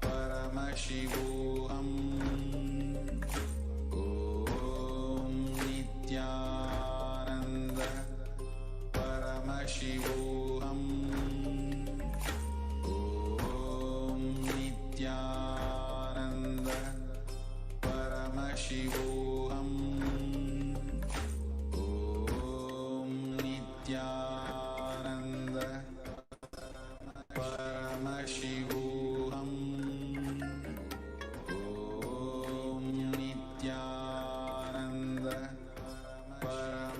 परमशिवोऽहम् ॐ नित्यानन्द परमशिवोऽहम् ॐ नित्यानन्द परमशिवोऽहम् ॐ नित्यानन्द परमशिवोऽहम् ॐ नित्यानन्द परमशिवोऽहम्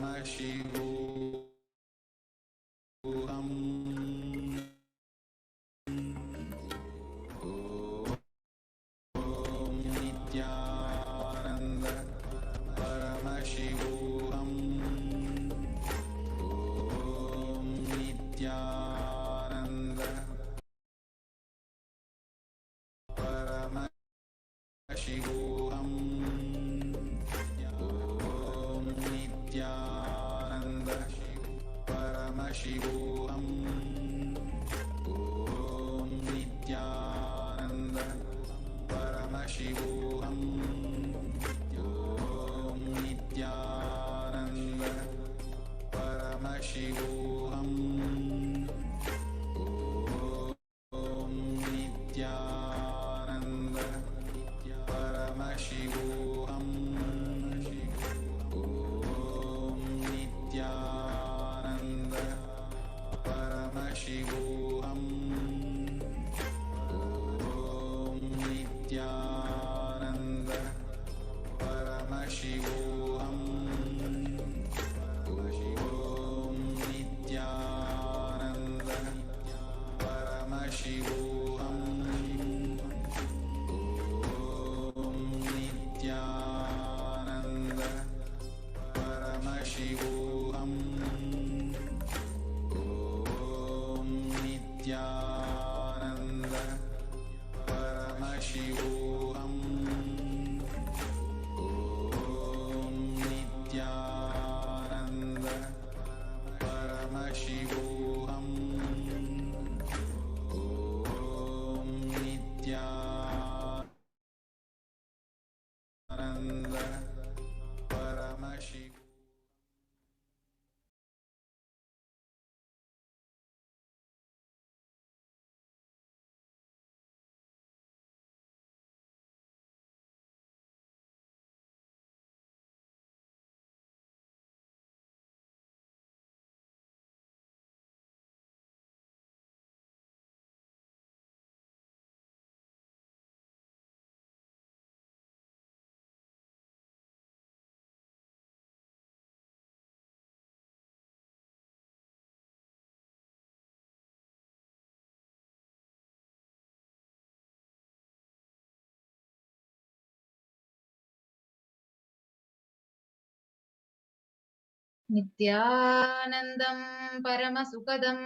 नित्यानन्दं परमसुखदं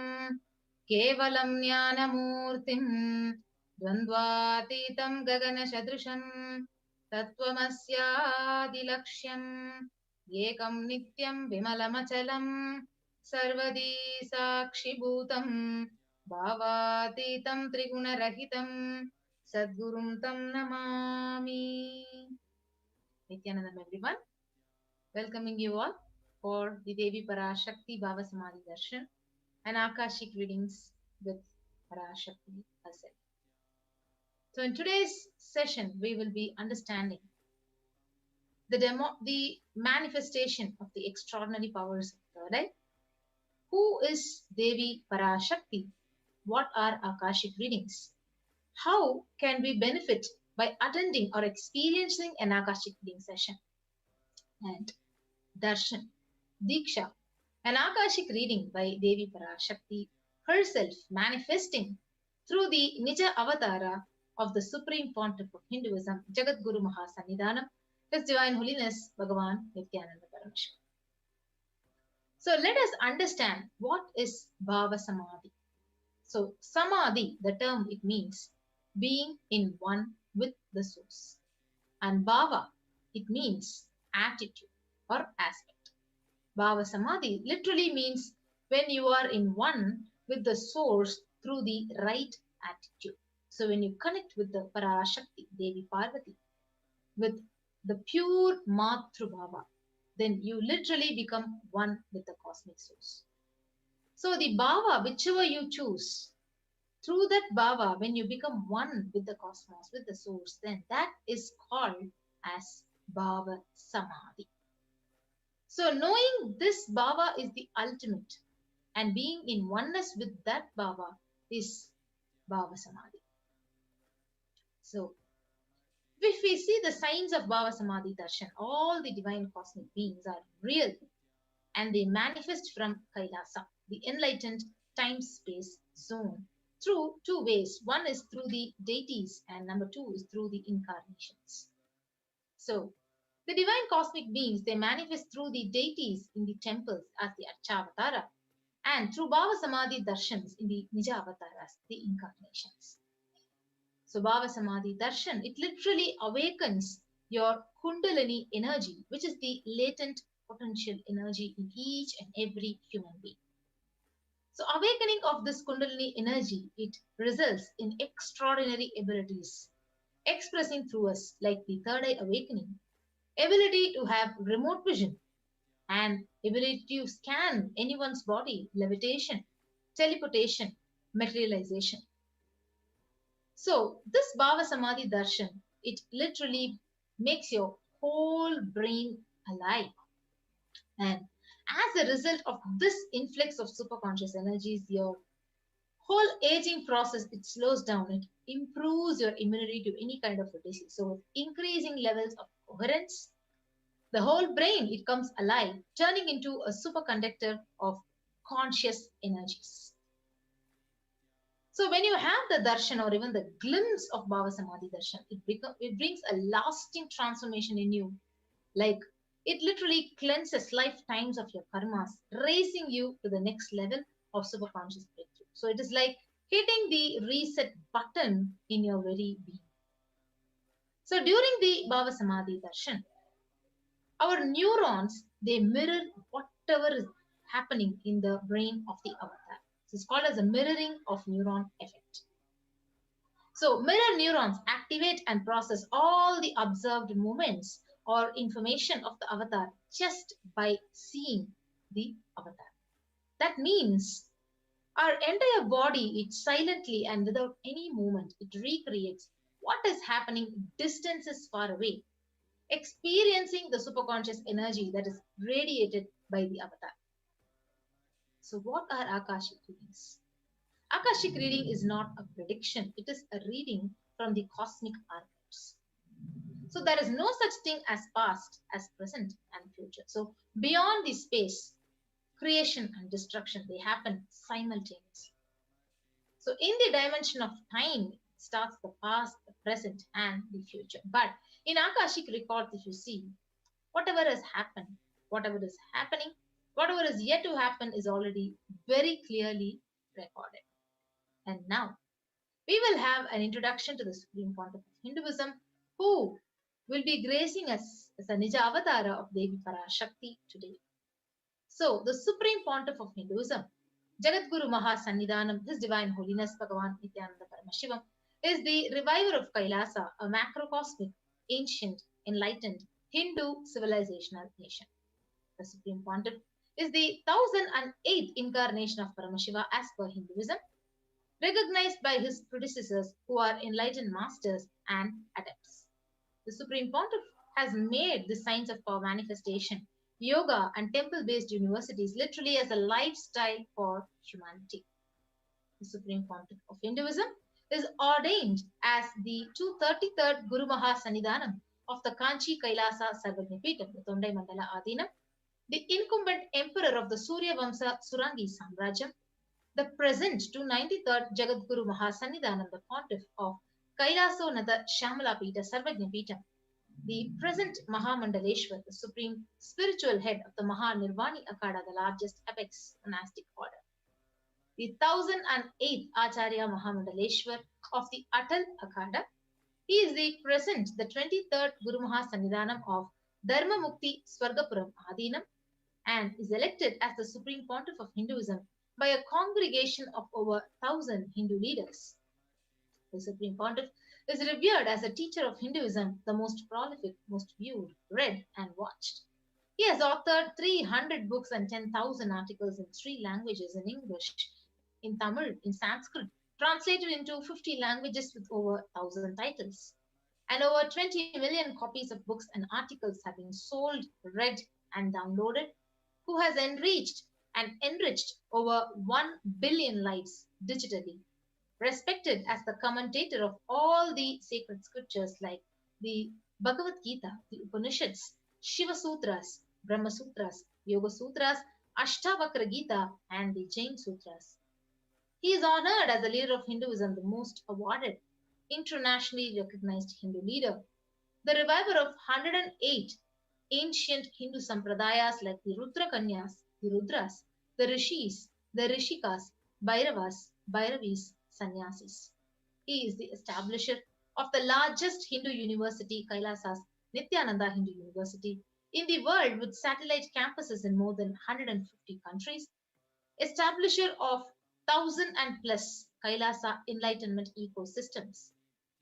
केवलं ज्ञानमूर्तिं द्वन्द्वातीतं गगनसदृशं तत्त्वमस्यादिलक्ष्यम् एकं नित्यं विमलमचलं सर्वदी साक्षिभूतं भावातीतं त्रिगुणरहितं सद्गुरुं तं Namami. Nityanandam everyone, welcoming you all for the Devi PARASHAKTI Bhava Samadhi Darshan and Akashic readings with PARASHAKTI herself. So in today's session, we will be understanding the manifestation of the extraordinary powers of the third eye. Who is Devi PARASHAKTI? What are Akashic readings? How can we benefit by attending or experiencing an Akashic reading session? And Darshan, Diksha, an Akashic reading by Devi PARASHAKTI herself manifesting through the Nija Avatara of the Supreme Pontiff of Hinduism, Jagat Guru Mahasannidhanam, His Divine Holiness Bhagavan Nityananda Parameshwar. So let us understand what is Bhava Samadhi. So Samadhi, the term it means being in one with the source. And Bhava, it means attitude or aspect. Bhava Samadhi literally means when you are in one with the source through the right attitude. So when you connect with the PARASHAKTI, Devi Parvati, with the pure Matru Bhava, then you literally become one with the cosmic source. So the Bhava, whichever you choose, through that Bhava, when you become one with the cosmos, with the source, then that is called as Bhava Samadhi. So knowing this Bhava is the ultimate, and being in oneness with that Bhava is Bhava Samadhi. So if we see the signs of Bhava Samadhi Darshan, all the divine cosmic beings are real and they manifest from Kailasa, the enlightened time-space zone, through two ways. One is through the deities and number two is through the incarnations. So the divine cosmic beings, they manifest through the deities in the temples as the Archavatara and through Bhava Samadhi Darshans in the Nija Avataras, the incarnations. So Bhava Samadhi Darshan, it literally awakens your Kundalini energy, which is the latent potential energy in each and every human being. So awakening of this Kundalini energy, it results in extraordinary abilities expressing through us, like the third eye awakening, ability to have remote vision, and ability to scan anyone's body, levitation, teleportation, materialization. So this Bhava Samadhi Darshan, it literally makes your whole brain alive. And as a result of this influx of superconscious energies, your whole aging process, it slows down. It improves your immunity to any kind of a disease. So with increasing levels of coherence, the whole brain, it comes alive, turning into a superconductor of conscious energies. So when you have the darshan or even the glimpse of Bhava Samadhi Darshan, it brings a lasting transformation in you. Like it literally cleanses lifetimes of your karmas, raising you to the next level of superconscious breakthrough. So it is like hitting the reset button in your very being. So during the Bhava Samadhi Darshan, our neurons, they mirror whatever is happening in the brain of the avatar. So it's called as a mirroring of neuron effect. So mirror neurons activate and process all the observed movements or information of the avatar just by seeing the avatar. That means our entire body, it silently and without any movement, it recreates what is happening distances far away, experiencing the superconscious energy that is radiated by the avatar. So what are Akashic readings? Akashic reading is not a prediction. It is a reading from the cosmic archives. So there is no such thing as past, as present and future. So beyond the space, creation and destruction, they happen simultaneously. So in the dimension of time, starts the past, the present, and the future. But in Akashic records, if you see, whatever has happened, whatever is happening, whatever is yet to happen is already very clearly recorded. And now, we will have an introduction to the Supreme Pontiff of Hinduism, who will be gracing us as a Nija Avatara of Devi PARASHAKTI today. So, the Supreme Pontiff of Hinduism, Jagadguru Mahasannidhanam, His Divine Holiness Bhagavan Nityananda Paramashivam, is the reviver of Kailasa, a macrocosmic, ancient, enlightened Hindu civilizational nation. The Supreme Pontiff is the 1008th incarnation of Paramashiva as per Hinduism, recognized by his predecessors who are enlightened masters and adepts. The Supreme Pontiff has made the science of power manifestation, yoga and temple-based universities literally as a lifestyle for humanity. The Supreme Pontiff of Hinduism is ordained as the 233rd Guru Mahasannidhanam of the Kanchi Kailasa Sarvagnipitam, the Tondai Mandala Adinam, the incumbent emperor of the Surya Vamsa Surangi Samrajyam, the present 293rd Jagadguru Mahasannidhanam, the pontiff of Kailasonatha Shamalapita Sarvagnipitam, the present Mahamandaleshwar, the supreme spiritual head of the Mahanirvani Akada, the largest apex monastic order. The 1008th Acharya Mahamandaleshwar of the Atal Akada. He is the present, the 23rd Guru Mahasannidhanam of Dharma Mukti Swargapuram Adinam, and is elected as the Supreme Pontiff of Hinduism by a congregation of over 1000 Hindu leaders. the Supreme Pontiff, is revered as a teacher of Hinduism, the most prolific, most viewed, read, and watched. He has authored 300 books and 10,000 articles in 3 languages: in English, in Tamil, in Sanskrit, translated into 50 languages with over 1,000 titles. And over 20 million copies of books and articles have been sold, read, and downloaded, who has enriched over 1 billion lives digitally. Respected as the commentator of all the sacred scriptures like the Bhagavad Gita, the Upanishads, Shiva Sutras, Brahma Sutras, Yoga Sutras, Ashtavakra Gita, and the Jain Sutras. He is honored as the leader of Hinduism, the most awarded, internationally recognized Hindu leader, the reviver of 108 ancient Hindu sampradayas like the Rudra Kanyas, the Rudras, the Rishis, the Rishikas, Bhairavas, Bhairavis, Sannyasis. He is the establisher of the largest Hindu university, Kailasa's Nityananda Hindu University, in the world with satellite campuses in more than 150 countries, establisher of 1,000 and plus Kailasa enlightenment ecosystems.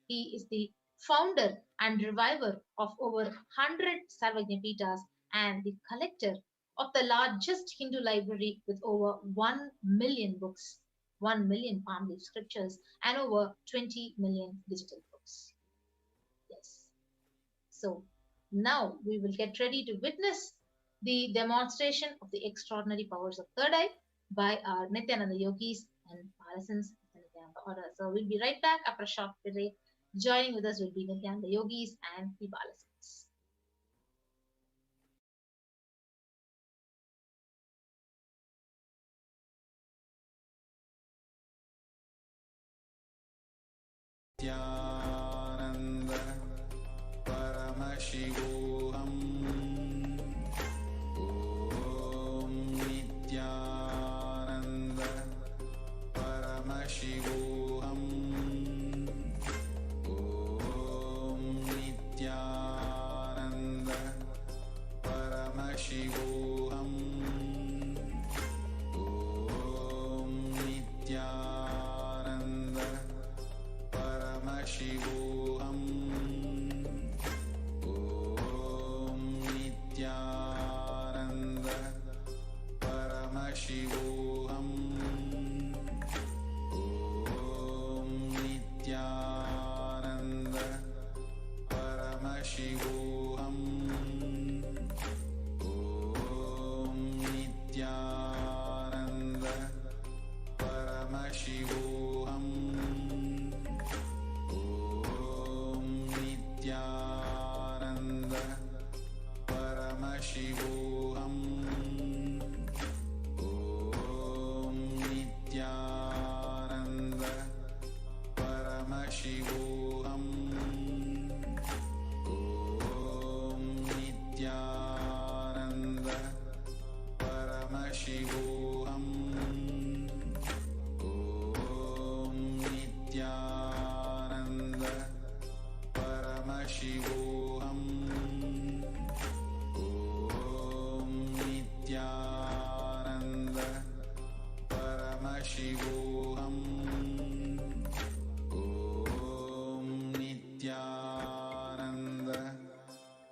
He is the founder and reviver of over 100 Sarvajnapitas and the collector of the largest Hindu library with over 1 million books, 1 million palm leaf scriptures, and over 20 million digital books. Yes. So now we will get ready to witness the demonstration of the extraordinary powers of third eye by our Nityananda yogis and parasans of the Nityananda order. So we'll be right back after a short break. Joining with us will be Nityananda yogis and the balasans. Nityananda Paramashivoham Om Nityananda Paramashivoham Om Nityananda Paramashivoham Om Nityananda Paramashivoham Om Nityananda Paramashivoham Om Nityananda Paramashivoham Om Nityananda Paramashivoham Om Nityananda Paramashivoham Om Nityananda Paramashivoham Om Nityananda Paramashivoham Om Nityananda Paramashivoham Om Nityananda Paramashivoham Om Nityananda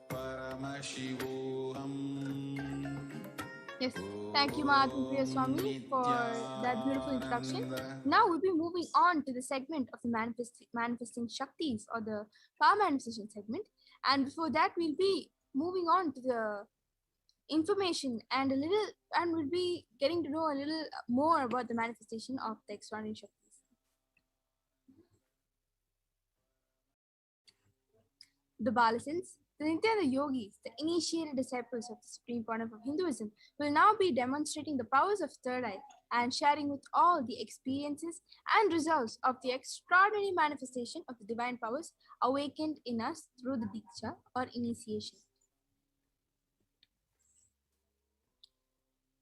Paramashivoham. Yes, thank you, Madhuri Swami, for that beautiful introduction. Now we'll be moving on to the segment of the manifesting Shaktis, or the power manifestation segment. And before that, we'll be moving on to the information and we'll be getting to know a little more about the manifestation of the extraordinary Shaktis. The Balasins, the Nityananda yogis, the initiated disciples of the Supreme Pontiff of Hinduism, will now be demonstrating the powers of third eye and sharing with all the experiences and results of the extraordinary manifestation of the divine powers awakened in us through the Diksha or initiation.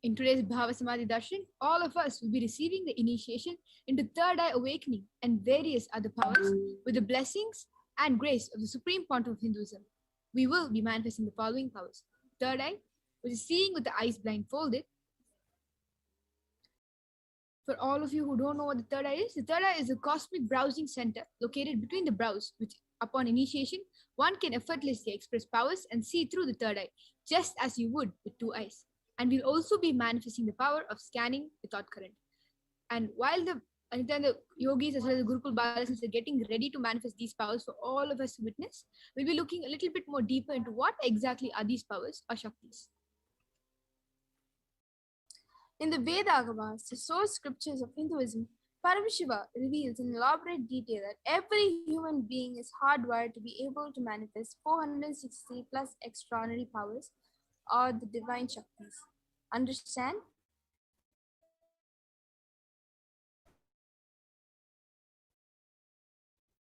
In today's Bhava Samadhi Darshan, all of us will be receiving the initiation into third eye awakening and various other powers with the blessings and grace of the Supreme Pontiff of Hinduism. We will be manifesting the following powers. Third eye, which is seeing with the eyes blindfolded. For all of you who don't know what the third eye is, the third eye is a cosmic browsing center located between the brows, which upon initiation, one can effortlessly express powers and see through the third eye, just as you would with two eyes. And we'll also be manifesting the power of scanning the thought current. And while the yogis as well as the Gurukul Balasins are getting ready to manifest these powers for all of us to witness, we'll be looking a little bit more deeper into what exactly are these powers or Shaktis. In the Veda Agamas, the source scriptures of Hinduism, Paramashiva reveals in elaborate detail that every human being is hardwired to be able to manifest 460 plus extraordinary powers or the divine Shaktis. Understand?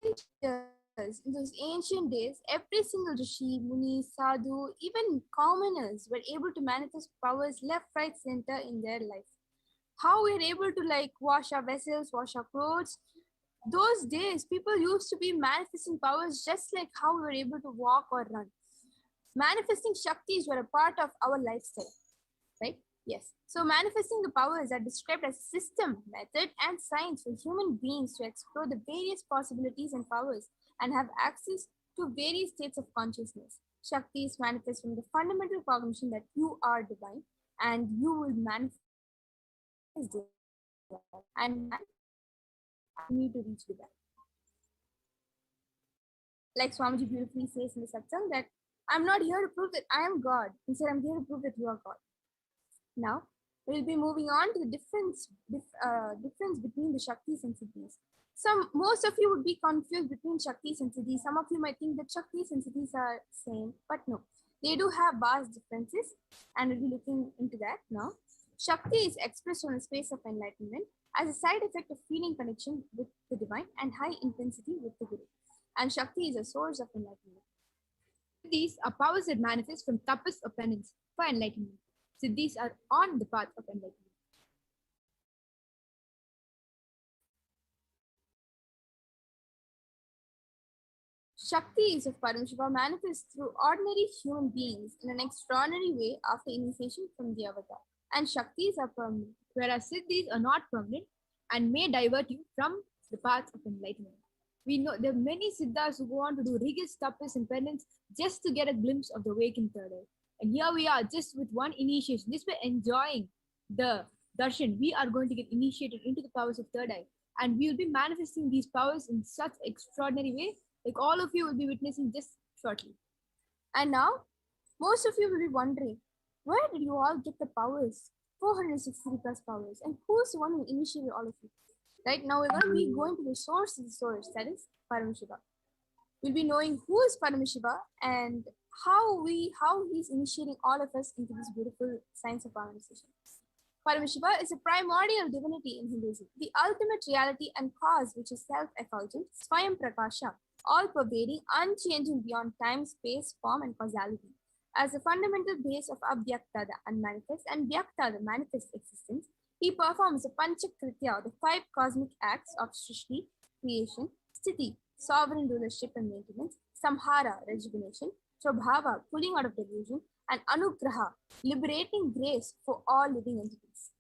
In those ancient days, every single Rishi, Muni, Sadhu, even commoners were able to manifest powers left, right, center in their life. How we are able to wash our vessels, wash our clothes. Those days, people used to be manifesting powers just like how we were able to walk or run. Manifesting Shaktis were a part of our lifestyle, right? Yes. So manifesting the powers are described as a system, method, and science for human beings to explore the various possibilities and powers and have access to various states of consciousness. Shaktis manifest from the fundamental cognition that you are divine and you will manifest and need to reach divine. Like Swamiji beautifully says in the satsang that I'm not here to prove that I am God. Instead, I'm here to prove that you are God. Now, we'll be moving on to the difference between the Shaktis and Siddhis. Most of you would be confused between Shaktis and Siddhis. Some of you might think that Shaktis and Siddhis are same, but no. They do have vast differences, and we'll be looking into that now. Shakti is expressed on the space of enlightenment as a side effect of feeling connection with the divine and high intensity with the Guru. And Shakti is a source of enlightenment. These are powers that manifest from tapas or penance for enlightenment. Siddhis are on the path of enlightenment. Shaktis of Paramashiva manifest through ordinary human beings in an extraordinary way after initiation from the avatar. And Shaktis are permanent, whereas Siddhis are not permanent and may divert you from the path of enlightenment. We know there are many Siddhas who go on to do rigorous tapas and penance just to get a glimpse of the awakened third eye. And here we are, just with one initiation, just by enjoying the darshan, we are going to get initiated into the powers of third eye. And we will be manifesting these powers in such extraordinary way, like all of you will be witnessing just shortly. And now, most of you will be wondering, where did you all get the powers? 460 plus powers. And who's the one who initiated all of you? Right now, we're going to be going to the source of the source, that is Paramashiva. We'll be knowing who is Paramashiva and how he's initiating all of us into this beautiful science of manifestation. Paramashiva is a primordial divinity in Hinduism, the ultimate reality and cause which is self-effulgent, Swayam Prakasha, all-pervading, unchanging beyond time, space, form, and causality. As a fundamental base of Abhyakta, the unmanifest, and Vyakta, the manifest existence, he performs the Panchakritya, the 5 cosmic acts of Srishti, creation, Sthiti, sovereign rulership and maintenance, Samhara, rejuvenation, Swabhava, pulling out of delusion, and Anugraha, liberating grace for all living entities.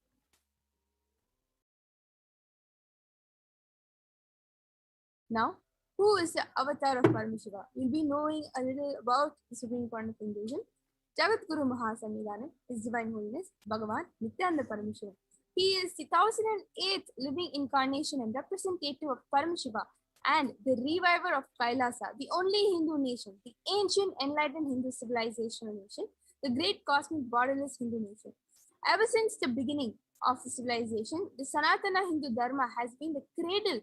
Now, who is the avatar of Paramashiva? We'll be knowing a little about the Supreme Point of Hinduism. Jagat Guru Mahasamidhanam, His Divine Holiness, Bhagavan Nityananda Paramashiva. He is the 1008th living incarnation and representative of Paramashiva and the reviver of Kailasa, the only Hindu nation, the ancient enlightened Hindu civilizational nation, the great cosmic borderless Hindu nation. Ever since the beginning of the civilization, the Sanatana Hindu Dharma has been the cradle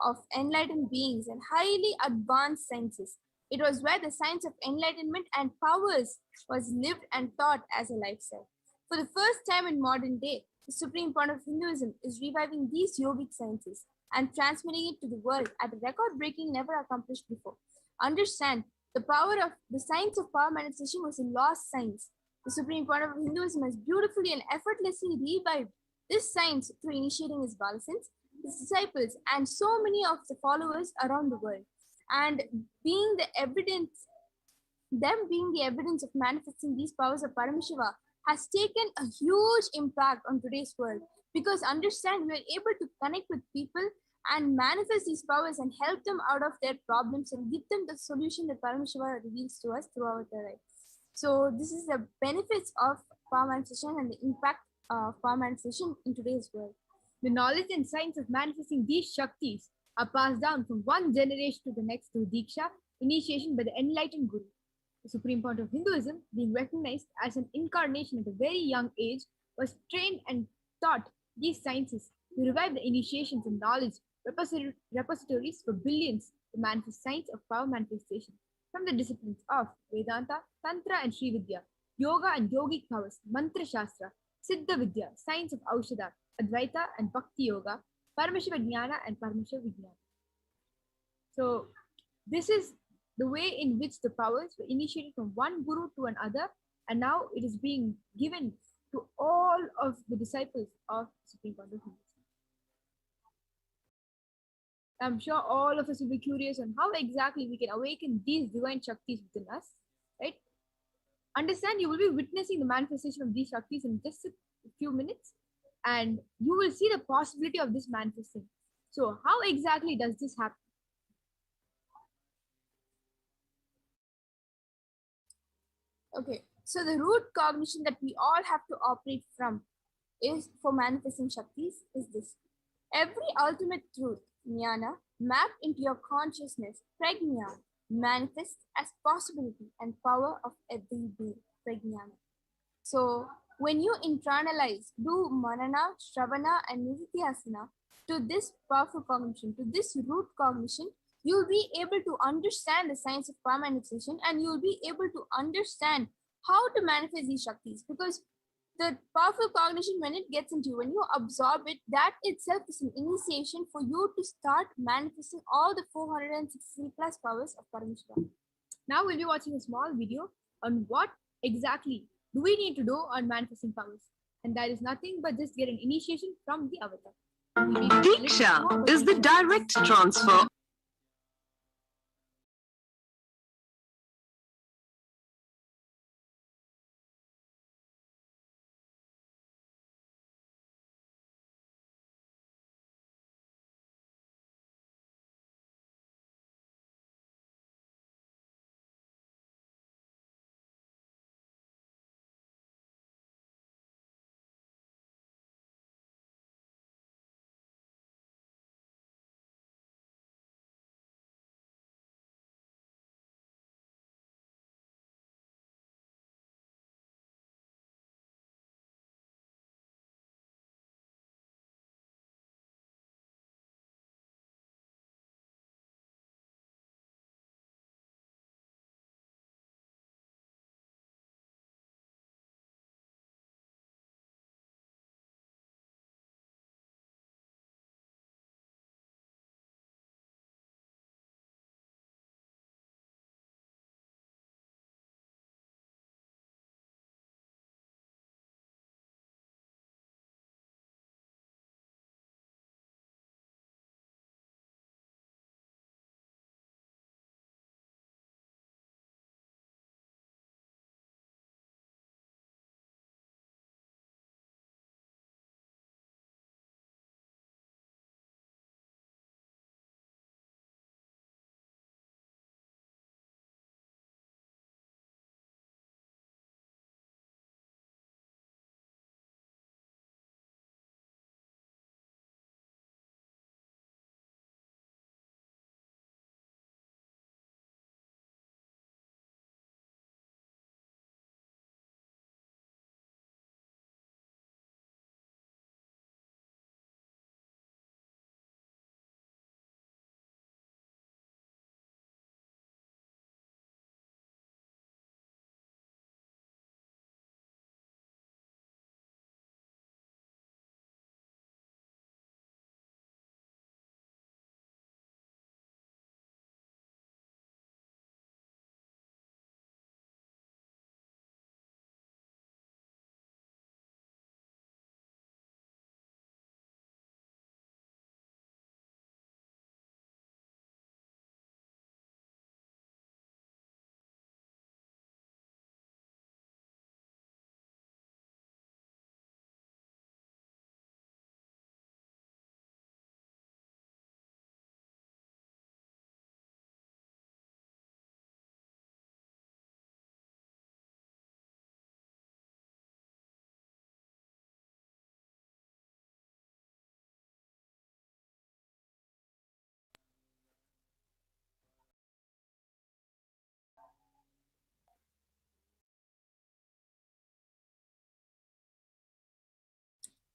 of enlightened beings and highly advanced sciences. It was where the science of enlightenment and powers was lived and taught as a lifestyle. For the first time in modern day, the Supreme Point of Hinduism is reviving these yogic sciences and transmitting it to the world at a record-breaking never accomplished before. Understand, the power of the science of power manifestation was a lost science. The Supreme Point of Hinduism has beautifully and effortlessly revived this science through initiating his Balasins, his disciples, and so many of the followers around the world. And being the evidence of manifesting these powers of Paramashiva has taken a huge impact on today's world, because understand we are able to connect with people and manifest these powers and help them out of their problems and give them the solution that Paramashiva reveals to us throughout their life. So this is the benefits of power manifestation and the impact of power manifestation in today's world. The knowledge and science of manifesting these Shaktis are passed down from one generation to the next through Diksha, initiation by the enlightened Guru. The supreme point of Hinduism, being recognized as an incarnation at a very young age, was trained and taught these sciences to revive the initiations and knowledge repositories for billions to manifest science of power manifestation from the disciplines of Vedanta, Tantra and Sri Vidya, Yoga and Yogic powers, Mantra Shastra, Siddha Vidya, science of Aushadha, Advaita and Bhakti Yoga, Paramashiva Jnana and Paramashiva Vijnana. So this is the way in which the powers were initiated from one guru to another, and now it is being given to all of the disciples of Supreme Point of Hinduism. I'm sure all of us will be curious on how exactly we can awaken these divine Shaktis within us, right? Understand, you will be witnessing the manifestation of these Shaktis in just a few minutes, and you will see the possibility of this manifesting. So how exactly does this happen? Okay, so the root cognition that we all have to operate from is for manifesting Shaktis is this. Every ultimate truth, jnana, mapped into your consciousness, prajna, manifests as possibility and power of every being, prajnana. So when you internalize, do manana, shravana, and nidhyasana to this powerful cognition, to this root cognition, you'll be able to understand the science of power manifestation, and you'll be able to understand how to manifest these Shaktis, because the powerful cognition, when it gets into you, when you absorb it, that itself is an initiation for you to start manifesting all the 460 plus powers of Paramashiva. Now we'll be watching a small video on what exactly do we need to do on manifesting powers. And that is nothing but just get an initiation from the avatar. Diksha is the direct transfer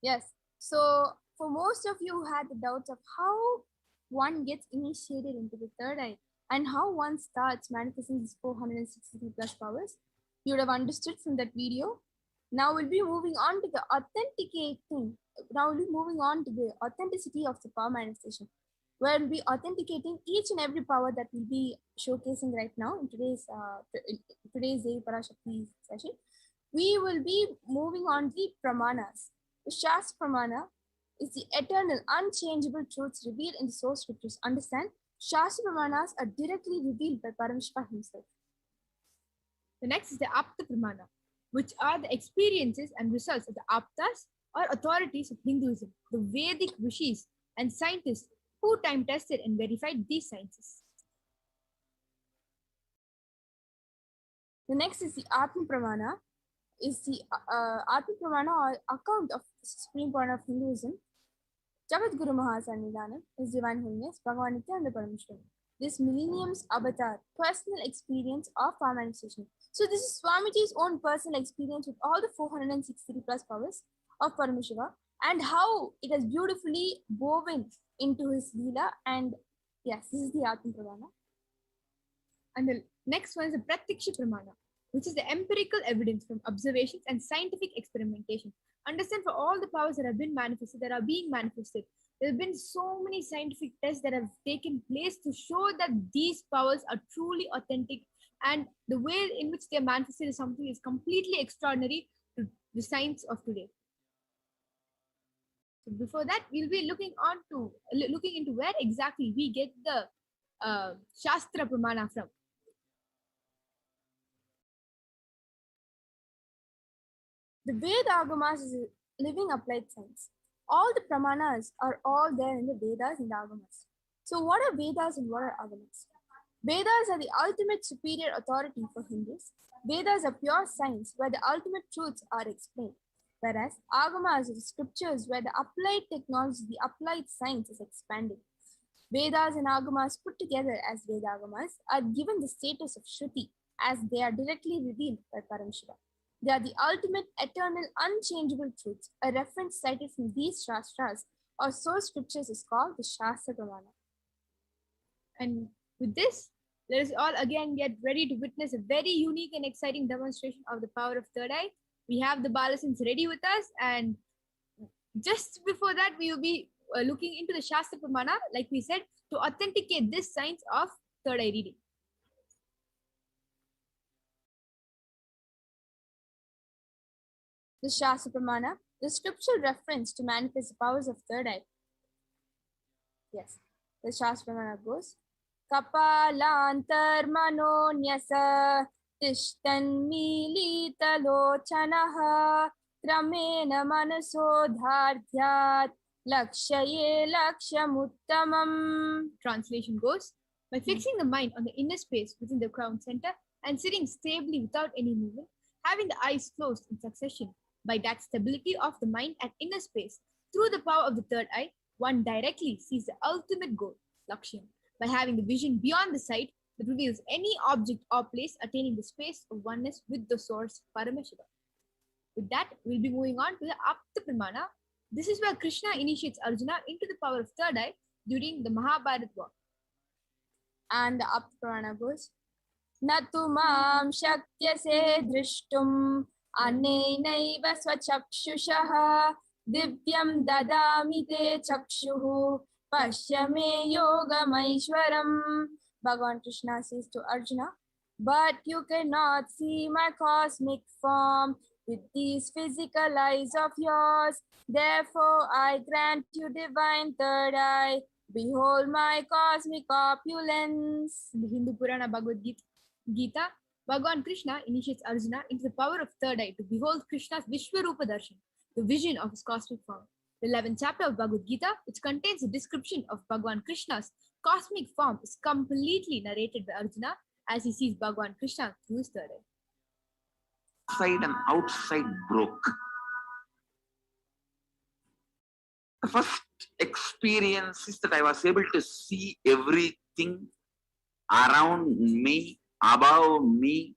Yes. So for most of you who had the doubts of how one gets initiated into the third eye and how one starts manifesting these 463 plus powers, you would have understood from that video. Now we'll be moving on to the authenticating. Now we'll be moving on to the authenticity of the power manifestation, where we'll be authenticating each and every power that we'll be showcasing right now in today's Devi PARASHAKTI session. We will be moving on the pramanas. The Shastra Pramana is the eternal, unchangeable truths revealed in the source scriptures. Understand, Shastra Pramanas are directly revealed by Parameshwar himself. The next is the Apta Pramana, which are the experiences and results of the Aptas or authorities of Hinduism, the Vedic rishis and scientists who time tested and verified these sciences. The next is the Atma Pramana, is the Atma Pramana or account of the supreme point of Hinduism. Jagat Guru Mahasannidhanam, His Divine Holiness, Bhagavan Nityananda Parameshwaran. This millennium's avatar, personal experience of power manifestation. So this is Swamiji's own personal experience with all the 463 plus powers of Parameshwara and how it has beautifully woven into his Leela. And yes, this is the Atma Pramana. And the next one is the Pratyaksha Pramana, which is the empirical evidence from observations and scientific experimentation. Understand, for all the powers that have been manifested, that are being manifested, there have been so many scientific tests that have taken place to show that these powers are truly authentic, and the way in which they are manifested is something is completely extraordinary to the science of today. So before that, we'll be looking into where exactly we get the Shastra Pramana from. The Veda Agamas is a living applied science. All the Pramanas are all there in the Vedas and the Agamas. So what are Vedas and what are Agamas? Vedas are the ultimate superior authority for Hindus. Vedas are pure science where the ultimate truths are explained, whereas Agamas are the scriptures where the applied technology, the applied science is expanded. Vedas and Agamas put together as Veda Agamas are given the status of Shruti as they are directly revealed by Parameshwara. They are the ultimate, eternal, unchangeable truths. A reference cited from these Shastras or source scriptures is called the Shastra Pramana. And with this, let us all again get ready to witness a very unique and exciting demonstration of the power of third eye. We have the Balasins ready with us, and just before that, we will be looking into the Shastra Pramana, like we said, to authenticate this science of third eye reading. The Shastra Pramana, the scriptural reference to manifest the powers of third eye. Yes, the Shastra Pramana goes, Kapalantar manonyasa tishtan milita lochanaha tramena manasodhardhyat lakshaye lakshamuttamam. Translation goes, by fixing the mind on the inner space within the crown center and sitting stably without any movement, having the eyes closed in succession, by that stability of the mind and inner space, through the power of the third eye, one directly sees the ultimate goal, Lakshya, by having the vision beyond the sight that reveals any object or place attaining the space of oneness with the source, Parameshwara. With that, we'll be moving on to the Apta Pramana. This is where Krishna initiates Arjuna into the power of third eye during the Mahabharata war. And the Apta Pramana goes, Natu mam shakyase drishtum Anenaiva swachakshushaha divyam dadami te chakshuhu pashyame yogamaishwaram. Bhagavan Krishna says to Arjuna, but you cannot see my cosmic form with these physical eyes of yours. Therefore I grant you divine third eye. Behold my cosmic opulence. In the Hindu Purana Bhagavad Gita, Bhagavan Krishna initiates Arjuna into the power of third eye to behold Krishna's Vishwarupa Darshan, the vision of his cosmic form. The 11th chapter of Bhagavad Gita, which contains a description of Bhagavan Krishna's cosmic form, is completely narrated by Arjuna as he sees Bhagavan Krishna through his third eye. Inside and outside broke. The first experience is that I was able to see everything around me, above me,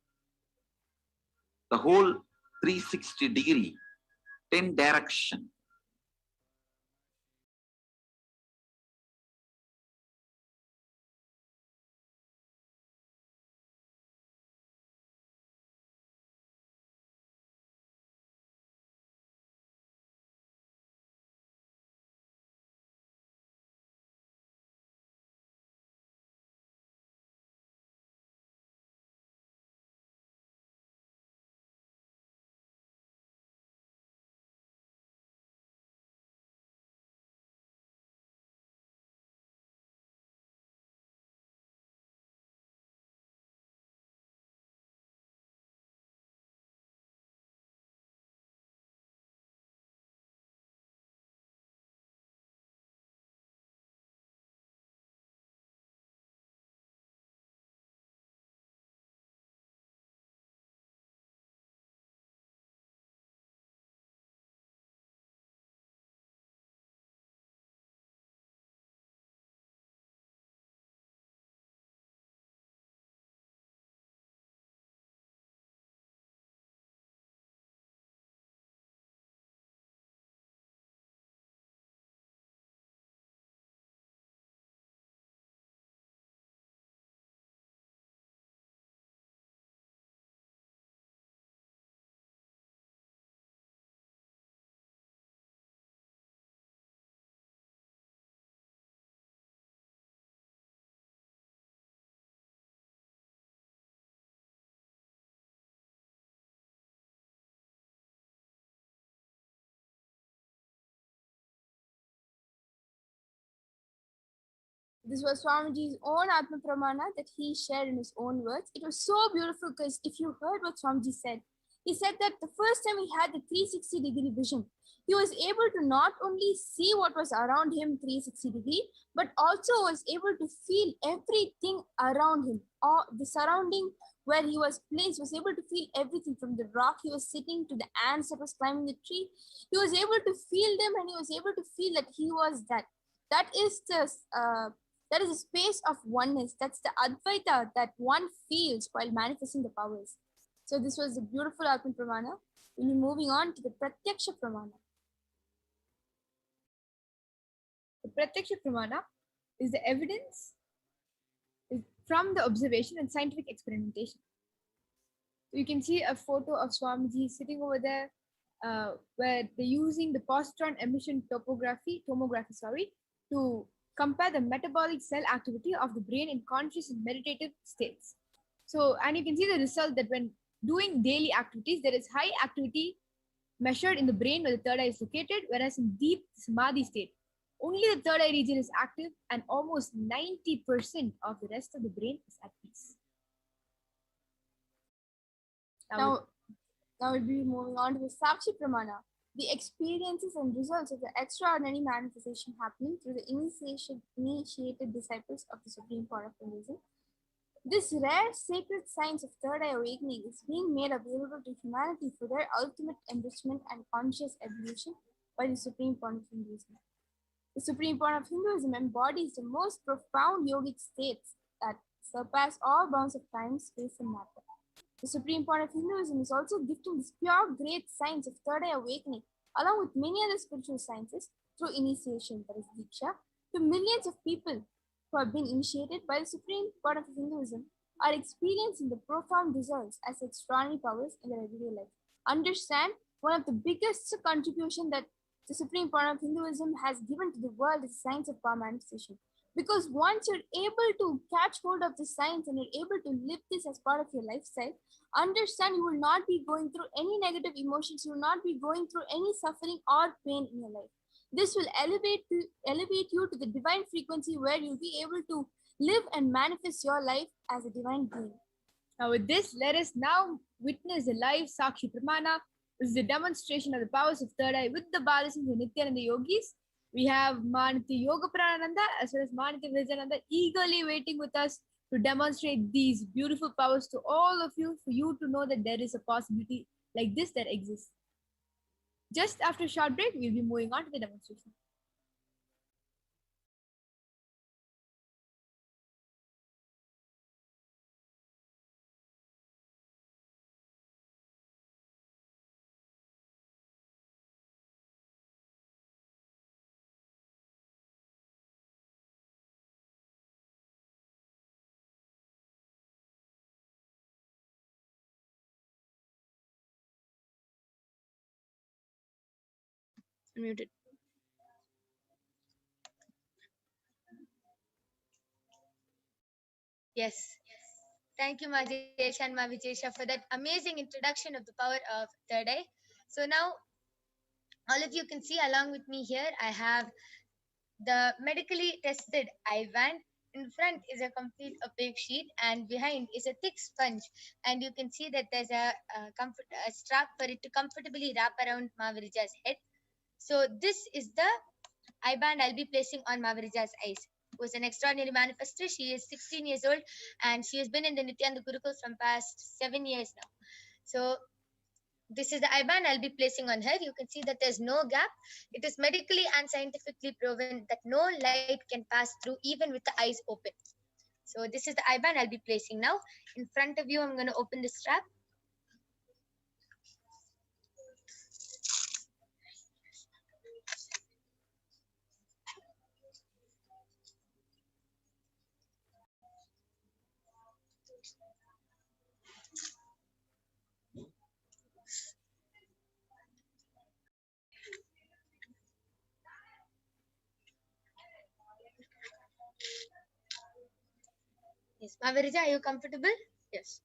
the whole 360 degree, 10 direction. This was Swamiji's own Atma Pramana that he shared in his own words. It was so beautiful because if you heard what Swamiji said, he said that the first time he had the 360-degree vision, he was able to not only see what was around him 360 degree, but also was able to feel everything around him, or the surrounding where he was placed, was able to feel everything from the rock he was sitting to the ants that was climbing the tree. He was able to feel them, and he was able to feel that he was that. That is a space of oneness. That's the Advaita that one feels while manifesting the powers. So this was a beautiful Atma Pramana. We'll be moving on to the Pratyaksha Pramana. The Pratyaksha Pramana is the evidence from the observation and scientific experimentation. So you can see a photo of Swamiji sitting over there, where they're using the positron emission tomography, to compare the metabolic cell activity of the brain in conscious and meditative states. So, and you can see the result that when doing daily activities, there is high activity measured in the brain where the third eye is located, whereas in deep samadhi state, only the third eye region is active and almost 90% of the rest of the brain is at peace. Now we'll be moving on to the Sakshi Pramana, the experiences and results of the extraordinary manifestation happening through the initiated disciples of the Supreme Point of Hinduism. This rare sacred science of third eye awakening is being made available to humanity for their ultimate enrichment and conscious evolution by the Supreme Point of Hinduism. The Supreme Point of Hinduism embodies the most profound yogic states that surpass all bounds of time, space, and matter. The Supreme Point of Hinduism is also gifting this pure great science of third eye awakening, along with many other spiritual sciences, through initiation, that is Diksha, to millions of people who have been initiated by the Supreme Point of Hinduism are experiencing the profound results as extraordinary powers in their everyday life. Understand, one of the biggest contribution that the Supreme Point of Hinduism has given to the world is the science of power manifestation. Because once you're able to catch hold of the science and you're able to live this as part of your lifestyle, understand you will not be going through any negative emotions, you will not be going through any suffering or pain in your life. This will elevate you to the divine frequency where you'll be able to live and manifest your life as a divine being. Now with this, let us now witness the live Sakshi Pramana. This is a demonstration of the powers of third eye with the Balasins and Nityananda yogis. We have Manitya Yoga Pranananda as well as Manitya Vijayananda eagerly waiting with us to demonstrate these beautiful powers to all of you, for you to know that there is a possibility like this that exists. Just after a short break, we'll be moving on to the demonstration. Muted. Yes. Thank you, Majesh and Mavijesha, for that amazing introduction of the power of third eye. So now, all of you can see along with me here, I have the medically tested eye band. In front is a complete opaque sheet, and behind is a thick sponge. And you can see that there's a strap for it to comfortably wrap around Mavirija's head. So this is the eye band I'll be placing on Mavirija's eyes, who is an extraordinary manifestor. She is 16 years old, and she has been in the Nityananda Gurukul from past 7 years now. So this is the eye band I'll be placing on her. You can see that there's no gap. It is medically and scientifically proven that no light can pass through even with the eyes open. So this is the eye band I'll be placing now. In front of you, I'm going to open the strap. Yes, Mavirija, are you comfortable? Yes.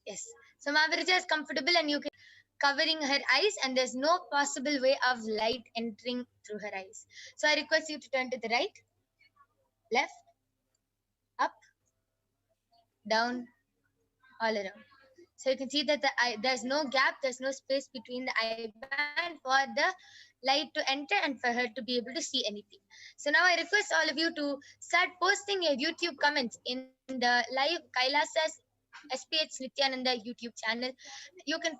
Yes. So Mavirija is comfortable, and you can covering her eyes, and there's no possible way of light entering through her eyes. So I request you to turn to the right, left, down, all around. So you can see that there's no gap, there's no space between the eye band for the light to enter and for her to be able to see anything. So now I request all of you to start posting your YouTube comments in the live Kailasa's SPH Nityananda YouTube channel. You can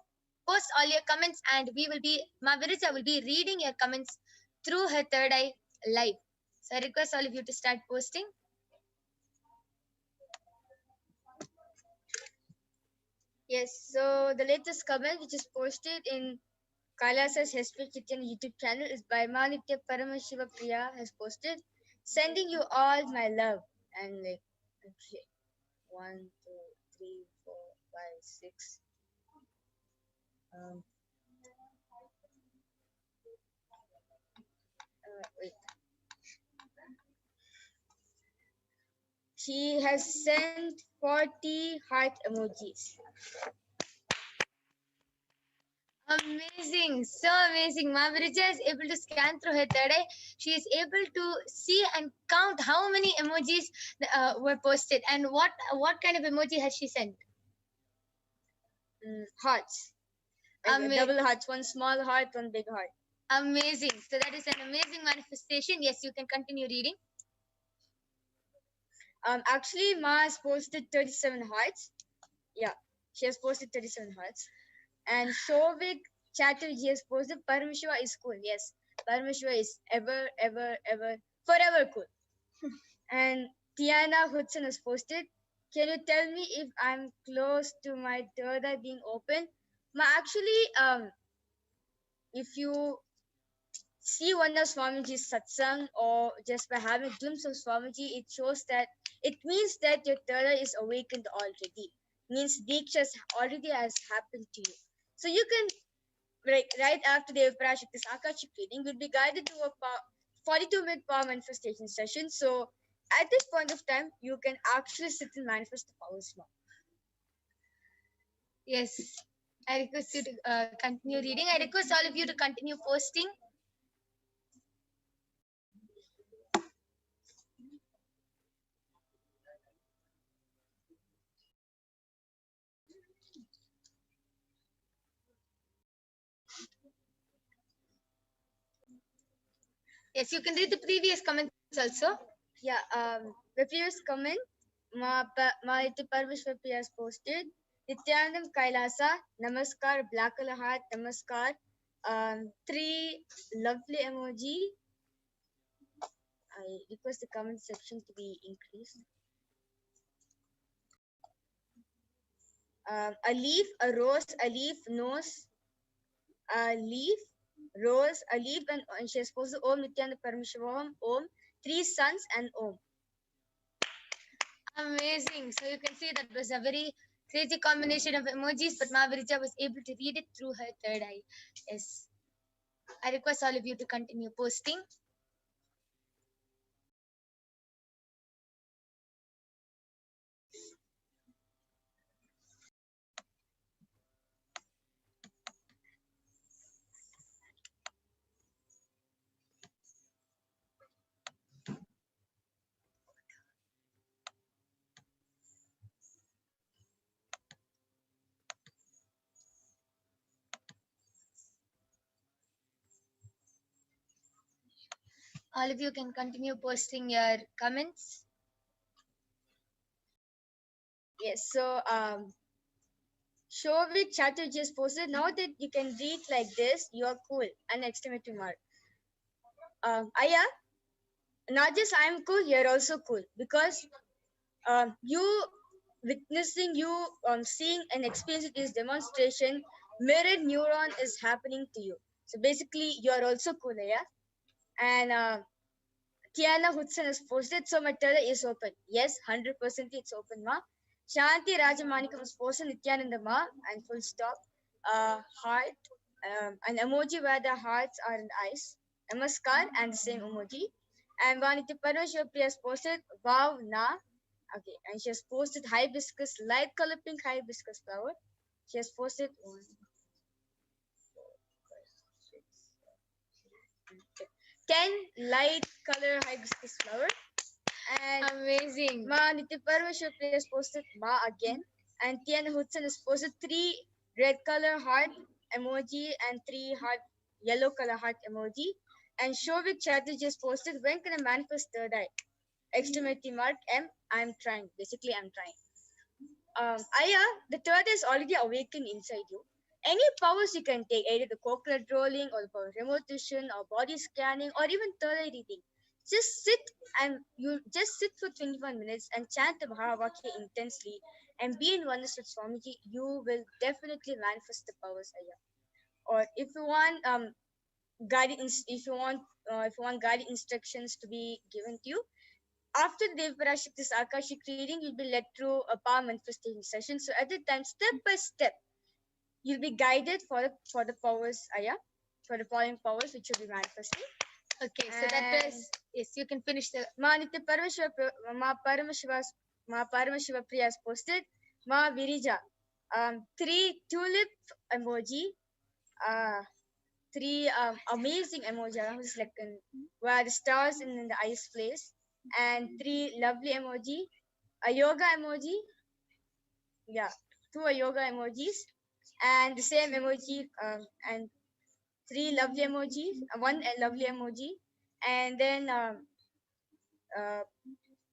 post all your comments and Ma Virija will be reading your comments through her third eye live. So I request all of you to start posting. Yes, so the latest comment which is posted in Kailasa's SPH Nityananda YouTube channel is by Manitya Paramashiva Priya has posted, sending you all my love. And like, okay, 1, 2, 3, 4, 5, 6. Wait. She has sent 40 heart emojis. Amazing, so amazing. Ma Virija is able to scan through her third eye. She is able to see and count how many emojis were posted and what kind of emoji has she sent? Hearts. Double hearts, one small heart, one big heart. Amazing. So that is an amazing manifestation. Yes, you can continue reading. Actually, Ma has posted 37 hearts. Yeah, she has posted 37 hearts. And Shovik Chatterjee has posted Parameshwara is cool. Yes, Parameshwara is ever, forever cool. And Tiana Hudson has posted, can you tell me if I'm close to my third eye being open? Ma, actually, if you see one of Swamiji's satsang or just by having a glimpse of Swamiji, it means that your third eye is awakened already. Means Diksha already has happened to you. So you can, right after the PARASHAKTI's Akashic reading, will be guided to a 42-minute power manifestation session. So at this point of time, you can actually sit and manifest the powers now. Yes, I request you to continue reading. I request all of you to continue posting. Yes, you can read the previous comments also. Yeah, the previous comment, Iti Parvishwa has posted, Nityanandam Kailasa, Namaskar, Black color heart, Namaskar, 3 lovely emoji. I request the comment section to be increased. A leaf, a rose, a leaf, nose, a leaf, rose, a leaf, and she has posted Om Nityananda Parameshwaram, Om, 3 suns, and Om. Amazing. So you can see that was a very crazy combination of emojis, but Ma Virija was able to read it through her third eye. Yes. I request all of you to continue posting. All of you can continue posting your comments. Yes, so Shovik Chatterjee just posted, now that you can read like this, you are cool, an exclamation mark. Aya, not just I am cool, you're also cool, because you witnessing, you seeing and experiencing this demonstration, mirrored neuron is happening to you. So basically, you are also cool, Aya. And Tiana Hudson has posted, so my third eye is open. Yes, 100% it's open, ma. Shanti Rajamanikam has posted Nityananda ma, and full stop. Heart, an emoji where the hearts are in the eyes. Namaskar, and the same emoji. And Vaniti Parvashwa has posted, wow, na. Okay, and she has posted hibiscus, light color pink hibiscus flower. She has posted 1, 4, 5, 6, 7, 10 light color hibiscus flower. And Amazing. Ma Nitya Parameshwar Priya has posted Ma again. And Tiana Hudson has posted 3 red color heart emoji and 3 heart yellow color heart emoji. And Shovik Chatterjee has posted, when can I manifest third eye? Exclamation mark M. I'm trying. Basically, I'm trying. Aya, the third eye is already awakened inside you. Any powers you can take, either the coconut rolling or the power of remote vision or body scanning or even third eye reading. Just sit for 21 minutes and chant the Mahavakya intensely and be in oneness with Swamiji. You will definitely manifest the powers, Aya. Or if you want guided instructions to be given to you, after the Devi Parashakti's Akashic reading, you'll be led through a power manifestation session. So at the time, step by step, you'll be guided for the powers, Aya, for the following powers which you'll be manifesting. Okay, so that was, yes, you can finish the. Ma Nitya Parameshwar Priya has posted Ma Virija, 3 tulip emoji, 3 amazing emoji, where the stars in the eyes place, and 3 lovely emoji, a yoga emoji, 2 yoga emojis, and the same emoji, and 3 lovely emojis, 1 lovely emoji, and then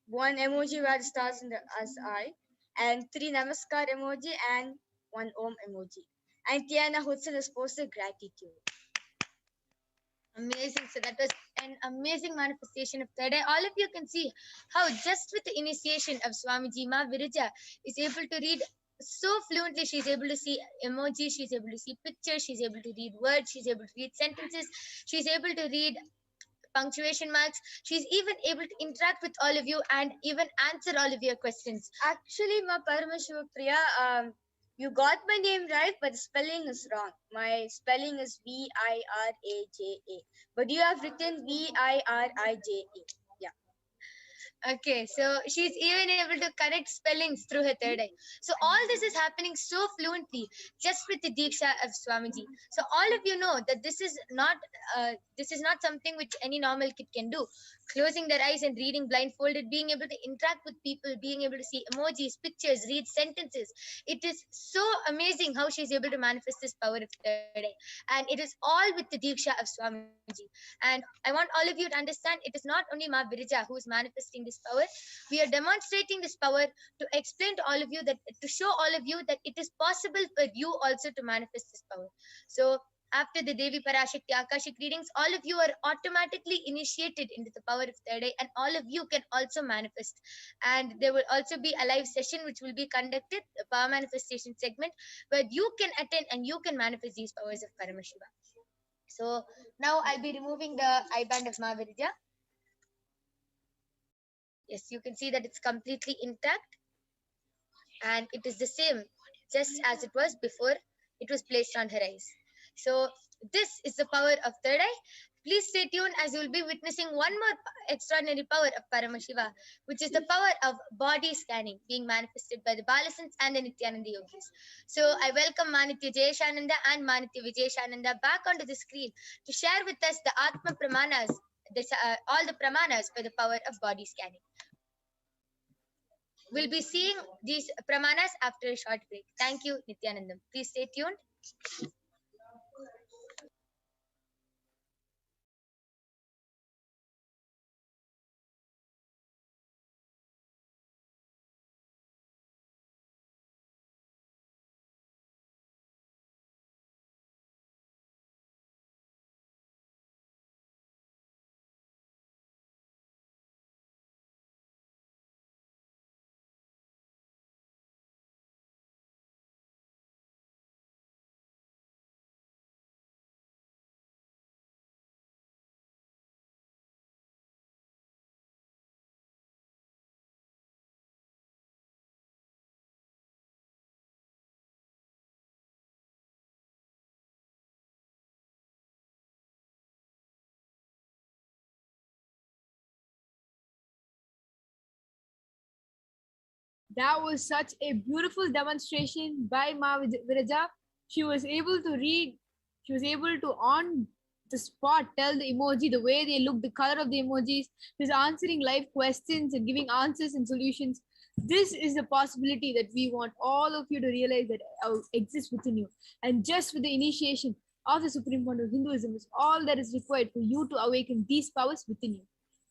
1 emoji where the stars in the eye, and 3 namaskar emoji, and 1 om emoji. And Tiana Hudson has posted gratitude. Amazing. So that was an amazing manifestation of third eye. All of you can see how just with the initiation of Swamiji, Ma Virija is able to read so fluently. She's able to see emojis, she's able to see pictures, she's able to read words, she's able to read sentences, she's able to read punctuation marks. She's even able to interact with all of you and even answer all of your questions. Actually, Ma Parameshwar Priya, you got my name right, but the spelling is wrong. My spelling is Viraja, but you have written Virija. Yeah. Okay, so she's even able to correct spellings through her third eye. So all this is happening so fluently just with the Diksha of Swamiji. So all of you know that this is not something which any normal kid can do. Closing their eyes and reading blindfolded, being able to interact with people, being able to see emojis, pictures, read sentences. It is so amazing how she's able to manifest this power of third eye. And it is all with the Diksha of Swamiji. And I want all of you to understand, it is not only Ma Virija who is manifesting this power. We are demonstrating this power to explain to all of you, that to show all of you that it is possible for you also to manifest this power. So after the Devi Parashakti Akashic readings, all of you are automatically initiated into the power of third eye, and all of you can also manifest. And there will also be a live session which will be conducted, a power manifestation segment, where you can attend and you can manifest these powers of Paramashiva. So now I'll be removing the eye band of Ma Virija. Yes, you can see that it's completely intact, and it is the same just as it was before it was placed on her eyes. So this is the power of third eye. Please stay tuned, as you will be witnessing one more extraordinary power of Paramashiva, which is the power of body scanning being manifested by the Balasants and the Nityananda Yogis. So I welcome Manitya Jayeshananda and Manitya Vijayeshananda back onto the screen to share with us the Atma Pramanas, all the Pramanas for the power of body scanning. We'll be seeing these Pramanas after a short break. Thank you, Nityanandam. Please stay tuned. That was such a beautiful demonstration by Ma Viraja. She was able to read, she was able to on the spot, tell the emoji, the way they look, the color of the emojis, just answering live questions and giving answers and solutions. This is the possibility that we want all of you to realize that exists within you. And just with the initiation of the Supreme Point of Hinduism is all that is required for you to awaken these powers within you.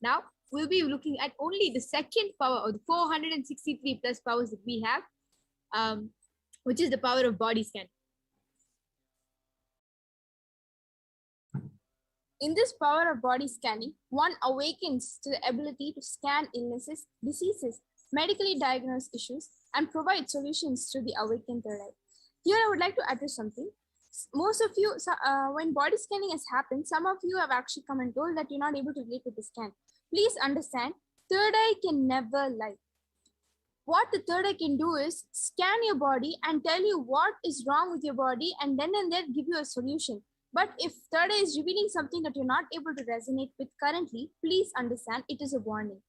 Now, we'll be looking at only the second power of the 463 plus powers that we have, which is the power of body scan. In this power of body scanning, one awakens to the ability to scan illnesses, diseases, medically diagnosed issues, and provide solutions to the awakened third eye. Here, I would like to address something. Most of you, when body scanning has happened, some of you have actually come and told that you're not able to relate with the scan. Please understand, third eye can never lie. What the third eye can do is scan your body and tell you what is wrong with your body and then give you a solution. But if third eye is revealing something that you're not able to resonate with currently, please understand it is a warning,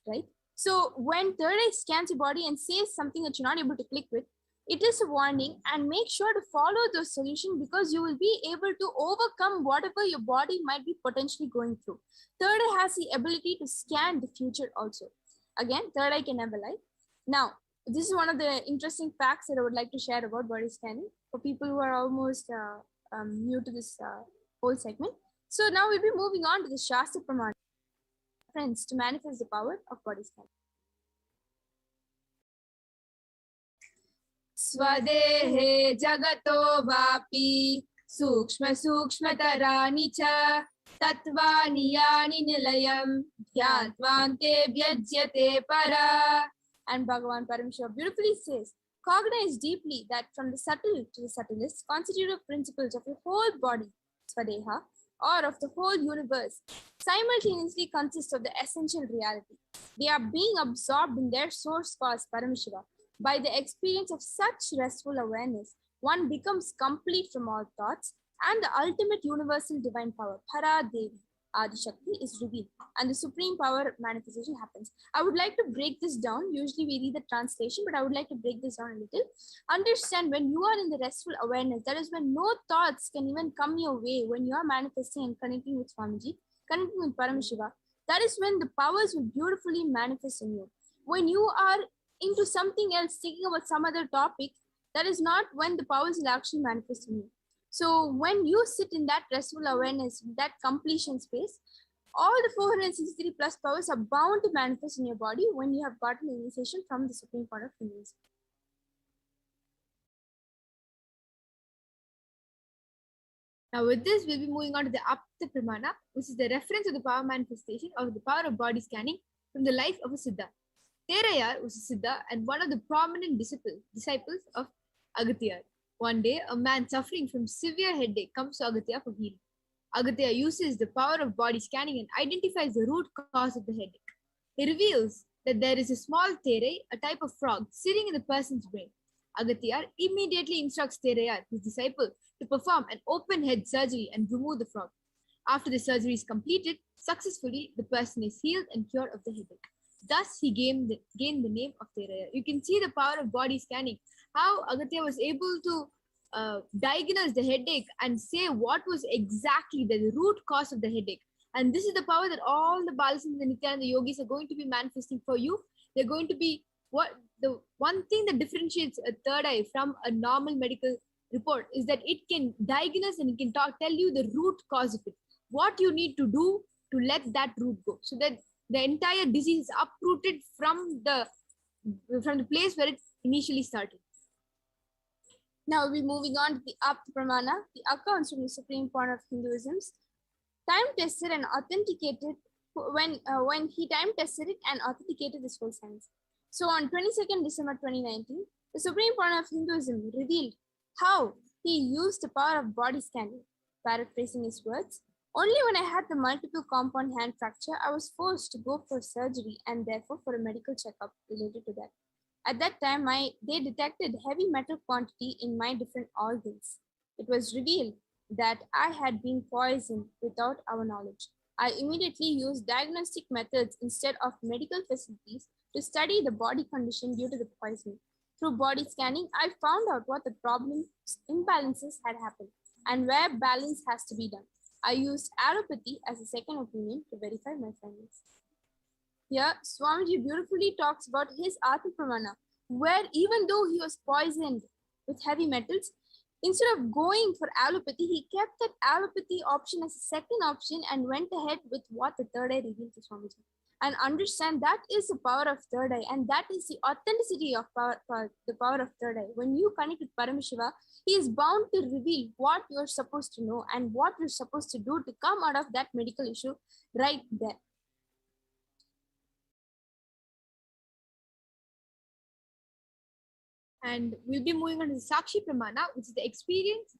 right? So when third eye scans your body and says something that you're not able to click with, it is a warning, and make sure to follow those solutions because you will be able to overcome whatever your body might be potentially going through. Third eye has the ability to scan the future also. Again, third eye can never lie. Now, this is one of the interesting facts that I would like to share about body scanning for people who are almost new to this whole segment. So now we'll be moving on to the Shastra Pramana, friends, to manifest the power of body scanning. Swadehe jagato vapi sukshma sukshmataraani cha tatvani yani nilayam dhyattvante vyajyate para. And Bhagavan Parameshwara beautifully says, cognize deeply that from the subtle to the subtlest constitutive principles of your whole body, Swadeha, or of the whole universe, simultaneously consist of the essential reality. They are being absorbed in their source cause, Parameshwara. By the experience of such restful awareness, one becomes complete from all thoughts, and the ultimate universal divine power, Paradevi, Adi-Shakti, is revealed, and the supreme power manifestation happens. I would like to break this down. Usually we read the translation, but I would like to break this down a little. Understand, when you are in the restful awareness, that is when no thoughts can even come your way. When you are manifesting and connecting with Swamiji, connecting with Parameshiva, that is when the powers will beautifully manifest in you. When you are into something else, thinking about some other topic, that is not when the powers will actually manifest in you. So when you sit in that restful awareness, that completion space, all the 463 plus powers are bound to manifest in your body when you have gotten initiation from the Supreme Point of Hinduism. Now with this, we'll be moving on to the Apta Pramana, which is the reference of the power manifestation or the power of body scanning from the life of a Siddha. Terayar was a Siddha and one of the prominent disciples of Agastya. One day, a man suffering from severe headache comes to Agastya for healing. Agastya uses the power of body scanning and identifies the root cause of the headache. He reveals that there is a small Terai, a type of frog, sitting in the person's brain. Agastya immediately instructs Terayar, his disciple, to perform an open head surgery and remove the frog. After the surgery is completed, successfully, the person is healed and cured of the headache. Thus, he gained the name of Terayar. You can see the power of body scanning, how Agastya was able to diagnose the headache and say what was exactly the root cause of the headache. And this is the power that all the Balas and the Nitya and the yogis are going to be manifesting for you. They're going to be the one thing that differentiates a third eye from a normal medical report is that it can diagnose and it can tell you the root cause of it. What you need to do to let that root go, so that the entire disease is uprooted from the place where it initially started. Now we'll be moving on to the Apta Pramana, the accounts from the Supreme Point of Hinduism's time-tested and authenticated when he time-tested it and authenticated this whole science. So on 22nd December 2019, the Supreme Point of Hinduism revealed how he used the power of body scanning. Paraphrasing his words, only when I had the multiple compound hand fracture, I was forced to go for surgery and therefore for a medical checkup related to that. At that time, they detected heavy metal quantity in my different organs. It was revealed that I had been poisoned without our knowledge. I immediately used diagnostic methods instead of medical facilities to study the body condition due to the poisoning. Through body scanning, I found out what the problem imbalances had happened and where balance has to be done. I used allopathy as a second opinion to verify my findings. Here, Swamiji beautifully talks about his Atma Pramana, where even though he was poisoned with heavy metals, instead of going for allopathy, he kept that allopathy option as a second option and went ahead with what the third eye revealed to Swamiji. And understand that is the power of third eye, and that is the authenticity of the power of third eye. When you connect with Paramashiva, he is bound to reveal what you're supposed to know and what you're supposed to do to come out of that medical issue right there. And we'll be moving on to the Sakshi Pramana, which is the experience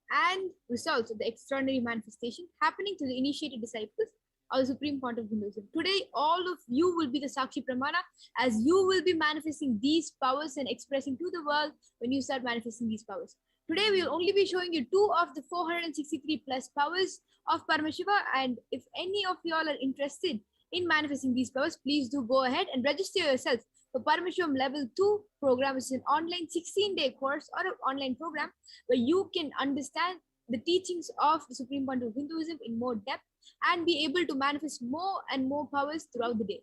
and results of the extraordinary manifestation happening to the initiated disciples of the Supreme Point of Hinduism. Today, all of you will be the Sakshi Pramana, as you will be manifesting these powers and expressing to the world when you start manifesting these powers. Today, we will only be showing you 2 of the 463 plus powers of Paramashiva, and if any of you all are interested in manifesting these powers, please do go ahead and register yourself for Paramashivam Level 2 program, which is an online 16-day course or an online program where you can understand the teachings of the Supreme Point of Hinduism in more depth and be able to manifest more and more powers throughout the day.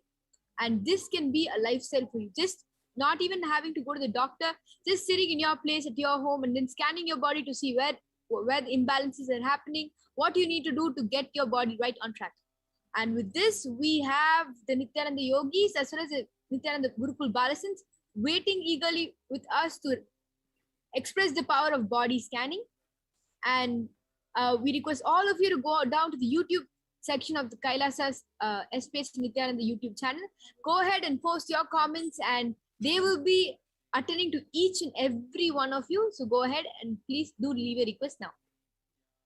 And this can be a lifestyle for you. Just not even having to go to the doctor, just sitting in your place at your home and then scanning your body to see where the imbalances are happening, what you need to do to get your body right on track. And with this, we have the Nityananda Yogis as well as the Nityananda Gurukul Balasins waiting eagerly with us to express the power of body scanning. And we request all of you to go down to the YouTube section of the Kailasa's Space Nityananda YouTube channel. Go ahead and post your comments, and they will be attending to each and every one of you. So go ahead and please do leave a request now.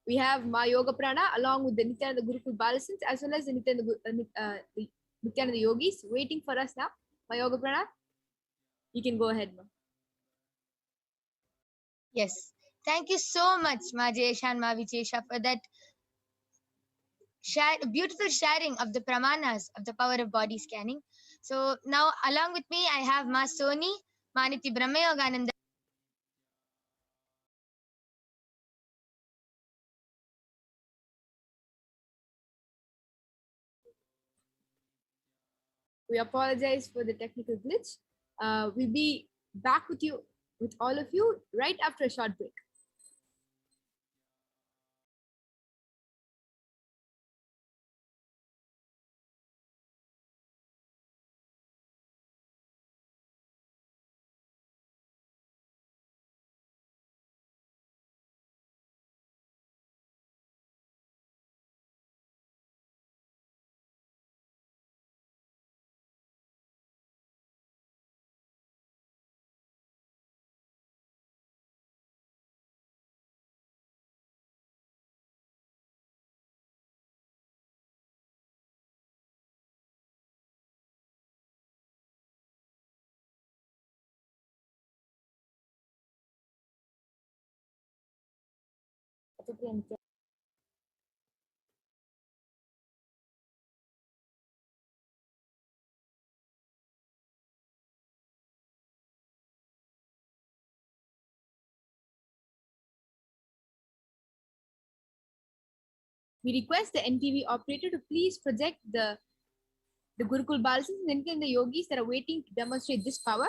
We have Ma Yoga Prana along with the Nityananda Gurukul Balasins as well as the Nityananda Yogis waiting for us now. Ma Yoga Prana, you can go ahead, Ma. Yes. Thank you so much, Ma Jayesha and Ma Vichesha, for that beautiful sharing of the pramanas of the power of body scanning. So now along with me, I have Ma Soni, Ma Niti Brahmayogananda. We apologize for the technical glitch. We'll be back with you, with all of you, right after a short break. We request the NTV operator to please project the Gurukul Balasins and the yogis that are waiting to demonstrate this power.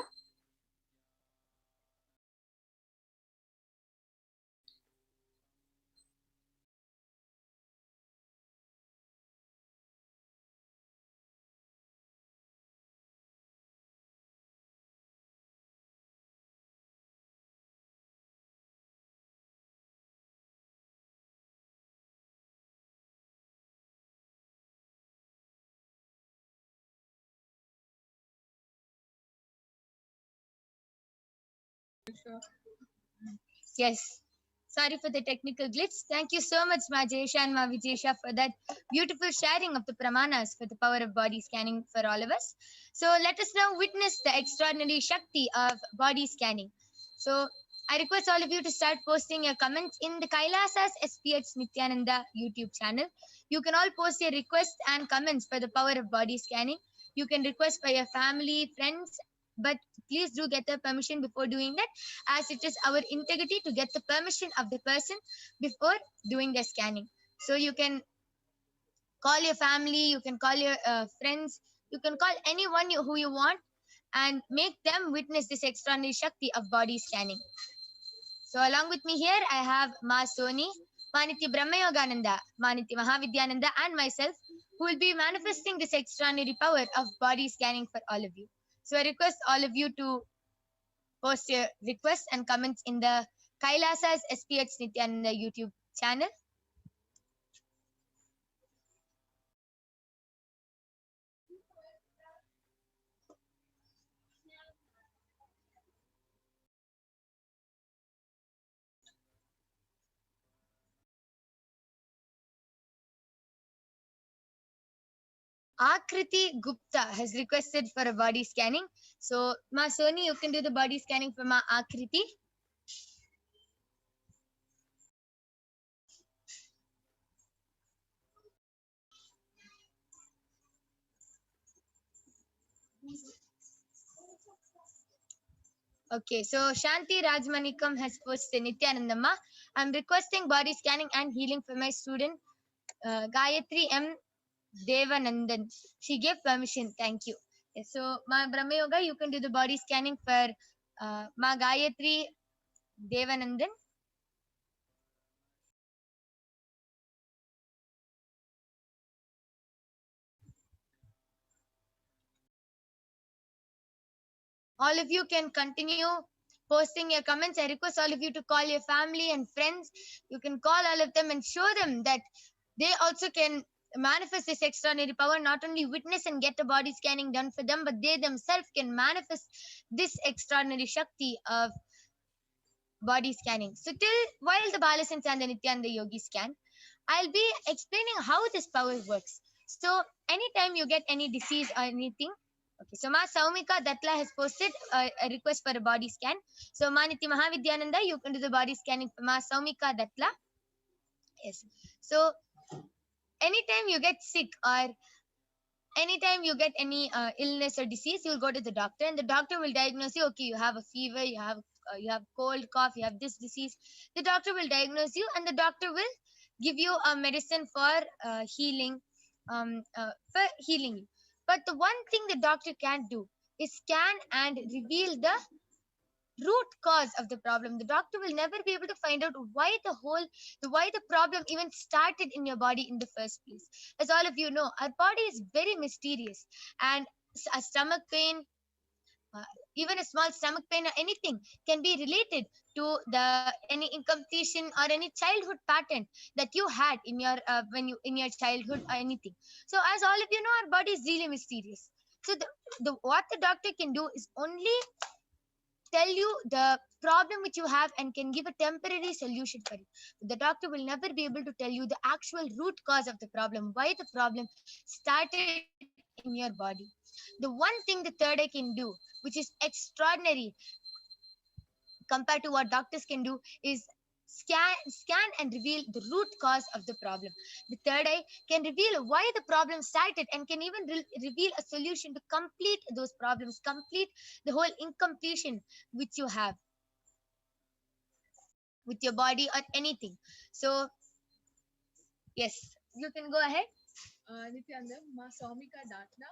Yes. Sorry for the technical glitch. Thank you so much, Ma Jayesha and Ma Vijesha, for that beautiful sharing of the pramanas for the power of body scanning for all of us. So let us now witness the extraordinary Shakti of body scanning. So I request all of you to start posting your comments in the Kailasa's SPH Nityananda YouTube channel. You can all post your requests and comments for the power of body scanning. You can request for your family, friends, but please do get the permission before doing that, as it is our integrity to get the permission of the person before doing the scanning. So you can call your family, you can call your friends, you can call anyone who you want and make them witness this extraordinary Shakti of body scanning. So along with me here, I have Ma Soni, Maniti Brahmayogananda, Maniti Mahavidyananda, and myself, who will be manifesting this extraordinary power of body scanning for all of you. So I request all of you to post your requests and comments in the Kailasa's SPH Nityananda YouTube channel. Akriti Gupta has requested for a body scanning. So, Ma Soni, you can do the body scanning for Ma Akriti. Okay, so Shanti Rajmanikam has posted Nityanandamma. I'm requesting body scanning and healing for my student Gayatri M. Devanandan. She gave permission. Thank you. Yes, so, Ma Brahma Yoga, you can do the body scanning for Ma Gayatri Devanandan. All of you can continue posting your comments. I request all of you to call your family and friends. You can call all of them and show them that they also can manifest this extraordinary power, not only witness and get a body scanning done for them, but they themselves can manifest this extraordinary Shakti of body scanning. So till while the Balasins and the Nityananda Yogi scan, I'll be explaining how this power works. So anytime you get any disease or anything, okay, so Ma Saumika Datla has posted a request for a body scan. So Maniti Mahavidyananda, you can do the body scanning for Ma Saumika Datla. Yes. So anytime you get sick or anytime you get any illness or disease, you'll go to the doctor and the doctor will diagnose you. Okay, you have a fever, you have cold, cough, you have this disease. The doctor will diagnose you and the doctor will give you a medicine for healing you. But the one thing the doctor can't do is scan and reveal the root cause of the problem. The doctor will never be able to find out why the problem even started in your body in the first place. As all of you know, our body is very mysterious, and a stomach pain, even a small stomach pain or anything can be related to any incompletion or any childhood pattern that you had in your in your childhood or anything. So as all of you know, our body is really mysterious. So what the doctor can do is only tell you the problem which you have and can give a temporary solution for it. The doctor will never be able to tell you the actual root cause of the problem, why the problem started in your body. The one thing the third eye can do, which is extraordinary compared to what doctors can do, is scan and reveal the root cause of the problem. The third eye can reveal why the problem started and can even reveal a solution to complete those problems, complete the whole incompletion which you have with your body or anything. So yes, you can go ahead. Nityananda, Ma Saumika Datna,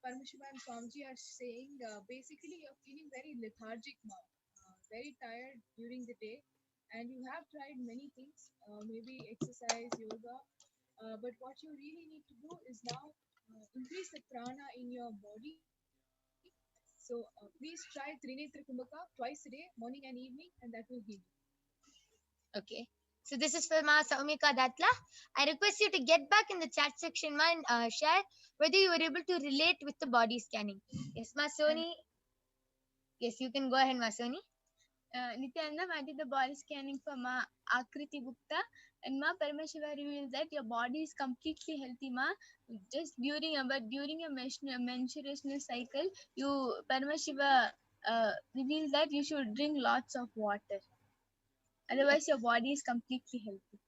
Paramashiva and Swamiji are saying basically you're feeling very lethargic now, very tired during the day, and you have tried many things, maybe exercise, yoga, but what you really need to do is now increase the prana in your body. So please try Trinetra Kumbhaka twice a day, morning and evening, and that will heal you. Okay. So this is for Ma Saumika Datla. I request you to get back in the chat section and share whether you were able to relate with the body scanning. Yes, Ma Soni. Yes, you can go ahead, Ma Soni. Nityananda, I did the body scanning for Ma Akriti Gupta, and Ma Paramashiva reveals that your body is completely healthy, Ma. Just during your menstruational cycle, Paramashiva reveals that you should drink lots of water. Otherwise, your body is completely healthy.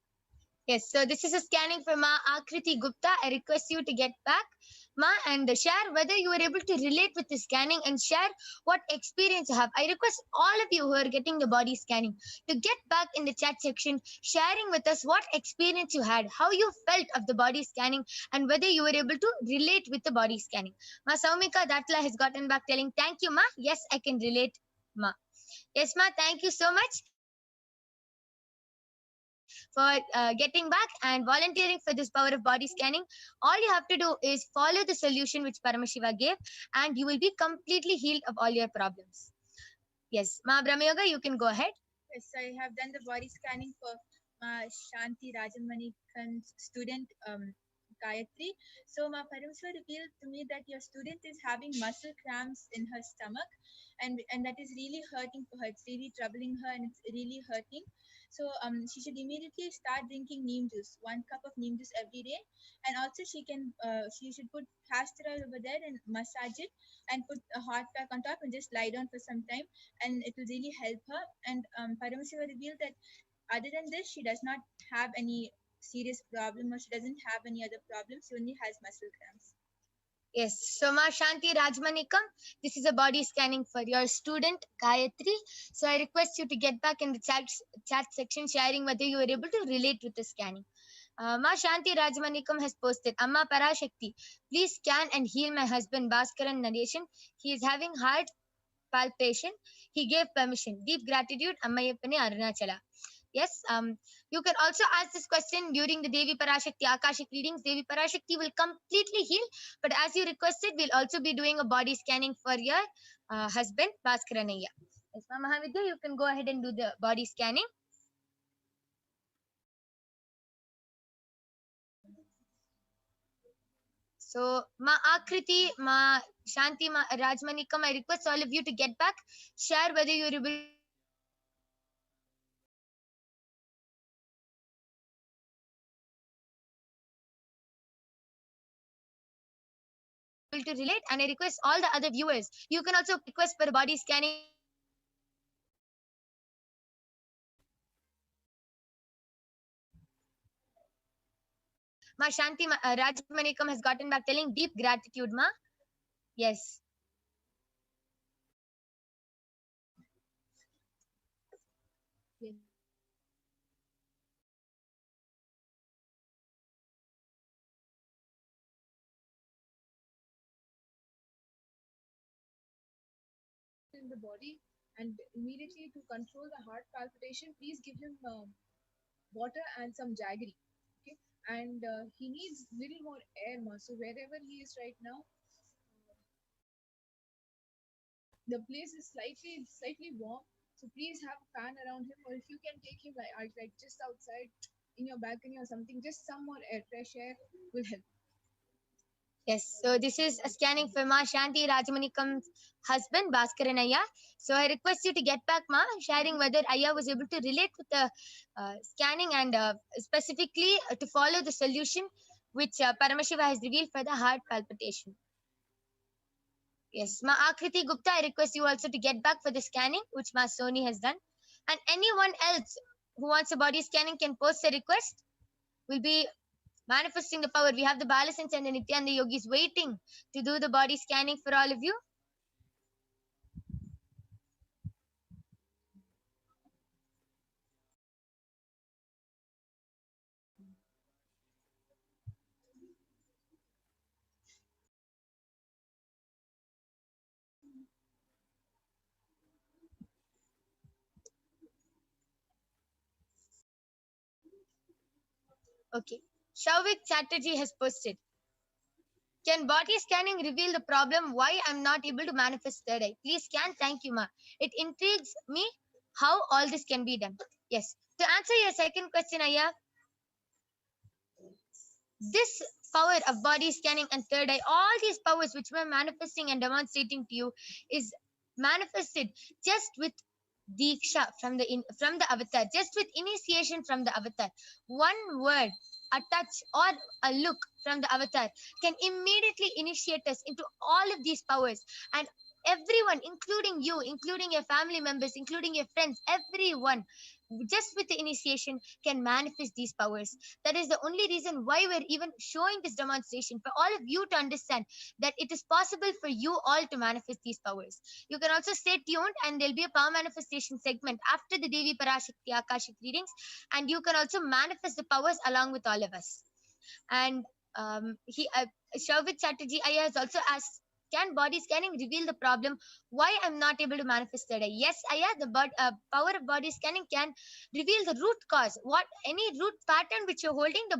Yes, so this is a scanning for Ma Akriti Gupta. I request you to get back, Ma, and share whether you were able to relate with the scanning and share what experience you have. I request all of you who are getting the body scanning to get back in the chat section, sharing with us what experience you had, how you felt of the body scanning, and whether you were able to relate with the body scanning. Ma Saumika Datla has gotten back telling, thank you, Ma. Yes, I can relate, Ma. Yes, Ma, thank you so much for getting back and volunteering for this power of body scanning. All you have to do is follow the solution which Paramashiva gave, and you will be completely healed of all your problems. Yes, Ma Brahmayoga, you can go ahead. Yes, I have done the body scanning for Ma Shanti Rajamanikan's student Gayatri. So Ma Parameshwar revealed to me that your student is having muscle cramps in her stomach, and that is really hurting for her. It's really troubling her, and it's really hurting. So she should immediately start drinking neem juice, 1 cup of neem juice every day, and also she should put castor oil over there and massage it, and put a hot pack on top and just lie down for some time, and it will really help her. And Parameshwar revealed that other than this, she does not have any serious problem, or she doesn't have any other problems. She only has muscle cramps. Yes, so Ma Shanti Rajmanikam, this is a body scanning for your student Gayatri. So I request you to get back in the chat section, sharing whether you were able to relate with the scanning. Ma Shanti Rajmanikam has posted, Amma Parashakti, please scan and heal my husband Bhaskaran narration. He is having heart palpitation. He gave permission. Deep gratitude, Ammayappane Arunachala. Yes, you can also ask this question during the Devi Parashakti Akashic readings. Devi Parashakti will completely heal, but as you requested, we'll also be doing a body scanning for your husband, Bhaskaranaya. Yes, Ma Mahavidya, you can go ahead and do the body scanning. So, Ma Akriti, Ma Shanti, Ma Rajmanikam, I request all of you to get back, share whether you're able to relate, and I request all the other viewers, you can also request for a body scanning. Ma Shanti Rajmanikam has gotten back telling deep gratitude, Ma. Yes. Yes. In the body, and immediately to control the heart palpitation, please give him water and some jaggery. Okay, and he needs little more air, Ma. So wherever he is right now, the place is slightly warm. So please have a fan around him, or if you can take him like just outside in your balcony or something, just some more air, fresh air will help. Yes, so this is a scanning for Ma Shanti Rajamanikam's husband, Bhaskaran Ayya. So I request you to get back, Ma, sharing whether Ayya was able to relate with the scanning, and specifically to follow the solution which Paramashiva has revealed for the heart palpitation. Yes, Ma Akriti Gupta, I request you also to get back for the scanning, which Ma Soni has done. And anyone else who wants a body scanning can post a request. We'll be manifesting the power. We have the Balasins and the Nityananda yogis waiting to do the body scanning for all of you. Okay. Shavik Chatterjee has posted, can body scanning reveal the problem why I'm not able to manifest third eye? Please scan. Thank you, Ma. It intrigues me how all this can be done. Yes. To answer your second question, Ayya, this power of body scanning and third eye, all these powers which we're manifesting and demonstrating to you is manifested just with Diksha from the avatar, just with initiation from the avatar. One word, a touch, or a look from the avatar can immediately initiate us into all of these powers. And everyone, including you, including your family members, including your friends, everyone, just with the initiation can manifest these powers. That is the only reason why we're even showing this demonstration, for all of you to understand that it is possible for you all to manifest these powers. You can also stay tuned, and there'll be a power manifestation segment after the Devi PARASHAKTI Akashic readings, and you can also manifest the powers along with all of us. And Shavit Chatterjee Aya has also asked, can body scanning reveal the problem why I'm not able to manifest third eye? Yes, Aya, the power of body scanning can reveal the root cause. What any root pattern which you're holding, the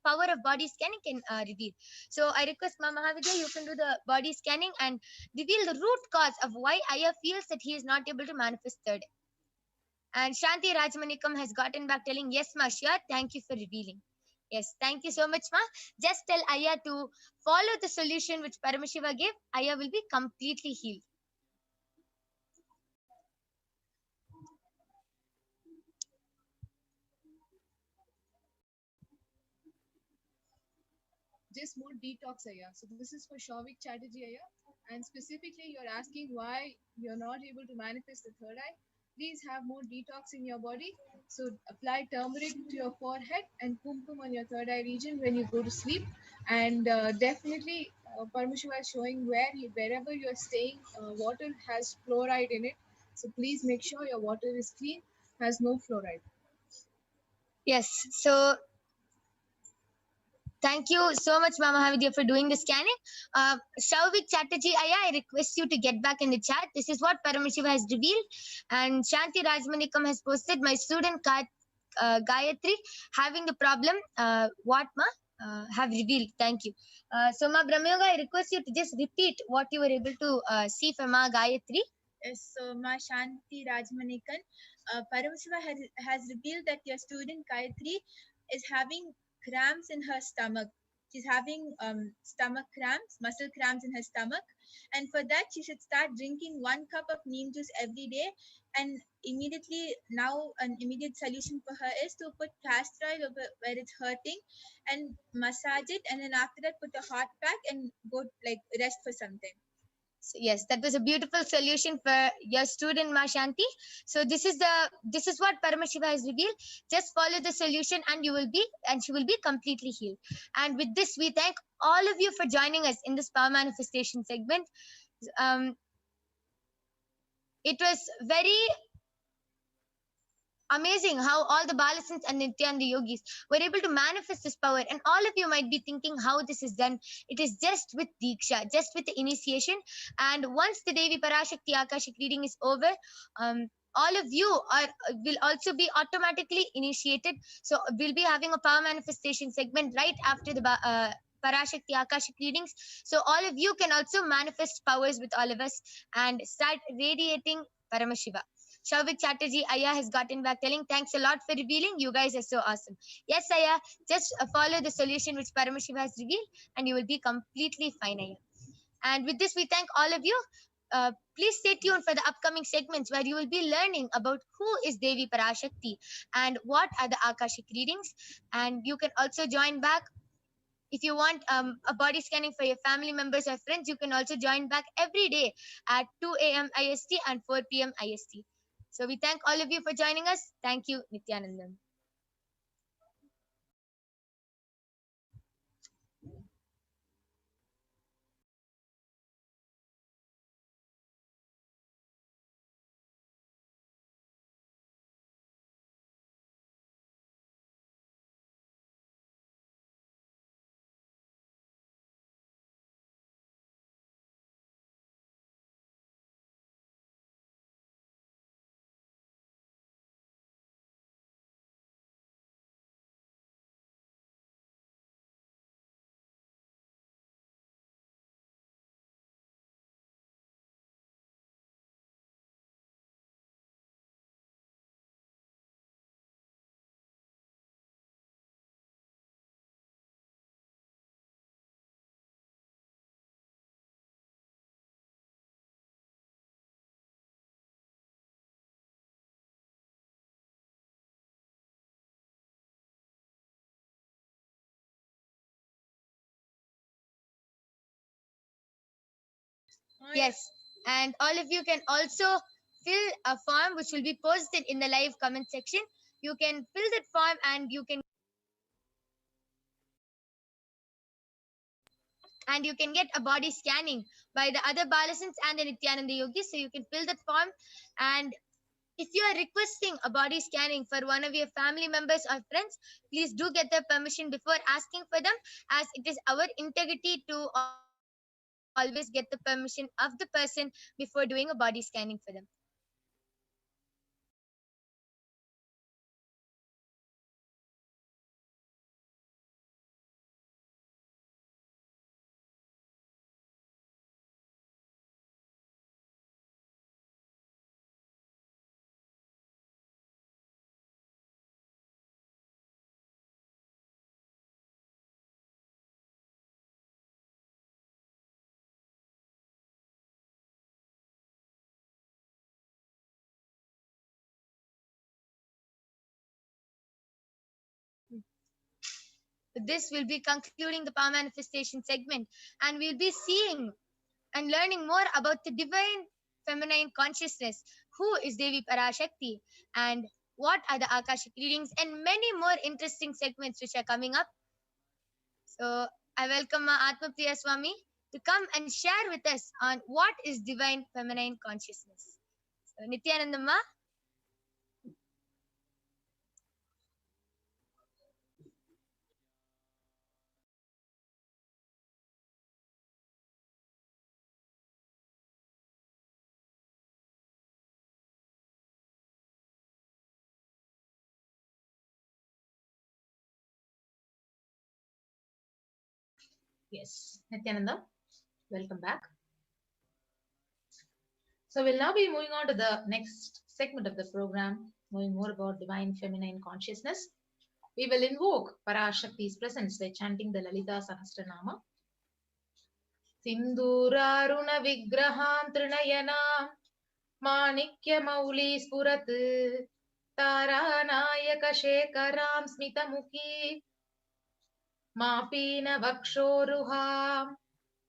power of body scanning can reveal. So I request Mama Mahavidya, you can do the body scanning and reveal the root cause of why Aya feels that he is not able to manifest third eye. And Shanti Rajmanikam has gotten back telling, yes, ma, sure, thank you for revealing. Yes, thank you so much, ma. Just tell Aya to follow the solution which Paramashiva gave. Aya will be completely healed. Just more detox, Aya. So this is for Shavik Chatterjee, Aya. And specifically, you're asking why you're not able to manifest the third eye. Please have more detox in your body. So apply turmeric to your forehead and kumkum on your third eye region when you go to sleep. And definitely, Paramashiva is showing wherever you're staying, water has fluoride in it. So please make sure your water is clean, has no fluoride. Yes, so thank you so much, Mama Havidya, for doing the scanning. Shavik Chatterjee Aya, I request you to get back in the chat. This is what Paramashiva has revealed. And Shanti Rajmanikam has posted, my student Gayatri having the problem. What, ma? Have revealed. Thank you. So, Ma Brahmayoga, I request you to just repeat what you were able to see from Ma Gayatri. Yes, so Ma Shanti Rajmanikan, Paramashiva has revealed that your student Gayatri is having cramps in her stomach. She's having stomach cramps, muscle cramps in her stomach. And for that, she should start drinking 1 cup of neem juice every day. And immediately now, an immediate solution for her is to put castor oil over where it's hurting and massage it. And then after that, put a hot pack and go rest for some time. So yes, that was a beautiful solution for your student, Ma Shanti. So this is what Paramashiva has revealed. Just follow the solution and she will be completely healed. And with this, we thank all of you for joining us in this power manifestation segment. It was very amazing how all the Balasins and Nitya and the yogis were able to manifest this power. And all of you might be thinking how this is done. It is just with Diksha, just with the initiation. And once the Devi PARASHAKTI Akashic reading is over, all of you will also be automatically initiated. So we'll be having a power manifestation segment right after the PARASHAKTI Akashic readings. So all of you can also manifest powers with all of us and start radiating Paramashiva. Shavik Chatterjee Aya has gotten back telling, thanks a lot for revealing. You guys are so awesome. Yes, Aya, just follow the solution which Paramashiva has revealed and you will be completely fine, Aya. And with this, we thank all of you. Please stay tuned for the upcoming segments where you will be learning about who is Devi PARASHAKTI and what are the Akashic readings. And you can also join back. If you want a body scanning for your family members or friends, you can also join back every day at 2 a.m. IST and 4 p.m. IST. So we thank all of you for joining us. Thank you, Nityanandam. Yes. And all of you can also fill a form which will be posted in the live comment section. You can fill that form and you can get a body scanning by the other Balasins and the Nityananda Yogis. So you can fill that form, and if you are requesting a body scanning for one of your family members or friends, please do get their permission before asking for them, as it is our integrity to always get the permission of the person before doing a body scanning for them. This will be concluding the power manifestation segment, and we'll be seeing and learning more about the divine feminine consciousness, who is Devi PARASHAKTI, and what are the Akashic readings, and many more interesting segments which are coming up. So I welcome Ma Atma Priya Swami to come and share with us on what is divine feminine consciousness. So Nityananda Ma. Yes, Nityananda, welcome back. So we'll now be moving on to the next segment of the program, knowing more about divine feminine consciousness. We will invoke Parashakti's presence by chanting the Lalita Sahasranama. Sinduraruna Vigraham Trinayanam Manikya Mauli Spurat Taranayaka Shekaram Smitamuki Mapina Vakshoruham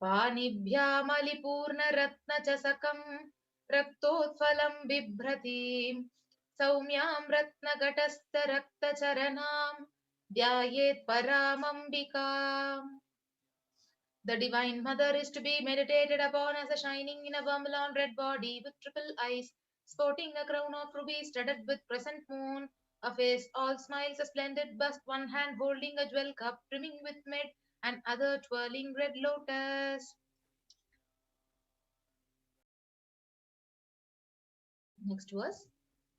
Panibhyamalipurna Ratna Chasakam Raktotphalam Bibhratim Saumyam Ratna Gatastha Rakta Charanam Dhyayet Paramambikam. The Divine Mother is to be meditated upon as a shining in a vermilion red body with triple eyes, sporting a crown of rubies studded with crescent moon, a face all smiles, a splendid bust, one hand holding a jewel cup brimming with mid, and other twirling red lotus. Next verse.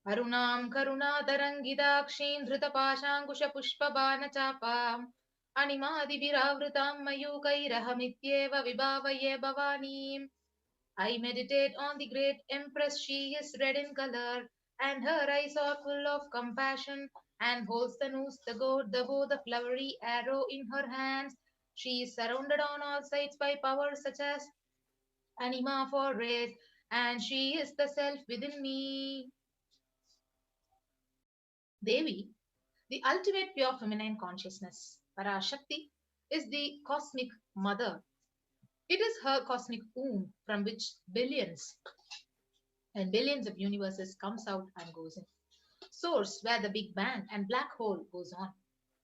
Arunam Karuna Tarangidakshim Dhrutapashankusha Pushpa Bana Chapam Animadibhiravritam Mayukairahamityeva Vibhavaye Bhavanim. I meditate on the great Empress. She is red in color, and her eyes are full of compassion, and holds the noose, the goad, the bow, the flowery arrow in her hands. She is surrounded on all sides by powers such as Anima for race, and she is the self within me. Devi, the ultimate pure feminine consciousness, Parashakti, is the cosmic mother. It is her cosmic womb from which billions and billions of universes comes out and goes in. Source where the Big Bang and black hole goes on.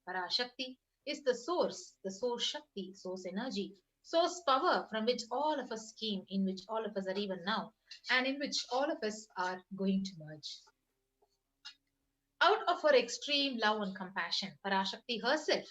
Parashakti is the source Shakti, source energy, source power from which all of us came, in which all of us are even now, and in which all of us are going to merge. Out of her extreme love and compassion, Parashakti herself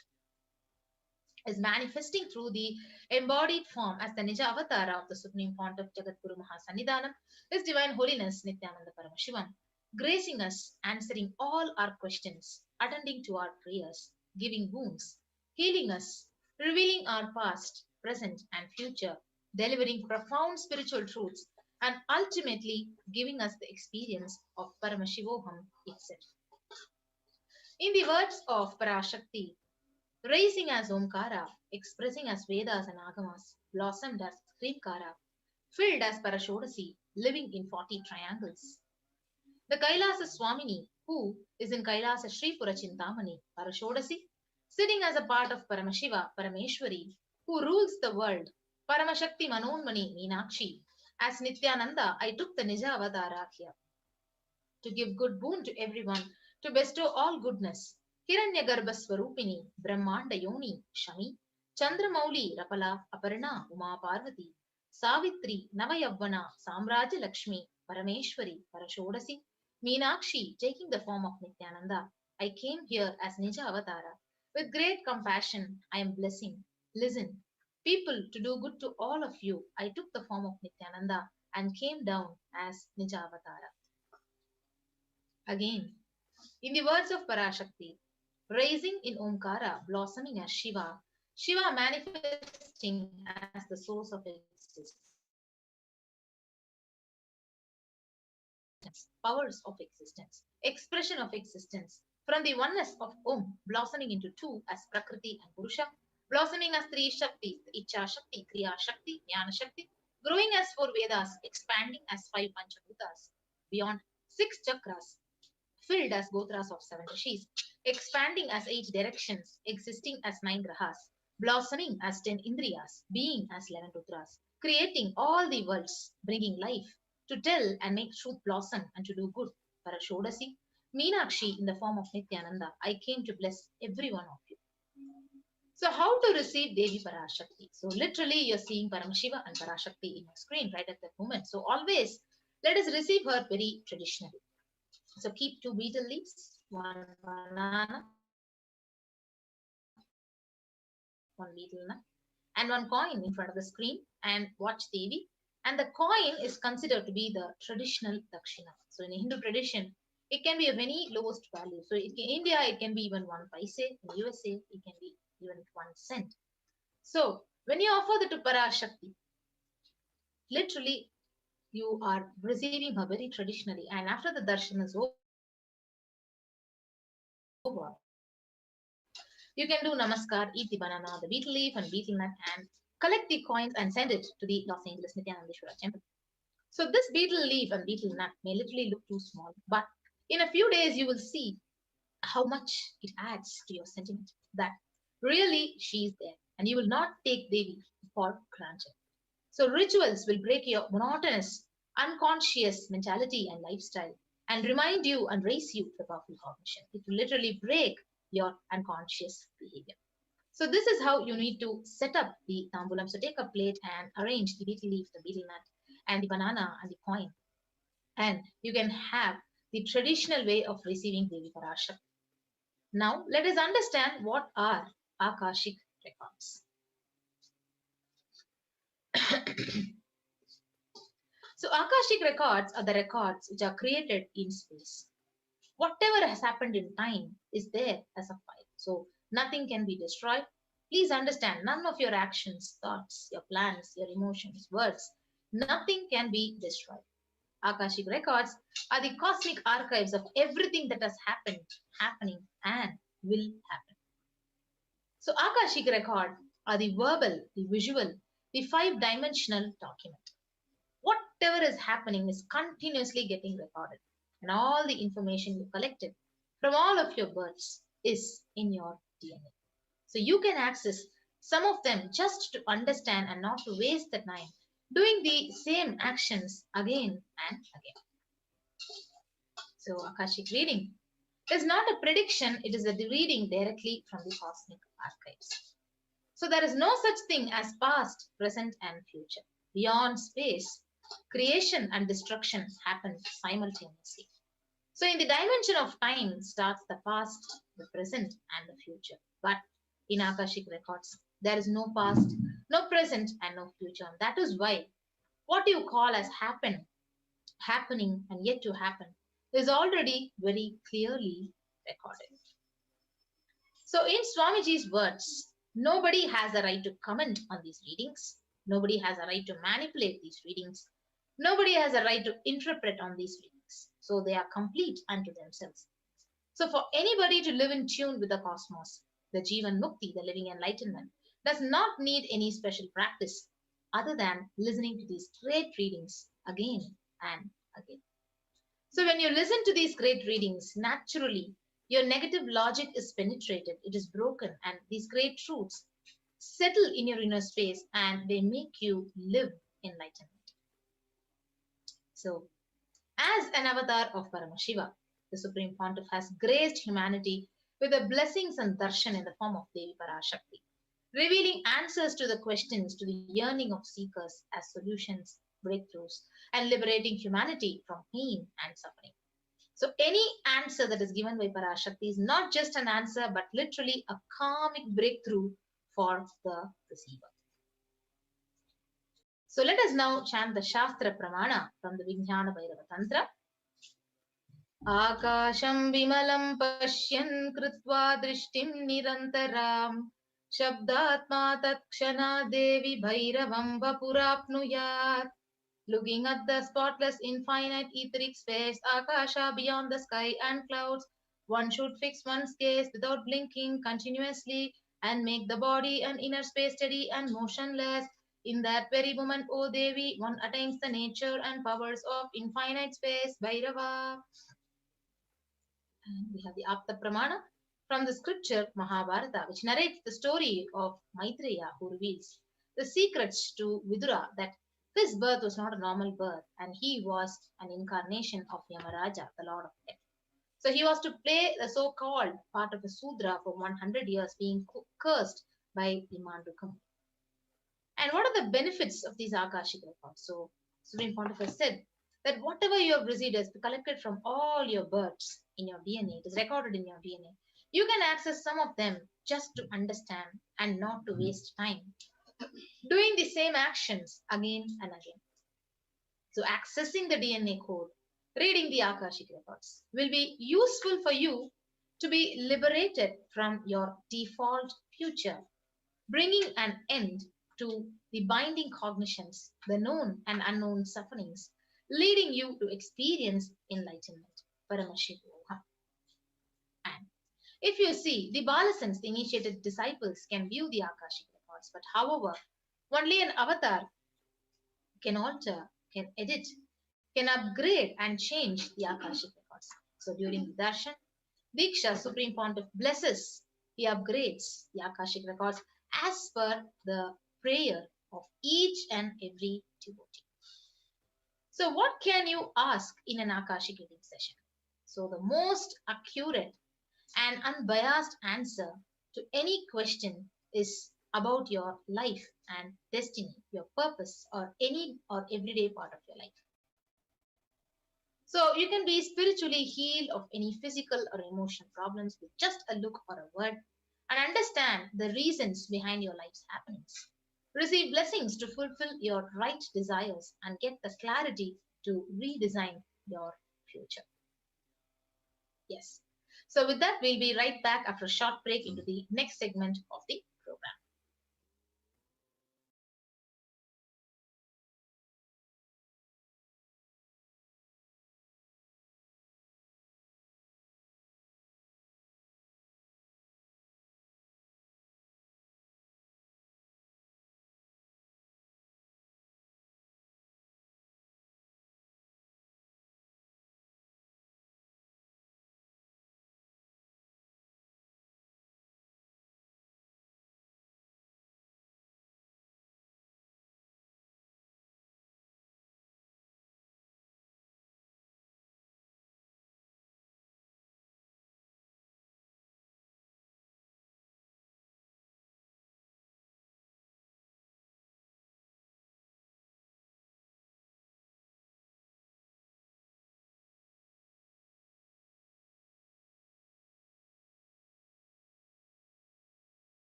is manifesting through the embodied form as the Nija Avatara of the Supreme Pontiff Jagadguru Mahasannidhanam, His Divine Holiness Nityananda Paramashivam, gracing us, answering all our questions, attending to our prayers, giving wounds, healing us, revealing our past, present, and future, delivering profound spiritual truths, and ultimately giving us the experience of Paramashivoham itself. In the words of Parashakti, rising as Omkara, expressing as Vedas and Agamas, blossomed as Krimkara, filled as Parashodasi, living in 40 triangles. The Kailasa Swamini, who is in Kailasa Sri Pura Chintamani, Parashodasi, sitting as a part of Paramashiva, Parameshwari, who rules the world, Paramashakti Manonmani Meenakshi, As Nityananda, I took the Nija Avatara here to give good boon to everyone, to bestow all goodness. Hiranyagarbha Swarupini, Brahmanda Yoni, Shami, Chandramauli, Rapala, Aparna, Uma Parvati, Savitri, Navayavana, Samraja Lakshmi, Parameshwari, Parashodasi, Meenakshi, taking the form of Nityananda. I came here as Nija Avatara. With great compassion, I am blessing. Listen, people, to do good to all of you, I took the form of Nityananda and came down as Nija Avatara. Again, in the words of PARASHAKTI, rising in Omkara, blossoming as Shiva, Shiva manifesting as the source of existence, powers of existence, expression of existence, from the oneness of Om, blossoming into two as Prakriti and Purusha, blossoming as three Shaktis, Icha Shakti, Kriya Shakti, Jnana Shakti, growing as four Vedas, expanding as five Panchabhutas, beyond six chakras, filled as Gotras of seven Rishis, expanding as eight directions, existing as nine Grahas, blossoming as 10 Indriyas, being as 11 Rudras, creating all the worlds, bringing life, to tell and make truth blossom and to do good. Parashodasi, Meenakshi in the form of Nityananda, I came to bless every one of you. So how to receive Devi Parashakti? So literally you're seeing Paramashiva and Parashakti in your screen right at that moment. So always let us receive her very traditionally. So keep two betel leaves, one banana, one betel nut, and one coin in front of the screen and watch Devi. And the coin is considered to be the traditional Dakshina. So in Hindu tradition, it can be of any lowest value. So in India, it can be even 1 paise. In USA, it can be even 1 cent. So when you offer that to Parashakti, literally you are receiving her very traditionally. And after the darshan is over, you can do namaskar, eat the banana, the betel leaf and betel nut, and collect the coins and send it to the Los Angeles Nityanandeshwara temple. So this betel leaf and betel nut may literally look too small, but in a few days you will see how much it adds to your sentiment that really she is there, and you will not take Devi for granted. So rituals will break your monotonous, unconscious mentality and lifestyle and remind you and raise you to the powerful cognition. It will literally break your unconscious behavior. So this is how you need to set up the tambulam. So take a plate and arrange the betel leaf, the betel nut, and the banana and the coin. And you can have the traditional way of receiving Devi Parashakti. Now let us understand what are Akashic records. So Akashic records are the records which are created in space. Whatever has happened in time is there as a file. So nothing can be destroyed. Please understand, none of your actions, thoughts, your plans, your emotions, words, nothing can be destroyed. Akashic records are the cosmic archives of everything that has happened, happening, and will happen. So Akashic record are the verbal, the visual, the 5-dimensional document. Whatever is happening is continuously getting recorded, and all the information you collected from all of your births is in your DNA. So you can access some of them just to understand and not to waste the time doing the same actions again and again. So Akashic reading is not a prediction, it is a reading directly from the cosmic archives. So there is no such thing as past, present, and future. Beyond space, creation and destruction happen simultaneously. So in the dimension of time starts the past, the present, and the future. But in Akashic records, there is no past, no present, and no future. And that is why what you call as happening, and yet to happen is already very clearly recorded. So in Swamiji's words, nobody has a right to comment on these readings. Nobody has a right to manipulate these readings. Nobody has a right to interpret on these readings. So they are complete unto themselves. So for anybody to live in tune with the cosmos, the Jivan Mukti, the living enlightenment, does not need any special practice other than listening to these great readings again and again. So when you listen to these great readings, naturally, your negative logic is penetrated, it is broken, and these great truths settle in your inner space and they make you live enlightenment. So, as an avatar of Paramashiva, the Supreme Pontiff has graced humanity with the blessings and darshan in the form of Devi Parashakti, revealing answers to the questions to the yearning of seekers as solutions, breakthroughs, and liberating humanity from pain and suffering. So any answer that is given by Parashakti is not just an answer, but literally a karmic breakthrough for the receiver. So let us now chant the Shastra Pramana from the Vijnana Bhairava Tantra. Akasham vimalam pashyan krutva drishtim nirantaram shabdatma takshana devi bhairavam vapurapnuyat. Looking at the spotless infinite etheric space, Akasha beyond the sky and clouds, one should fix one's gaze without blinking continuously and make the body and inner space steady and motionless. In that very moment, O Devi, one attains the nature and powers of infinite space, Bhairava. And we have the Apta Pramana from the scripture Mahabharata, which narrates the story of Maitreya, who reveals the secrets to Vidura that his birth was not a normal birth and he was an incarnation of Yamaraja, the Lord of Death. So he was to play the so-called part of a Sudra for 100 years, being cursed by the Mandukam. And what are the benefits of these Akashic records? So Supreme Pontiff has said that whatever you have received is collected from all your births in your DNA. It is recorded in your DNA. You can access some of them just to understand and not to waste time doing the same actions again and again. So accessing the DNA code, reading the Akashic records will be useful for you to be liberated from your default future, bringing an end to the binding cognitions, the known and unknown sufferings, leading you to experience enlightenment. Paramashiva. And if you see, the Balasans, the initiated disciples, can view the Akashic records, but however, only an avatar can alter, can edit, can upgrade and change the Akashic records. So during the darshan, Diksha, Supreme Pontiff blesses, he upgrades the Akashic records as per the prayer of each and every devotee. So what can you ask in an Akashic reading session? So the most accurate and unbiased answer to any question is about your life and destiny, your purpose, or any or everyday part of your life. So you can be spiritually healed of any physical or emotional problems with just a look or a word and understand the reasons behind your life's happenings. Receive blessings to fulfill your right desires and get the clarity to redesign your future. Yes. So with that, we'll be right back after a short break into the next segment of the program.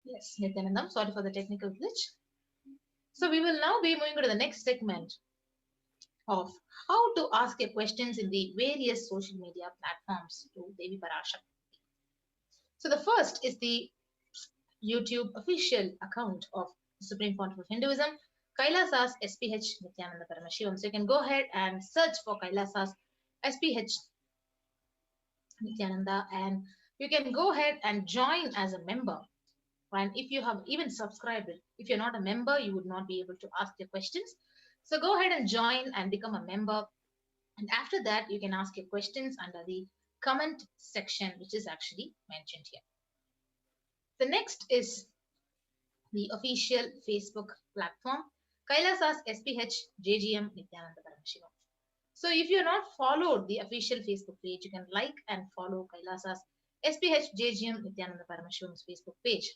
Yes, Nityanandam, sorry for the technical glitch. So we will now be moving to the next segment of how to ask your questions in the various social media platforms to Devi PARASHAKTI. So the first is the YouTube official account of the Supreme Pontiff of Hinduism, Kailasa's SPH Nityananda Paramashivam. So you can go ahead and search for Kailasa's SPH Nityananda, and you can go ahead and join as a member. And if you have even subscribed, if you're not a member, you would not be able to ask your questions. So go ahead and join and become a member. And after that, you can ask your questions under the comment section, which is actually mentioned here. The next is the official Facebook platform, Kailasa's SPH JGM Nityananda Paramashivam. So if you're not followed the official Facebook page, you can like and follow Kailasa's SPH JGM Nityananda Paramashivan's Facebook page.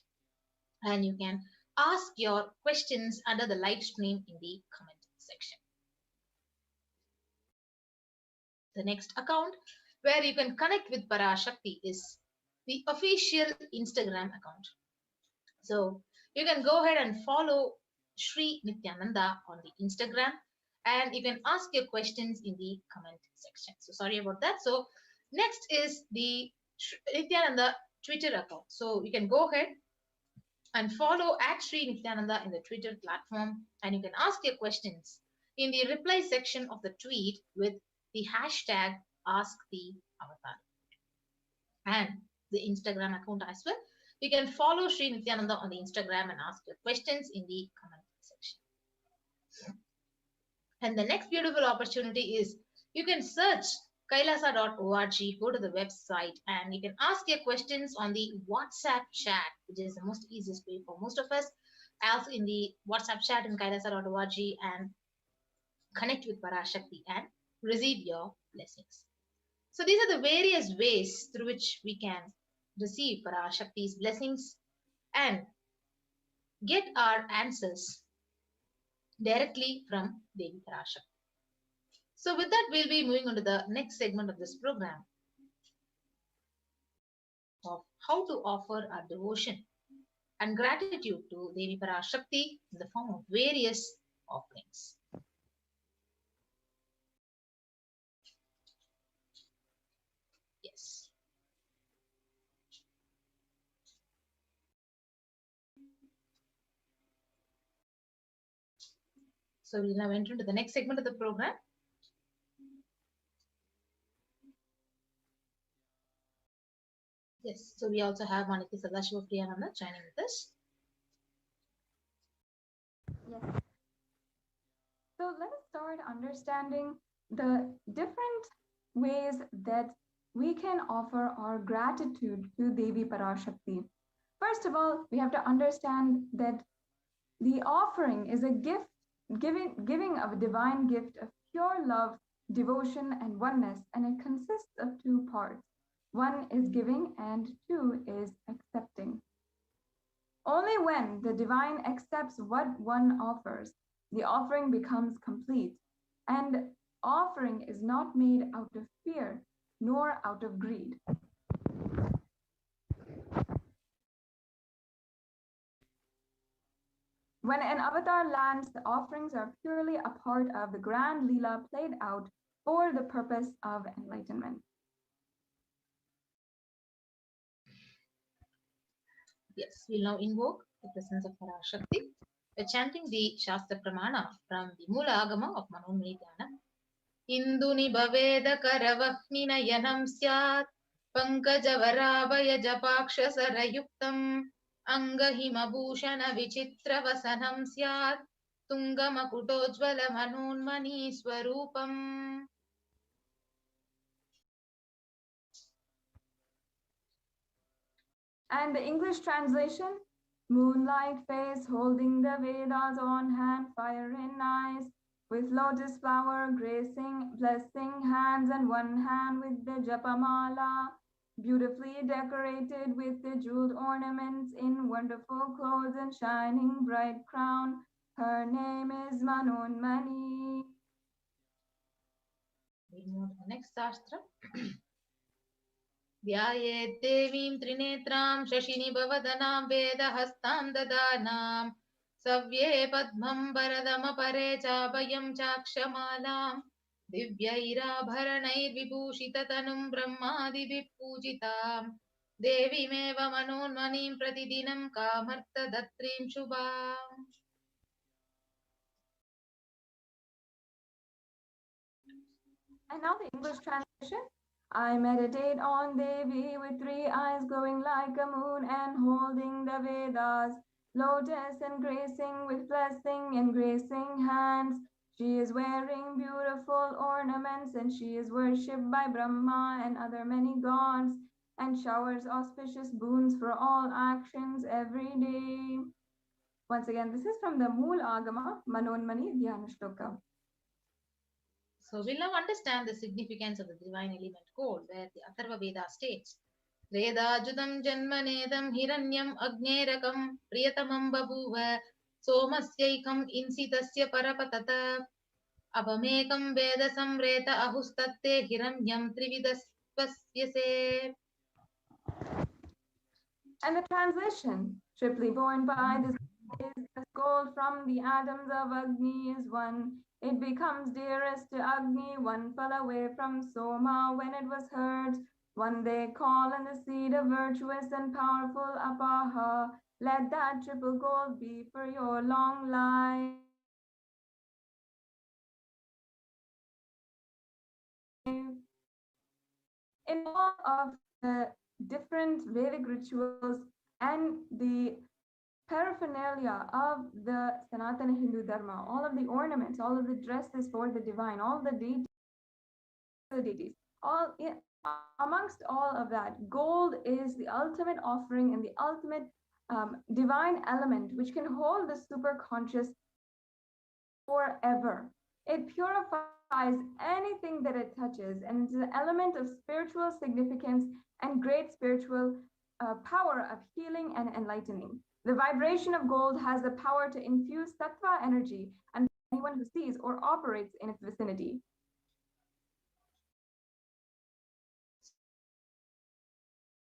And you can ask your questions under the live stream in the comment section. The next account where you can connect with PARASHAKTI is the official Instagram account. So you can go ahead and follow Sri Nityananda on the Instagram, and you can ask your questions in the comment section. So sorry about that. So next is the Nityananda Twitter account. So you can go ahead and follow at Sri Nityananda in the Twitter platform, and you can ask your questions in the reply section of the tweet with the hashtag AskTheAvatar. And the Instagram account as well. You can follow Sri Nityananda on the Instagram and ask your questions in the comment section. And the next beautiful opportunity is you can search kailasa.org, go to the website, and you can ask your questions on the WhatsApp chat, which is the most easiest way for most of us. Ask in the WhatsApp chat in kailasa.org and connect with PARASHAKTI and receive your blessings. So these are the various ways through which we can receive PARASHAKTI's blessings and get our answers directly from Devi PARASHAKTI. So with that, we'll be moving on to the next segment of this program of how to offer our devotion and gratitude to Devi PARASHAKTI in the form of various offerings. Yes. So we'll now enter into the next segment of the program. Yes, so we also have Maniki Sadashiva Priyananda joining with us. Yes. So let us start understanding the different ways that we can offer our gratitude to Devi PARASHAKTI. First of all, we have to understand that the offering is a gift, giving of a divine gift of pure love, devotion, and oneness, and it consists of two parts. One is giving and two is accepting. Only when the divine accepts what one offers, the offering becomes complete, and offering is not made out of fear nor out of greed. When an avatar lands, the offerings are purely a part of the grand Leela played out for the purpose of enlightenment. Yes, we'll now invoke the presence of PARASHAKTI by chanting the Shastra Pramana from the Mula Agama of Manonmani Dhyana. Induni Bhaveda Karavahni Nayanam Syat Pankajavaravaya Japaksha Sarayuktam Angahima Bhushana Vichitra Vasanam Syat Tungamakutojvala Manonmani Swarupam. And the English translation, moonlight face holding the Vedas on hand, fire in eyes, with lotus flower gracing, blessing hands, and one hand with the japamala, beautifully decorated with the jeweled ornaments in wonderful clothes and shining bright crown. Her name is Manonmani. We move to the next Shastra. ध्यायेत् देवीं त्रिनेत्रां शशिनिभवदनां वेदहस्तां ददानां सव्ये पद्मं वरदमपरे चाभयं चाक्षमालां दिव्यैराभरणैर्विभूषिततनुं ब्रह्मादिभिः पूजितां देवीमेव मनोन्मनीं प्रतिदिनं कामर्थदत्रीं शुभाम्. And now the English translation. I meditate on Devi with 3 eyes glowing like a moon and holding the Vedas, lotus engracing with blessing and gracing hands. She is wearing beautiful ornaments and she is worshipped by Brahma and other many gods and showers auspicious boons for all actions every day. Once again, this is from the Mool Agama Manonmani Dhyana Shloka. So we'll now understand the significance of the divine element gold, where the Atharva Veda states, Vedajudam Janmanedam Hiranyam Agnerakam Priyatamam Babuva Somasyaikam Insitasya Parapatata Abamekam Veda Samreta Ahustatte Hiranyam Trividaspasya. And the translation, triply born by this gold from the atoms of Agni is one. It becomes dearest to Agni, one fell away from Soma when it was heard. One they call in the seed of virtuous and powerful Apaha. Let that triple gold be for your long life. In all of the different Vedic rituals and the paraphernalia of the Sanatana Hindu Dharma, all of the ornaments, all of the dresses for the divine, all the deities, amongst all of that, gold is the ultimate offering and the ultimate divine element which can hold the superconscious forever. It purifies anything that it touches, and it's an element of spiritual significance and great spiritual power of healing and enlightening. The vibration of gold has the power to infuse sattva energy and anyone who sees or operates in its vicinity.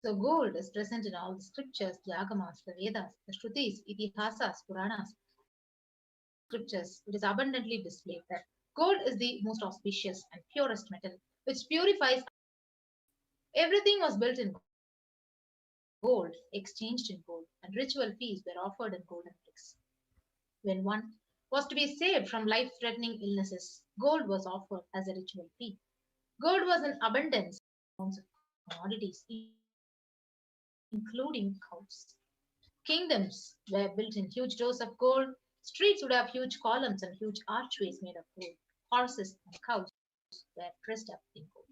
So gold is present in all the scriptures, the Agamas, the Vedas, the Shrutis, Itihasas, Puranas, scriptures. It is abundantly displayed that gold is the most auspicious and purest metal, which purifies. Everything was built in gold, exchanged in gold, and ritual feasts were offered in golden bricks. When one was to be saved from life-threatening illnesses, gold was offered as a ritual fee. Gold was in abundance in commodities, including cows. Kingdoms were built in huge rows of gold. Streets would have huge columns and huge archways made of gold. Horses and cows were dressed up in gold.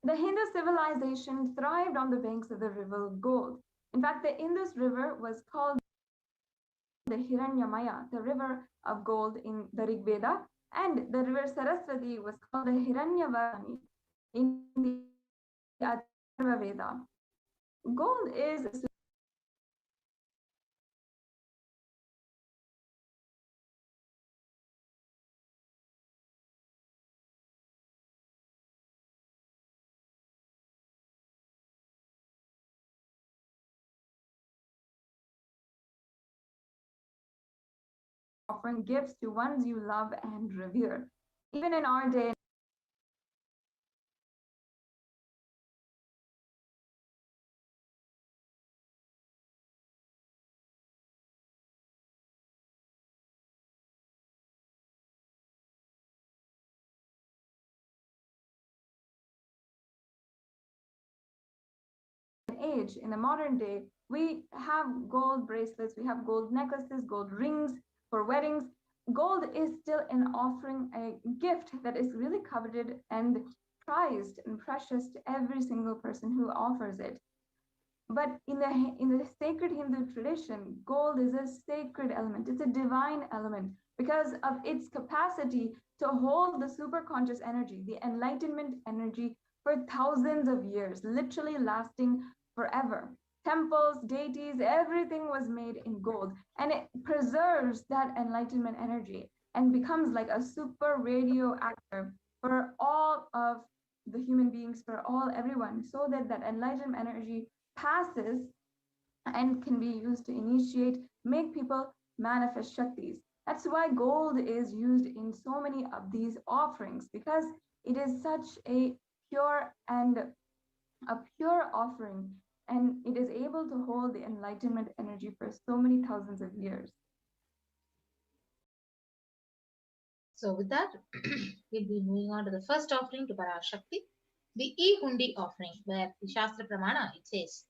The Hindu civilization thrived on the banks of the river Gold. In fact, the Indus River was called the Hiranyamaya, the river of gold in the Rig Veda, and the river Saraswati was called the Hiranyavani in the Atharva Veda. Gold is offering gifts to ones you love and revere. Even in our day, age, in the modern day, we have gold bracelets, we have gold necklaces, gold rings for weddings. Gold is still an offering, a gift that is really coveted and prized and precious to every single person who offers it. But in the sacred Hindu tradition, gold is a sacred element. It's a divine element because of its capacity to hold the superconscious energy, the enlightenment energy, for thousands of years, literally lasting forever. Temples, deities, everything was made in gold, and it preserves that enlightenment energy and becomes like a super radioactive for all of the human beings, for all, everyone, so that that enlightened energy passes and can be used to initiate, make people manifest Shaktis. That's why gold is used in so many of these offerings, because it is such a pure offering, and it is able to hold the enlightenment energy for so many thousands of years. So with that, we'll be moving on to the first offering to PARASHAKTI, the E-Hundi offering, where the Shastra Pramana, it says,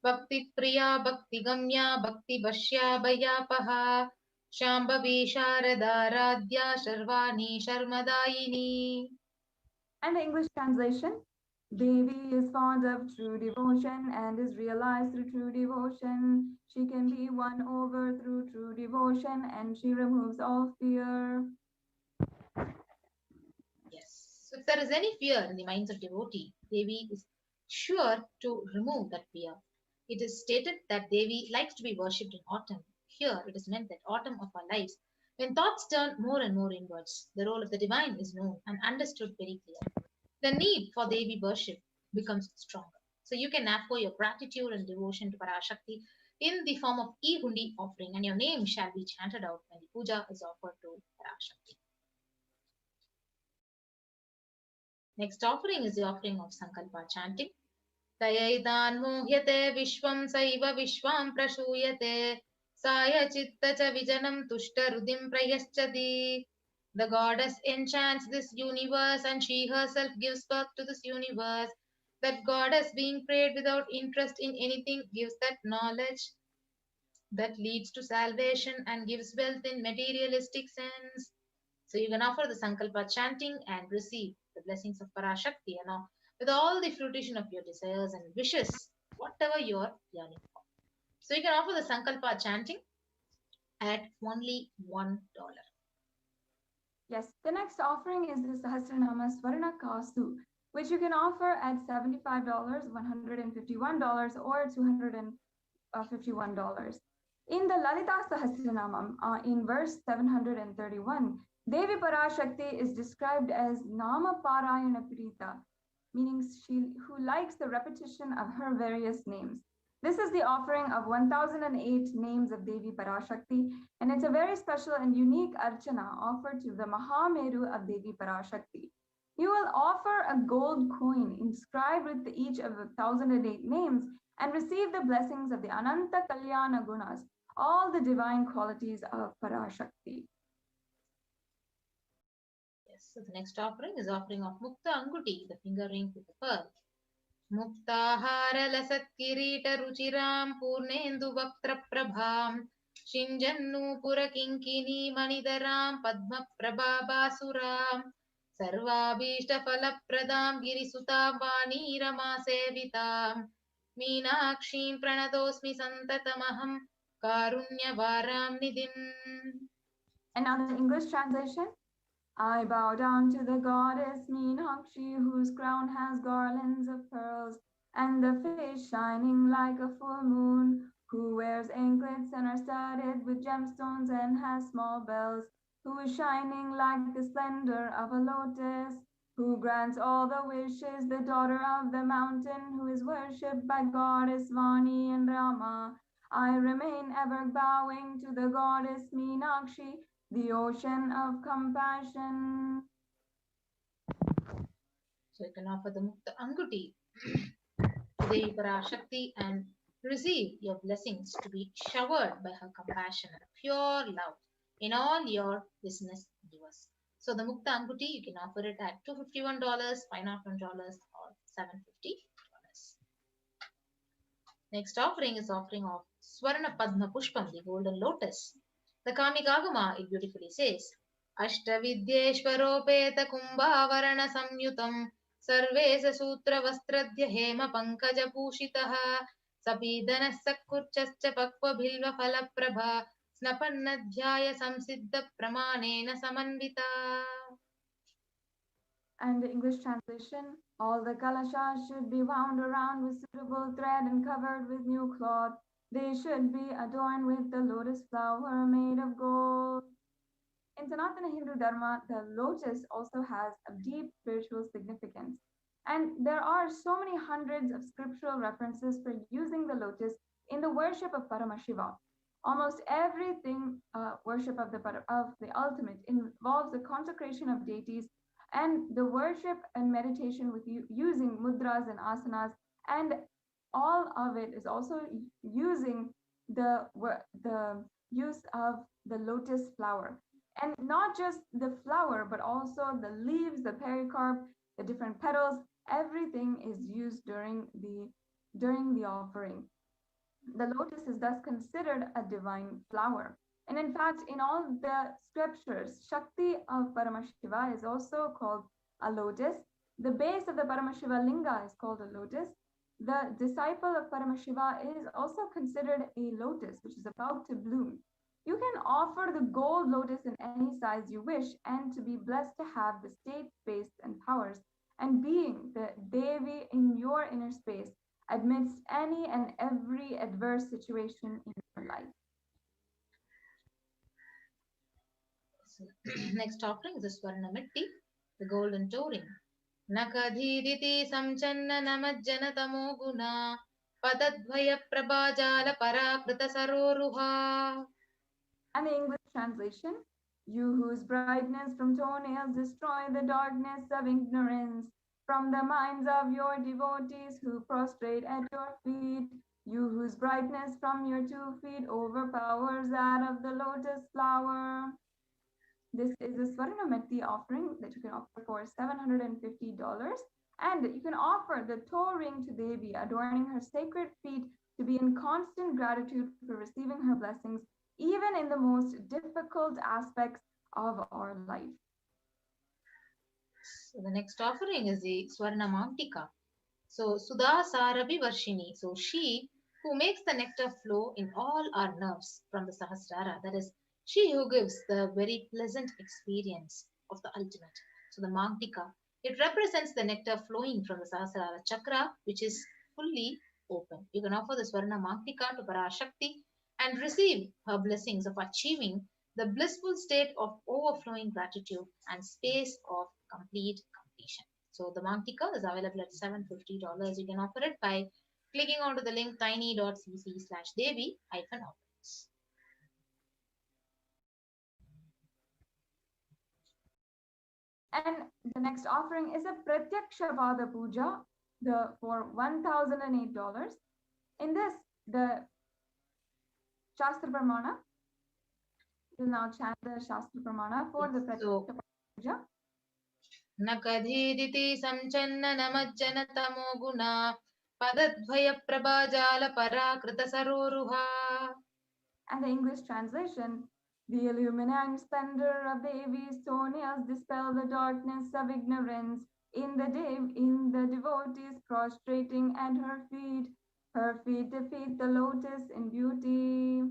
Bhakti Priya, Bhakti Gamya, Bhakti Bhashya, Bhayapaha, Shambhavi Sharada Radhya, Sharvani Sharmadayini. And the English translation, Devi is fond of true devotion and is realized through true devotion. She can be won over through true devotion, and she removes all fear. Yes. So if there is any fear in the minds of devotee, Devi is sure to remove that fear. It is stated that Devi likes to be worshipped in autumn. Here it is meant that autumn of our lives, when thoughts turn more and more inwards, the role of the divine is known and understood very clearly. The need for Devi worship becomes stronger. So you can offer your gratitude and devotion to PARASHAKTI in the form of E-Hundi offering, and your name shall be chanted out when the puja is offered to PARASHAKTI. Next offering is the offering of Sankalpa chanting. Tayaidan mohyate vishwam saiva vishwam prashuyate saya chitta cha vijanam tushta rudim prayaschati. The goddess enchants this universe, and she herself gives birth to this universe. That goddess, being prayed without interest in anything, gives that knowledge that leads to salvation and gives wealth in materialistic sense. So you can offer the Sankalpa chanting and receive the blessings of PARASHAKTI, with all the fruition of your desires and wishes, whatever you are yearning for. So you can offer the Sankalpa chanting at only $1. Yes, the next offering is the Sahasranama Swarna Kastu, which you can offer at $75, $151, or $251. In the Lalita Sahasranamam, in verse 731, Devi PARASHAKTI is described as Nama Parayana Prita, meaning she who likes the repetition of her various names. This is the offering of 1008 names of Devi PARASHAKTI, and it's a very special and unique archana offered to the Mahameru of Devi PARASHAKTI. You will offer a gold coin inscribed with each of the 1008 names and receive the blessings of the Ananta Kalyana Gunas, all the divine qualities of PARASHAKTI. Yes, so the next offering is offering of Mukta Anguti, the finger ring with the pearl. Muktahara lasat kirita ruchiram purnendu vaktra prabham shinjannu pura kinkini manidaram padma prabhabasuram sarvabhishta falapradam girisutam vani rama sevitam meenakshim pranatosmi santatamaham karunyavaram nidim. And now the English translation. I bow down to the goddess Meenakshi, whose crown has garlands of pearls, and the face shining like a full moon, who wears anklets and are studded with gemstones and has small bells, who is shining like the splendor of a lotus, who grants all the wishes, the daughter of the mountain, who is worshipped by goddess Vani and Rama. I remain ever bowing to the goddess Meenakshi, the ocean of compassion. So you can offer the Mukta Anguti to Devi PARASHAKTI and receive your blessings to be showered by her compassion and pure love in all your business endeavors. So the Mukta Anguti, you can offer it at $251, $501, or $750. Next offering is offering of Swarna Padma Pushpam, the golden lotus. The Kamikagama, it beautifully says, Ashtavidyeshwaropeta kumbhavarana samyutam sarvesa sutra vastradhya hema pankaja pushitaha sapidana sakkurchascha pakva bhilva phala prabha snapannadhyaya samsiddha pramanena samanvita. And the English translation, all the kalashas should be wound around with suitable thread and covered with new cloth. They should be adorned with the lotus flower made of gold. In Sanatana Hindu Dharma, the lotus also has a deep spiritual significance. And there are so many hundreds of scriptural references for using the lotus in the worship of Paramashiva. Almost everything worship of the ultimate involves the consecration of deities and the worship and meditation with using mudras and asanas, and all of it is also using the use of the lotus flower. And not just the flower, but also the leaves, the pericarp, the different petals, everything is used during the offering. The lotus is thus considered a divine flower. And in fact, in all the scriptures, Shakti of Paramashiva is also called a lotus. The base of the Paramashiva linga is called a lotus. The disciple of Paramashiva is also considered a lotus, which is about to bloom. You can offer the gold lotus in any size you wish and to be blessed to have the state, space, and powers, and being the Devi in your inner space amidst any and every adverse situation in your life. So, next offering is the Swarnamatti, the golden touring. Nakadhiditi samchanna namajjana tamo guna padadvaya prabhajala parakrita saroruha. And the English translation, you whose brightness from toenails destroy the darkness of ignorance from the minds of your devotees who prostrate at your feet, you whose brightness from your 2 feet overpowers that of the lotus flower. This is a Swarnamatti offering that you can offer for $750, and you can offer the toe ring to Devi, adorning her sacred feet to be in constant gratitude for receiving her blessings, even in the most difficult aspects of our life. So the next offering is the Swarnamantika. So Sudha Sarabi Varshini. So she who makes the nectar flow in all our nerves from the Sahasrara, that is, she who gives the very pleasant experience of the ultimate. So the Mantika, it represents the nectar flowing from the Sahasrara chakra, which is fully open. You can offer the Swarna Mantika to PARASHAKTI and receive her blessings of achieving the blissful state of overflowing gratitude and space of complete completion. So the Mantika is available at $750. You can offer it by clicking onto the link tiny.cc/Devi-offerings. And the next offering is a Pratyaksha Pada Puja for $1,008. In this, the Shastra Pramana will now chant the Shastra Pramana for the Pratyaksha Pada Puja. Nakadhiditi samchanna namajjana tamo guna padadvaya prabhajala parakrita saroruha. And the English translation, the illuminating splendor of Devi's toenails dispel the darkness of ignorance in the devotees prostrating at her feet. Her feet defeat the lotus in beauty.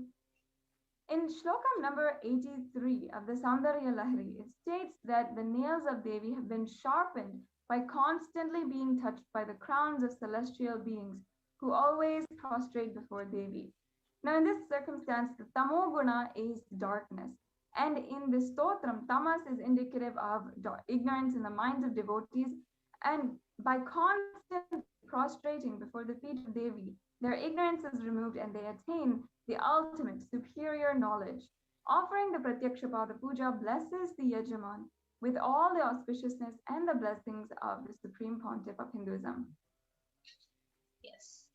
In Shlokam number 83 of the Saundarya Lahari, it states that the nails of Devi have been sharpened by constantly being touched by the crowns of celestial beings who always prostrate before Devi. Now, in this circumstance, the tamoguna is darkness. And in the stotram, tamas is indicative of ignorance in the minds of devotees. And by constant prostrating before the feet of Devi, their ignorance is removed and they attain the ultimate superior knowledge. Offering the Pratyaksha Pada Puja blesses the Yajaman with all the auspiciousness and the blessings of the Supreme Pontiff of Hinduism. Yes.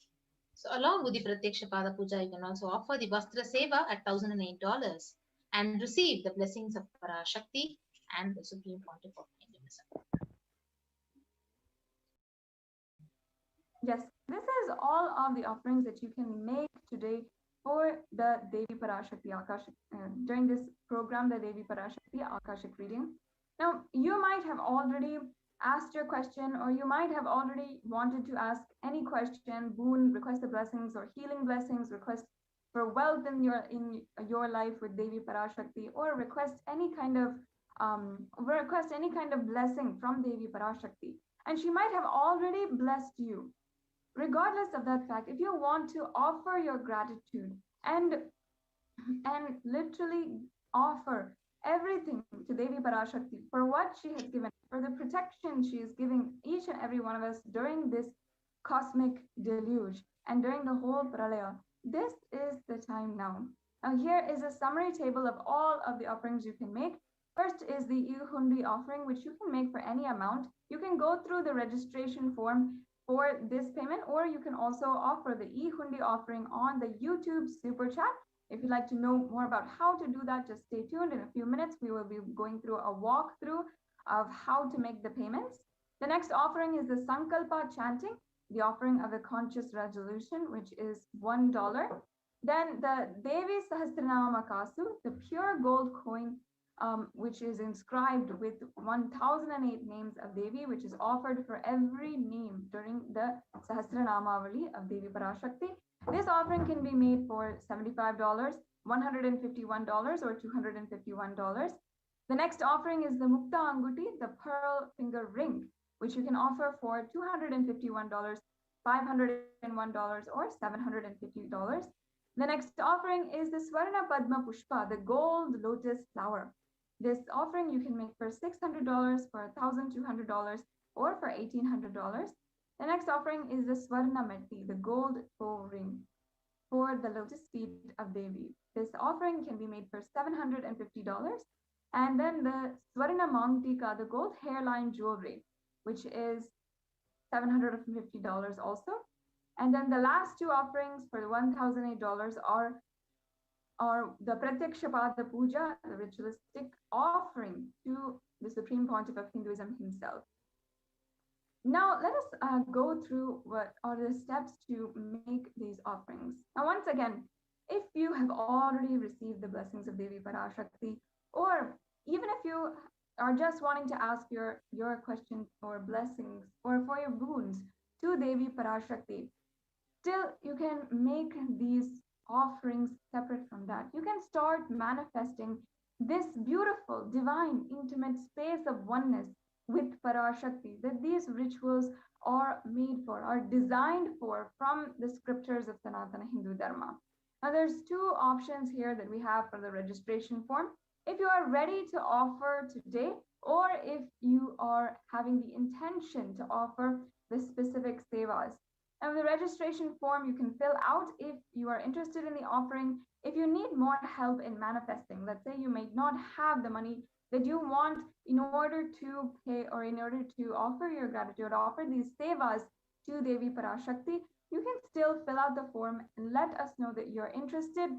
So along with the Pratyaksha Pada Puja, you can also offer the Vastra Seva at $1,008 and receive the blessings of PARASHAKTI and the Supreme Pontiff of Hinduism. Yes, this is all of the offerings that you can make today for the Devi PARASHAKTI Akashic, during this program, the Devi PARASHAKTI Akashic reading. Now, you might have already asked your question, or you might have already wanted to ask any question, boon, request the blessings or healing blessings, request for wealth in your life with Devi PARASHAKTI, or request any kind of blessing from Devi PARASHAKTI. And she might have already blessed you. Regardless of that fact, if you want to offer your gratitude and literally offer everything to Devi PARASHAKTI for what she has given, for the protection she is giving each and every one of us during this cosmic deluge and during the whole pralaya. This is the time now. Now here is a summary table of all of the offerings you can make. First is the e-hundi offering, which you can make for any amount. You can go through the registration form for this payment, or you can also offer the e-hundi offering on the YouTube super chat. If you'd like to know more about how to do that, just stay tuned. In a few minutes, we will be going through a walkthrough of how to make the payments. The next offering is the Sankalpa chanting, the offering of the conscious resolution, which is $1. Then the Devi Sahasranama Kasu, the pure gold coin, which is inscribed with 1008 names of Devi, which is offered for every name during the Sahasranamavali of Devi Parashakti. This offering can be made for $75, $151, or $251. The next offering is the Mukta Anguti, the pearl finger ring, which you can offer for $251, $501, or $750. The next offering is the Swarna Padma Pushpa, the gold lotus flower. This offering you can make for $600, for $1,200, or for $1,800. The next offering is the Swarna Metti, the gold toe ring for the lotus feet of Devi. This offering can be made for $750. And then the Swarna Mangtika, the gold hairline jewelry, which is $750 also. And then the last two offerings for the $1,008 are the Pratyakshapada Puja, the ritualistic offering to the Supreme Pontiff of Hinduism himself. Now, let us go through what are the steps to make these offerings. Now, once again, if you have already received the blessings of Devi Parashakti, or even if you are just wanting to ask your questions or blessings or for your boons to Devi Parashakti, still you can make these offerings separate from that. You can start manifesting this beautiful, divine, intimate space of oneness with Parashakti that these rituals are made for, are designed for from the scriptures of Sanatana Hindu Dharma. Now there's two options here that we have for the registration form. If you are ready to offer today, or if you are having the intention to offer the specific sevas. Now the registration form you can fill out if you are interested in the offering. If you need more help in manifesting, let's say you may not have the money that you want in order to pay or in order to offer your gratitude, offer these sevas to Devi Parashakti, you can still fill out the form and let us know that you're interested,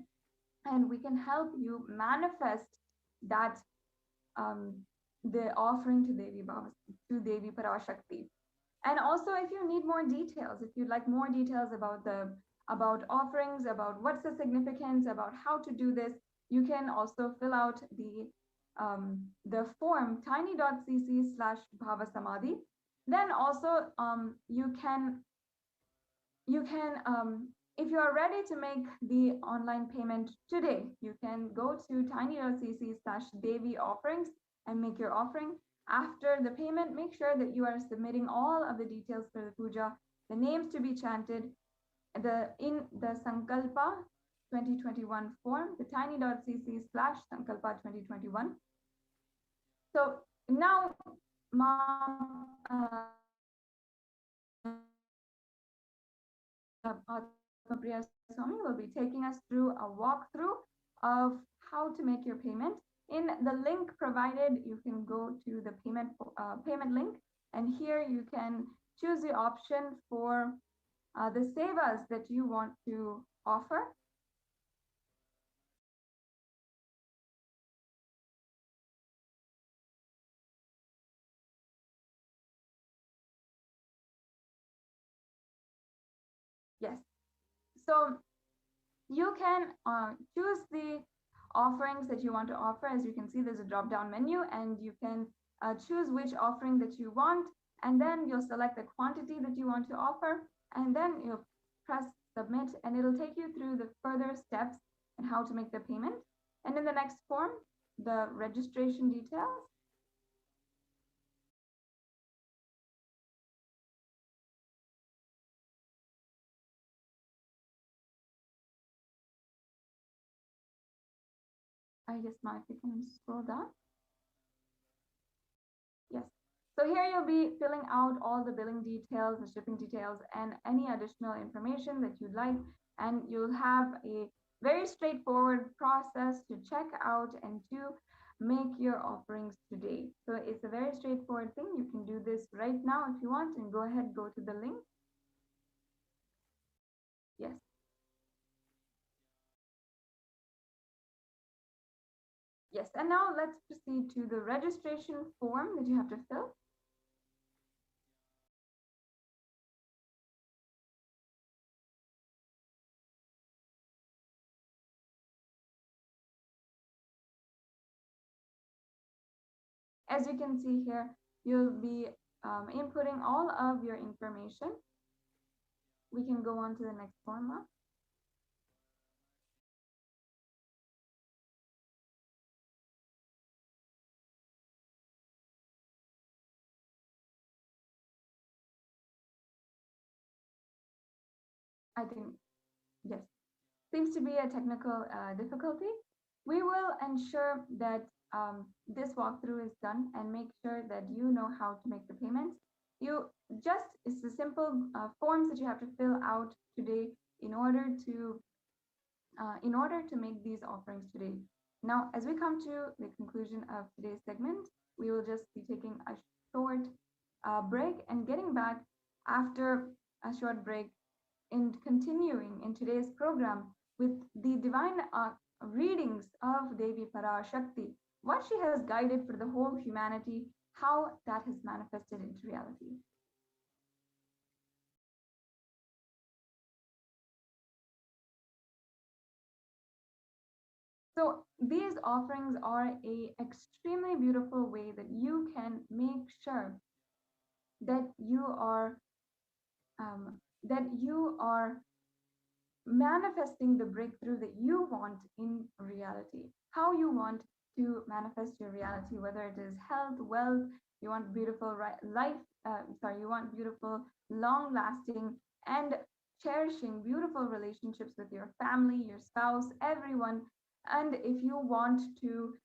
and we can help you manifest that the offering to Devi Parashakti. And also, if you need more details, if you'd like more details about offerings, about what's the significance, about how to do this, you can also fill out the form tiny.cc/bhavasamadhi. Then also you can if you are ready to make the online payment today, you can go to tiny.cc/Devi offerings and make your offering. After the payment, make sure that you are submitting all of the details for the puja, the names to be chanted, in the Sankalpa 2021 form, the tiny.cc/Sankalpa 2021. So now, Priya Swami will be taking us through a walkthrough of how to make your payment. In the link provided, you can go to the payment link, and here you can choose the option for the sevas that you want to offer. Yes, so you can choose the offerings that you want to offer. As you can see, there's a drop-down menu, and you can choose which offering that you want, and then you'll select the quantity that you want to offer, and then you'll press submit, and it'll take you through the further steps and how to make the payment. And in the next form, the registration details. I guess if you can scroll down. Yes. So here you'll be filling out all the billing details, the shipping details, and any additional information that you'd like. And you'll have a very straightforward process to check out and to make your offerings today. So it's a very straightforward thing. You can do this right now if you want, and go ahead, go to the link. Yes. Yes, and now let's proceed to the registration form that you have to fill. As you can see here, you'll be inputting all of your information. We can go on to the next form now. I think, yes, seems to be a technical difficulty. We will ensure that this walkthrough is done and make sure that you know how to make the payments. It's the simple forms that you have to fill out today in order to make these offerings today. Now, as we come to the conclusion of today's segment, we will just be taking a short break and getting back after a short break and continuing in today's program with the divine readings of Devi PARASHAKTI, what she has guided for the whole humanity, how that has manifested into reality. So these offerings are an extremely beautiful way that you can make sure that you are manifesting the breakthrough that you want in reality. How you want to manifest your reality, whether it is health, wealth, you want beautiful life, you want beautiful, long-lasting and cherishing beautiful relationships with your family, your spouse, everyone. And if you want to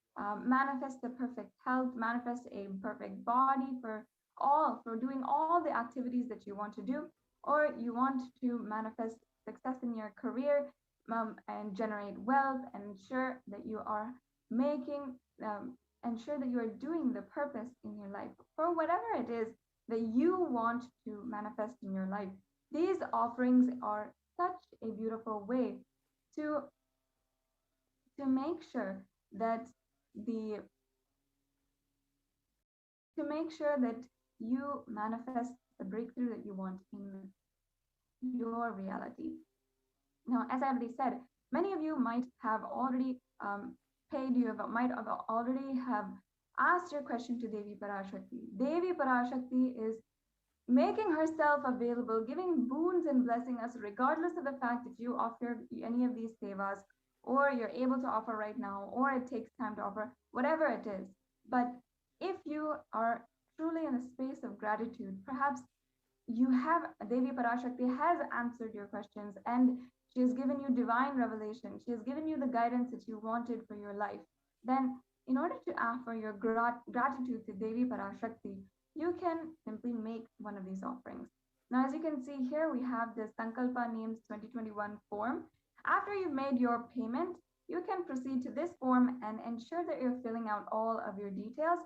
manifest the perfect health, manifest a perfect body for doing all the activities that you want to do, or you want to manifest success in your career and generate wealth and ensure that you are ensure that you are doing the purpose in your life for whatever it is that you want to manifest in your life. These offerings are such a beautiful way to make sure that you manifest the breakthrough that you want in your reality. Now, as I already said, many of you might have already might have already have asked your question to Devi PARASHAKTI. Devi PARASHAKTI is making herself available, giving boons and blessing us regardless of the fact that you offer any of these sevas, or you're able to offer right now, or it takes time to offer, whatever it is. But if you are truly in a space of gratitude, perhaps Devi PARASHAKTI has answered your questions and she has given you divine revelation. She has given you the guidance that you wanted for your life. Then in order to offer your gratitude to Devi PARASHAKTI, you can simply make one of these offerings. Now, as you can see here, we have the Sankalpa Names 2021 form. After you've made your payment, you can proceed to this form and ensure that you're filling out all of your details.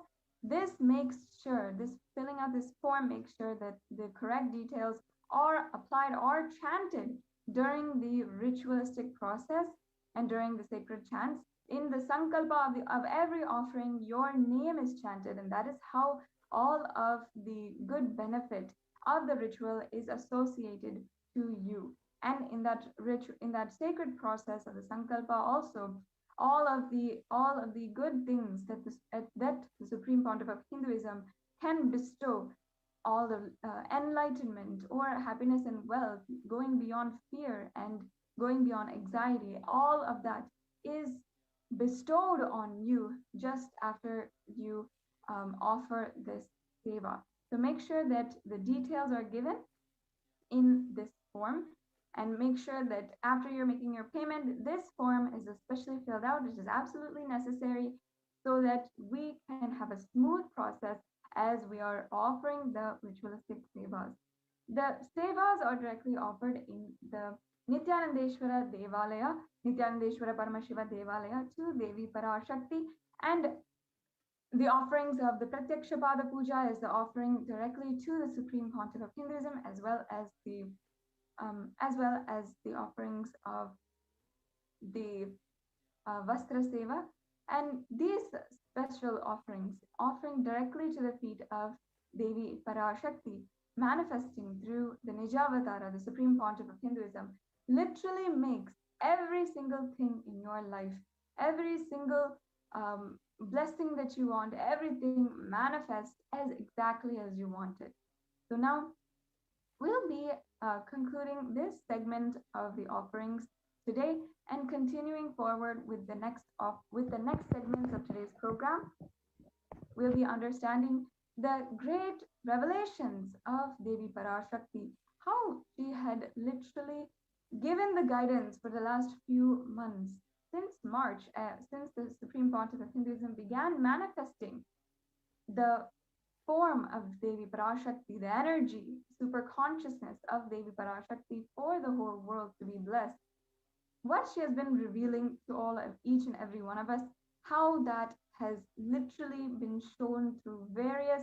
Filling out this form makes sure that the correct details are applied or chanted during the ritualistic process and during the sacred chants. In the Sankalpa of every offering, your name is chanted, and that is how all of the good benefit of the ritual is associated to you. And in that sacred process of the Sankalpa also, all of the good things that the Supreme Pontiff of Hinduism can bestow, all the enlightenment or happiness and wealth, going beyond fear and going beyond anxiety, all of that is bestowed on you just after you offer this seva. So make sure that the details are given in this form, and make sure that after you're making your payment, this form is especially filled out, which is absolutely necessary so that we can have a smooth process as we are offering the ritualistic sevas. The sevas are directly offered in the Nityanandeshwara Devalaya, Nityanandeshwara Paramashiva Devalaya to Devi PARASHAKTI, and the offerings of the Pratyakshapada Puja is the offering directly to the Supreme Pontiff of Hinduism, as well as the offerings of the Vastra Seva. And these special offerings, offering directly to the feet of Devi PARASHAKTI, manifesting through the Nijavatara, the Supreme Pontiff of Hinduism, literally makes every single thing in your life, every single blessing that you want, everything manifest as exactly as you want it. So now we'll be concluding this segment of the offerings today and continuing forward with the next segments of today's program. We'll be understanding the great revelations of Devi PARASHAKTI, how she had literally given the guidance for the last few months since March, since the Supreme Pontiff of Hinduism began manifesting the form of Devi PARASHAKTI, the energy, super consciousness of Devi PARASHAKTI for the whole world to be blessed. What she has been revealing to all of each and every one of us, how that has literally been shown through various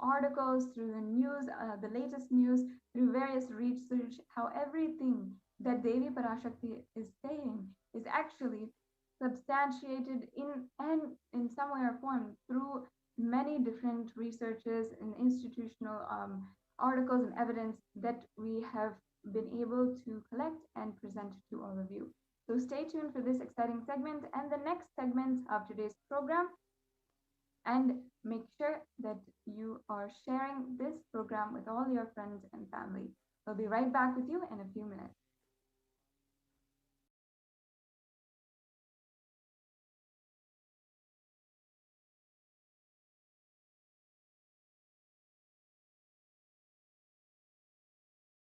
articles, through the news, the latest news, through various research, how everything that Devi PARASHAKTI is saying is actually substantiated in some way or form through many different researches and institutional articles and evidence that we have been able to collect and present to all of you. So stay tuned for this exciting segment and the next segments of today's program, and make sure that you are sharing this program with all your friends and family. We'll be right back with you in a few minutes.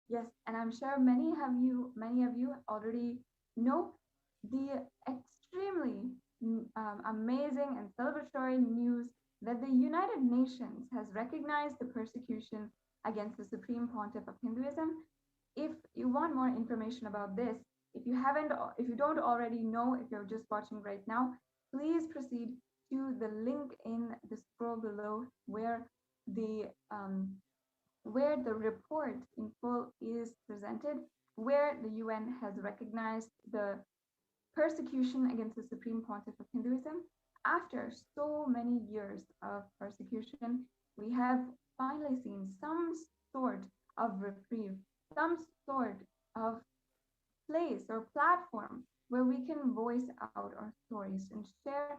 Yes, and I'm sure many of you already know the extremely amazing and celebratory news that the United Nations has recognized the persecution against the Supreme Pontiff of Hinduism. If you want more information about this, if you don't already know, if you're just watching right now, please proceed to the link in the scroll below where the report in full is presented, where the UN has recognized the persecution against the Supreme Pontiff of Hinduism. After so many years of persecution, we have finally seen some sort of reprieve, some sort of place or platform where we can voice out our stories and share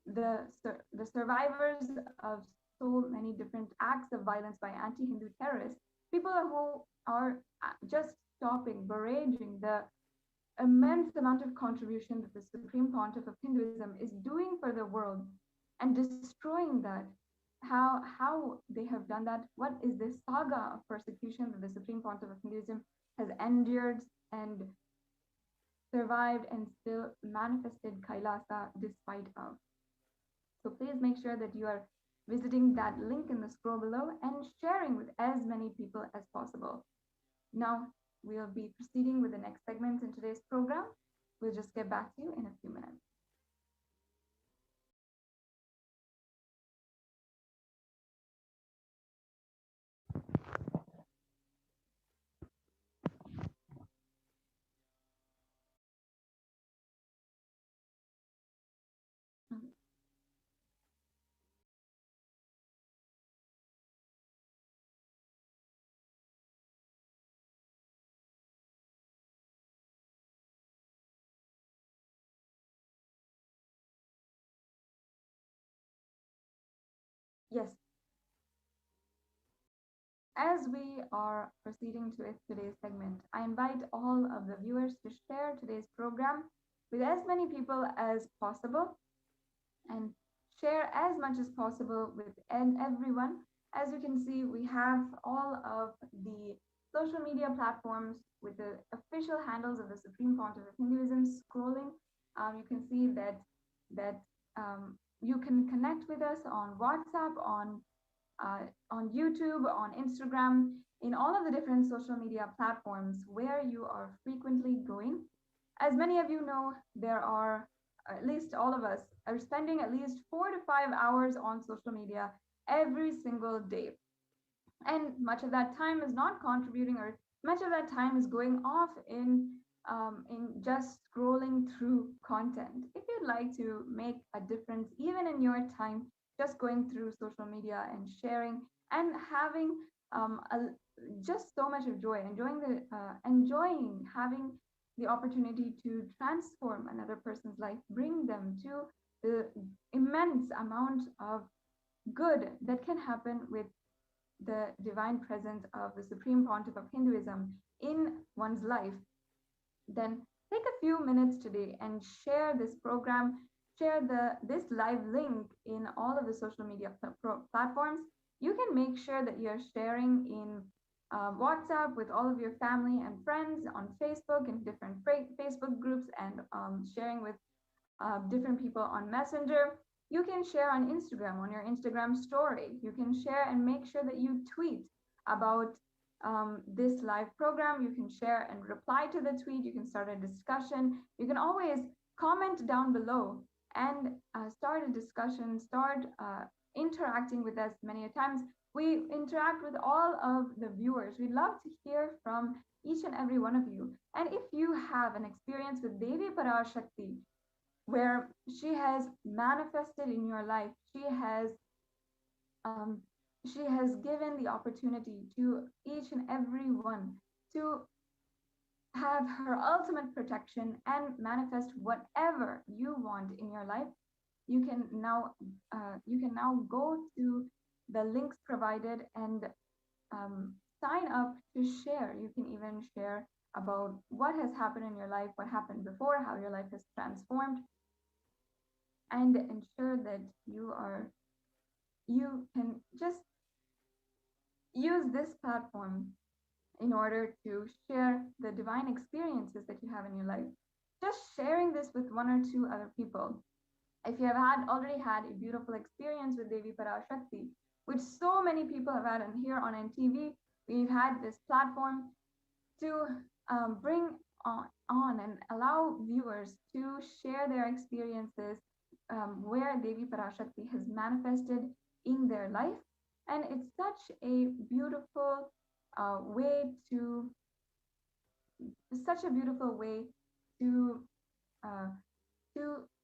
the survivors of so many different acts of violence by anti-Hindu terrorists, people who are just stopping, barraging the immense amount of contribution that the Supreme Pontiff of Hinduism is doing for the world and destroying that. How they have done that? What is this saga of persecution that the Supreme Pontiff of Hinduism has endured and survived and still manifested Kailasa despite of? So please make sure that you are visiting that link in the scroll below and sharing with as many people as possible. Now, we'll be proceeding with the next segments in today's program. We'll just get back to you in a few minutes. Yes. As we are proceeding to today's segment, I invite all of the viewers to share today's program with as many people as possible and share as much as possible with everyone. As you can see, we have all of the social media platforms with the official handles of the Supreme Pontiff of Hinduism scrolling. You can see that you can connect with us on WhatsApp, on on YouTube, on Instagram, in all of the different social media platforms where you are frequently going. As many of you know, there are, at least all of us, are spending at least 4 to 5 hours on social media every single day. And much of that time is not contributing, or much of that time is going off in just scrolling through content. If you'd like to make a difference, even in your time, just going through social media and sharing and having just so much of joy, enjoying having the opportunity to transform another person's life, bring them to the immense amount of good that can happen with the divine presence of the Supreme Pontiff of Hinduism in one's life, then take a few minutes today and share this program, share this live link in all of the social media platforms. You can make sure that you're sharing in WhatsApp with all of your family and friends, on Facebook in different Facebook groups, and sharing with different people on Messenger. You can share on Instagram, on your Instagram story. You can share and make sure that you tweet about this live program. You can share and reply to the tweet. You can start a discussion. You can always comment down below and start a discussion, start interacting with us many times. We interact with all of the viewers. We'd love to hear from each and every one of you. And if you have an experience with Devi PARASHAKTI, where she has manifested in your life, she has given the opportunity to each and every one to have her ultimate protection and manifest whatever you want in your life, you can now go to the links provided and sign up to share. You can even share about what has happened in your life, what happened before, how your life has transformed, and ensure that you can just use this platform in order to share the divine experiences that you have in your life. Just sharing this with 1 or 2 other people. If you have already had a beautiful experience with Devi PARASHAKTI, which so many people have had, and here on NTV, we've had this platform to bring on and allow viewers to share their experiences where Devi PARASHAKTI has manifested in their life. And it's such a beautiful way to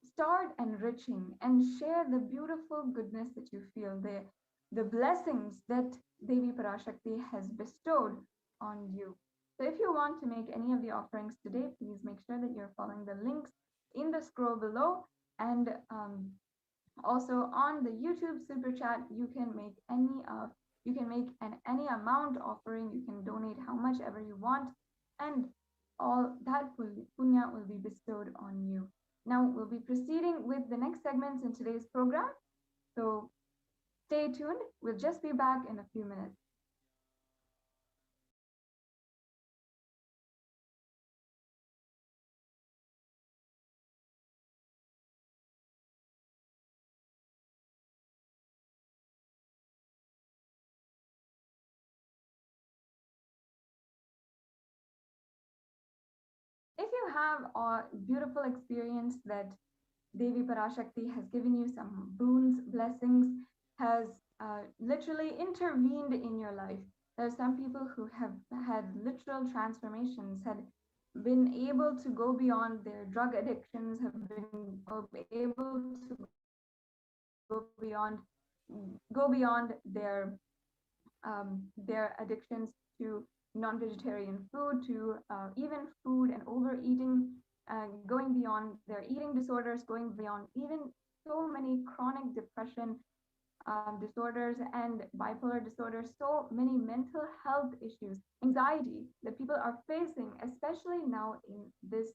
start enriching and share the beautiful goodness that you feel, the blessings that Devi PARASHAKTI has bestowed on you. So if you want to make any of the offerings today, please make sure that you're following the links in the scroll below. And also on the YouTube super chat, you can make any amount offering. You can donate how much ever you want, and all that punya will be bestowed on you. Now we'll be proceeding with the next segments in today's program. So stay tuned. We'll just be back in a few minutes. If you have a beautiful experience that Devi PARASHAKTI has given you some boons, blessings, has literally intervened in your life. There are some people who have had literal transformations, had been able to go beyond their drug addictions, have been able to go beyond their addictions to non-vegetarian food, to even food and overeating, going beyond their eating disorders, going beyond even so many chronic depression disorders and bipolar disorders, so many mental health issues, anxiety that people are facing, especially now in this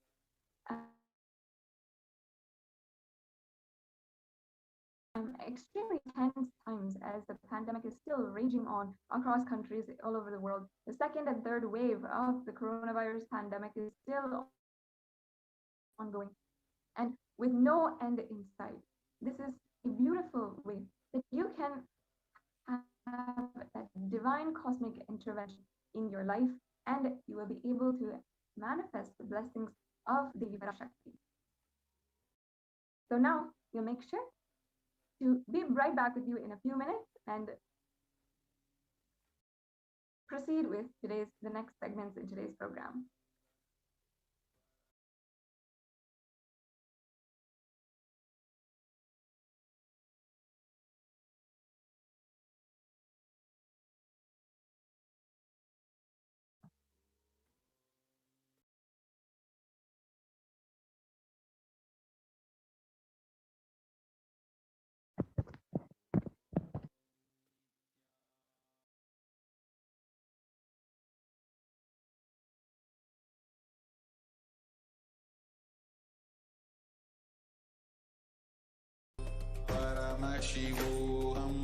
extremely tense times, as the pandemic is still raging on across countries all over the world. The second and third wave of the coronavirus pandemic is still ongoing and with no end in sight. This is a beautiful way that you can have that divine cosmic intervention in your life, and you will be able to manifest the blessings of Devi PARASHAKTI. So now you'll make sure to be right back with you in a few minutes and proceed with the next segments in today's program. Paramashivoham.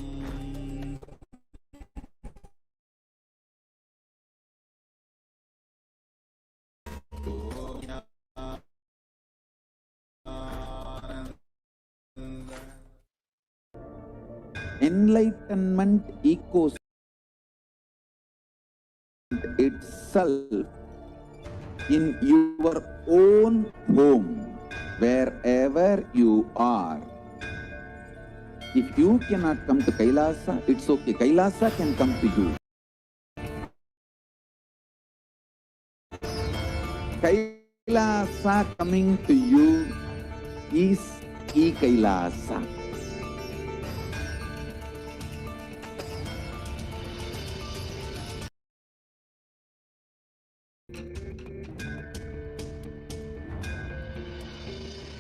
Enlightenment ecosystem itself in your own home, wherever you are. If you cannot come to Kailasa, it's okay. Kailasa can come to you. Kailasa coming to you is E-Kailasa.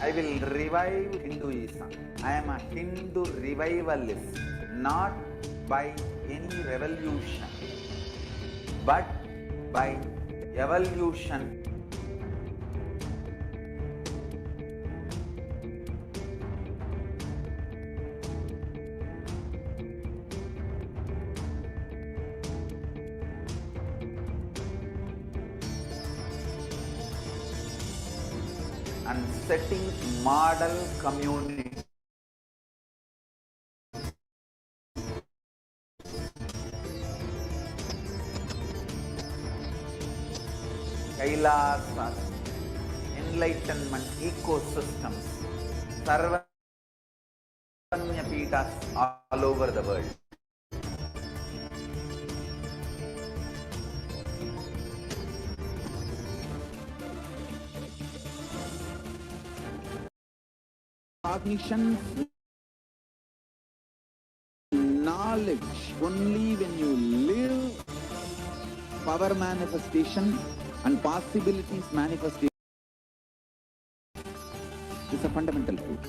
I will revive Hinduism. I am a Hindu revivalist, not by any revolution, but by evolution. And setting model community. Kailasas, enlightenment ecosystems, Sarvanya Pitas all over the world. Cognition, knowledge, only when you live power manifestation and possibilities manifestation is a fundamental truth.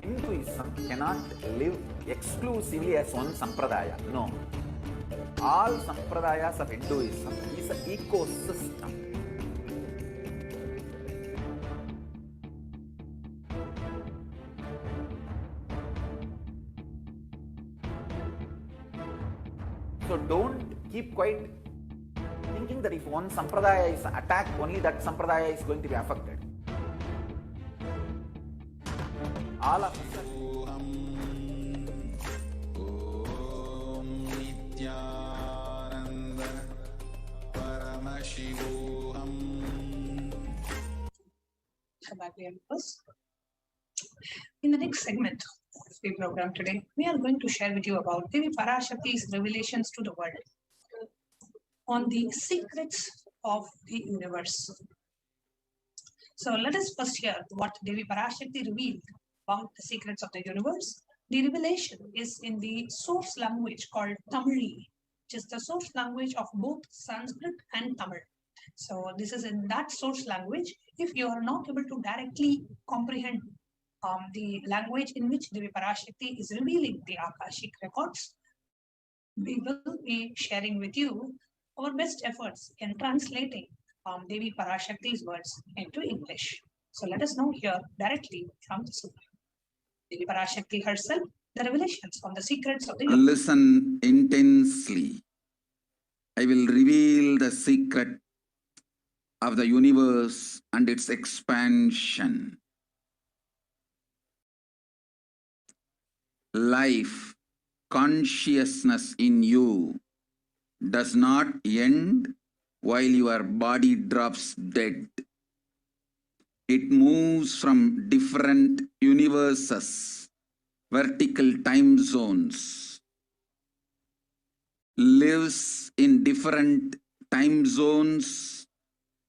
Hinduism cannot live exclusively as one sampradaya, no. All sampradayas of Hinduism is an ecosystem. So don't keep quiet thinking that if one sampradaya is attacked, only that sampradaya is going to be affected. All of us. In the next segment of the program today, we are going to share with you about Devi PARASHAKTI's revelations to the world on the secrets of the universe. So let us first hear what Devi PARASHAKTI revealed about the secrets of the universe. The revelation is in the source language called Tamil, which is the source language of both Sanskrit and Tamil. So this is in that source language. If you are not able to directly comprehend the language in which Devi PARASHAKTI is revealing the Akashic records, we will be sharing with you our best efforts in translating Devi PARASHAKTI's words into English. So let us know here directly from the Sutra. Devi PARASHAKTI herself, the revelations on the secrets of the universe. Listen intensely. I will reveal the secret of the universe and its expansion. Life, consciousness in you does not end while your body drops dead. It moves from different universes, vertical time zones, lives in different time zones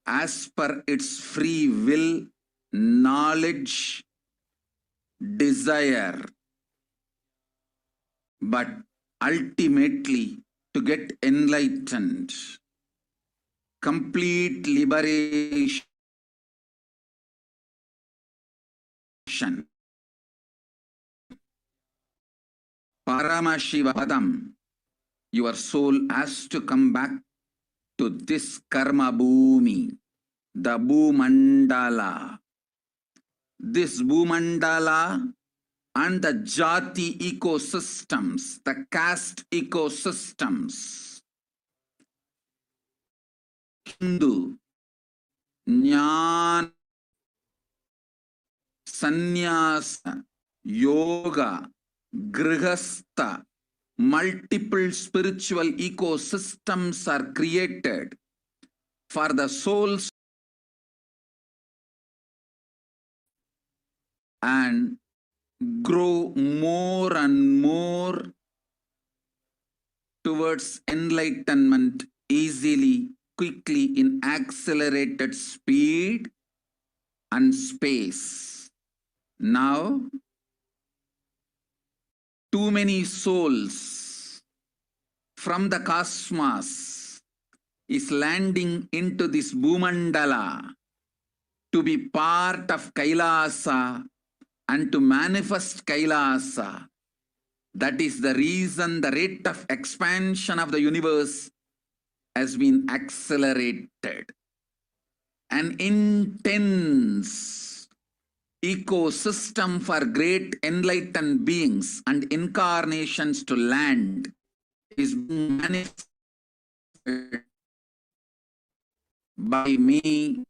as per its free will, knowledge, desire. But ultimately, to get enlightened, complete liberation, Paramashiva Padam, your soul has to come back to this karma bhumi, the Bhumandala. This Bhumandala and the jati ecosystems, the caste ecosystems, Hindu, Jnana, Sannyasa, Yoga, Grihastha, multiple spiritual ecosystems are created for the souls and grow more and more towards enlightenment easily, quickly, in accelerated speed and space. Now, too many souls from the cosmos is landing into this Bhumandala to be part of Kailasa and to manifest Kailasa. That is the reason the rate of expansion of the universe has been accelerated. An intense ecosystem for great enlightened beings and incarnations to land is being manifested by me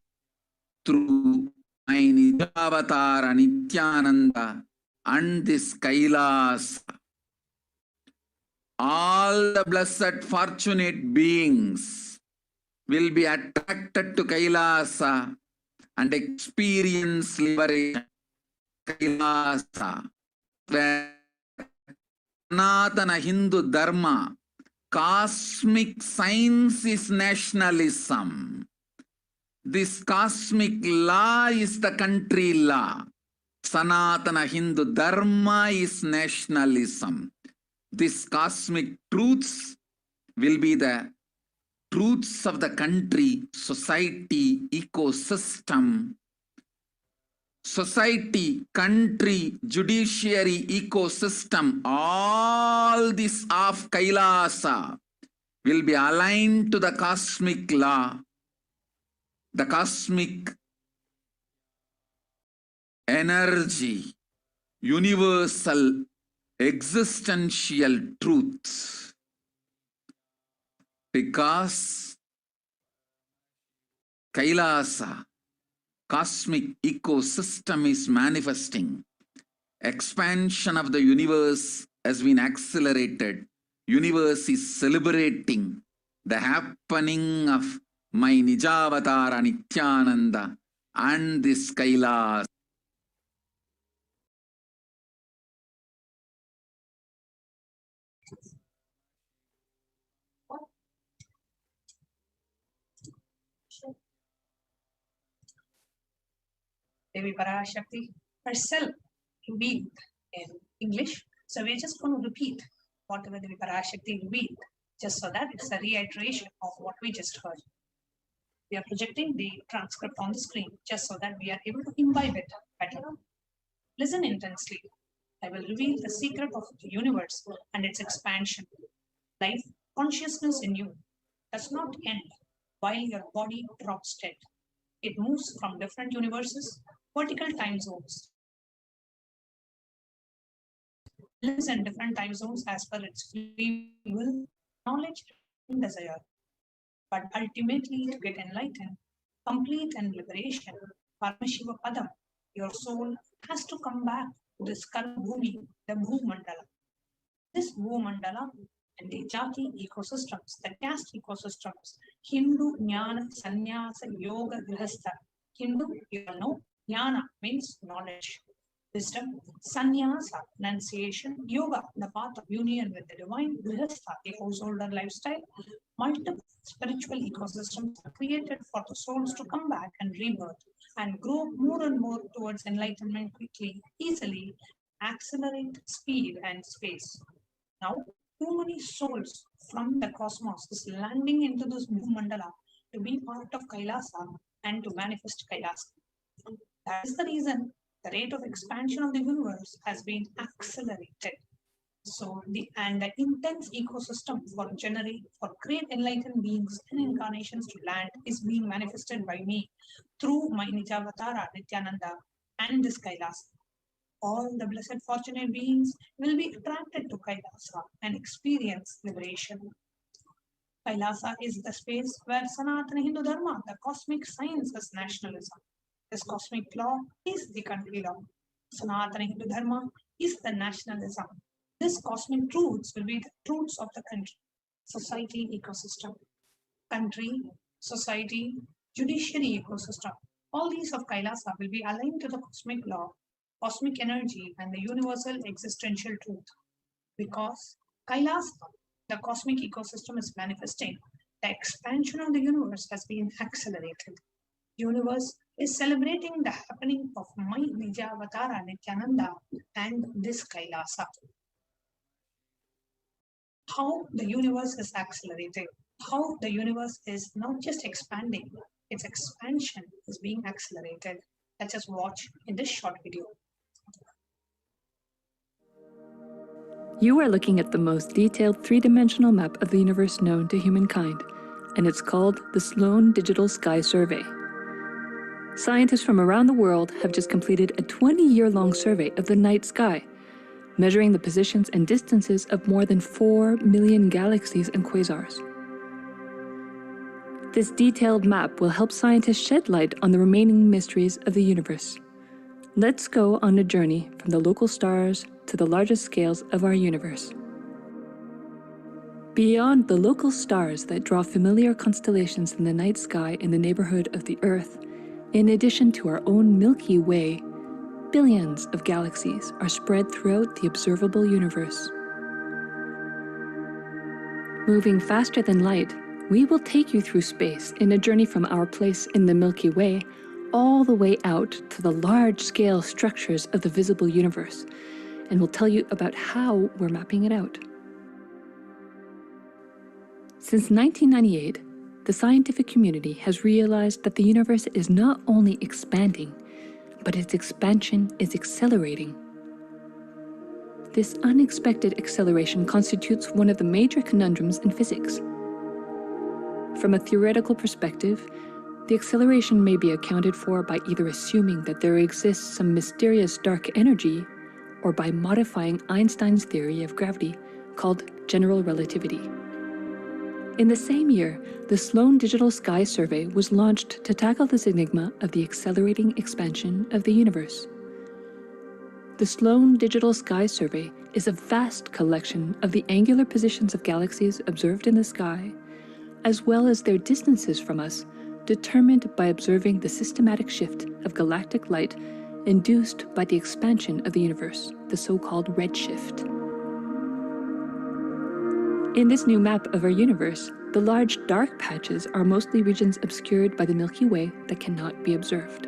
through my Nijavatara Nityananda and this Kailasa. All the blessed fortunate beings will be attracted to Kailasa and experience liberation. Kailasa, where Sanatana Hindu Dharma, cosmic science is nationalism. This cosmic law is the country law. Sanatana Hindu Dharma is nationalism. These cosmic truths will be the truths of the country, society, ecosystem. Society, country, judiciary, ecosystem, all this of Kailasa will be aligned to the cosmic law, the cosmic energy, universal existential truths. Because Kailasa, cosmic ecosystem is manifesting. Expansion of the universe has been accelerated. Universe is celebrating the happening of my Nijavatara Nityananda and this Kailasa. Devi Parashakti herself revealed in English. So we're just going to repeat whatever Devi Parashakti revealed, just so that it's a reiteration of what we just heard. We are projecting the transcript on the screen just so that we are able to imbibe it better. Listen intensely. I will reveal the secret of the universe and its expansion. Life, consciousness in you does not end while your body drops dead. It moves from different universes, vertical time zones. Lives in different time zones as per its free will, knowledge, and desire. But ultimately, to get enlightened, complete and liberation, Paramashiva Padam, your soul has to come back to this Karabhumi, the Bhumandala. This Bhumandala and the Jati ecosystems, the caste ecosystems, Hindu, Jnana, Sannyasa, Yoga, Grihastha. Hindu, you know, Jnana means knowledge, wisdom, Sannyasa, renunciation, Yoga, the path of union with the divine, Grihastha, the householder lifestyle. Multiple spiritual ecosystems are created for the souls to come back and rebirth and grow more and more towards enlightenment quickly, easily, accelerate speed and space. Now, too many souls from the cosmos is landing into this Bhumandala to be part of Kailasa and to manifest Kailasa. That is the reason the rate of expansion of the universe has been accelerated. So, the intense ecosystem for great enlightened beings and incarnations to land is being manifested by me through my Nijavatara, Nityananda, and this Kailasa. All the blessed fortunate beings will be attracted to Kailasa and experience liberation. Kailasa is the space where Sanatana Hindu Dharma, the cosmic science, is nationalism. This cosmic law is the country law. Sanatana Hindu Dharma is the nationalism. This cosmic truths will be the truths of the country, society, ecosystem, country, society, judiciary ecosystem. All these of Kailasa will be aligned to the cosmic law, cosmic energy, and the universal existential truth. Because Kailasa, the cosmic ecosystem, is manifesting, the expansion of the universe has been accelerated. Universe is celebrating the happening of my Nijavatara Nityananda and this Kailasa. How the universe is accelerating, how the universe is not just expanding, its expansion is being accelerated. Let's just watch in this short video. You are looking at the most detailed three-dimensional map of the universe known to humankind, and it's called the Sloan Digital Sky Survey. Scientists from around the world have just completed a 20-year-long survey of the night sky, measuring the positions and distances of more than 4 million galaxies and quasars. This detailed map will help scientists shed light on the remaining mysteries of the universe. Let's go on a journey from the local stars to the largest scales of our universe. Beyond the local stars that draw familiar constellations in the night sky in the neighborhood of the Earth, in addition to our own Milky Way, billions of galaxies are spread throughout the observable universe. Moving faster than light, we will take you through space in a journey from our place in the Milky Way all the way out to the large-scale structures of the visible universe, and we'll tell you about how we're mapping it out. Since 1998, the scientific community has realized that the universe is not only expanding, but its expansion is accelerating. This unexpected acceleration constitutes one of the major conundrums in physics. From a theoretical perspective, the acceleration may be accounted for by either assuming that there exists some mysterious dark energy, or by modifying Einstein's theory of gravity, called general relativity. In the same year, the Sloan Digital Sky Survey was launched to tackle this enigma of the accelerating expansion of the universe. The Sloan Digital Sky Survey is a vast collection of the angular positions of galaxies observed in the sky, as well as their distances from us, determined by observing the systematic shift of galactic light induced by the expansion of the universe, the so-called redshift. In this new map of our universe, the large dark patches are mostly regions obscured by the Milky Way that cannot be observed.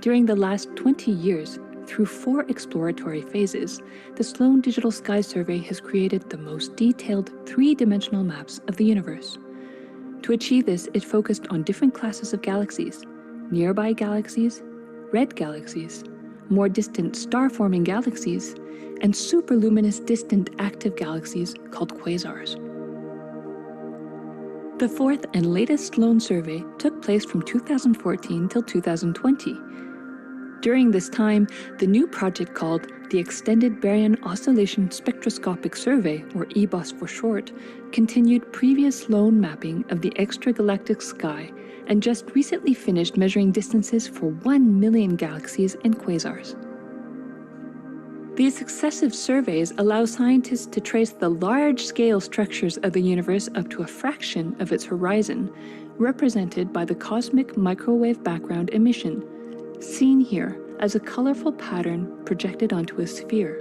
During the last 20 years, through 4 exploratory phases, the Sloan Digital Sky Survey has created the most detailed 3-dimensional maps of the universe. To achieve this, it focused on different classes of galaxies: nearby galaxies, red galaxies, more distant star-forming galaxies, and superluminous distant active galaxies called quasars. The 4th and latest Sloan survey took place from 2014 till 2020. During this time, the new project called the Extended Baryon Oscillation Spectroscopic Survey, or EBOS for short, continued previous lone mapping of the extragalactic sky and just recently finished measuring distances for 1 million galaxies and quasars. These successive surveys allow scientists to trace the large-scale structures of the universe up to a fraction of its horizon, represented by the cosmic microwave background emission, seen here as a colorful pattern projected onto a sphere.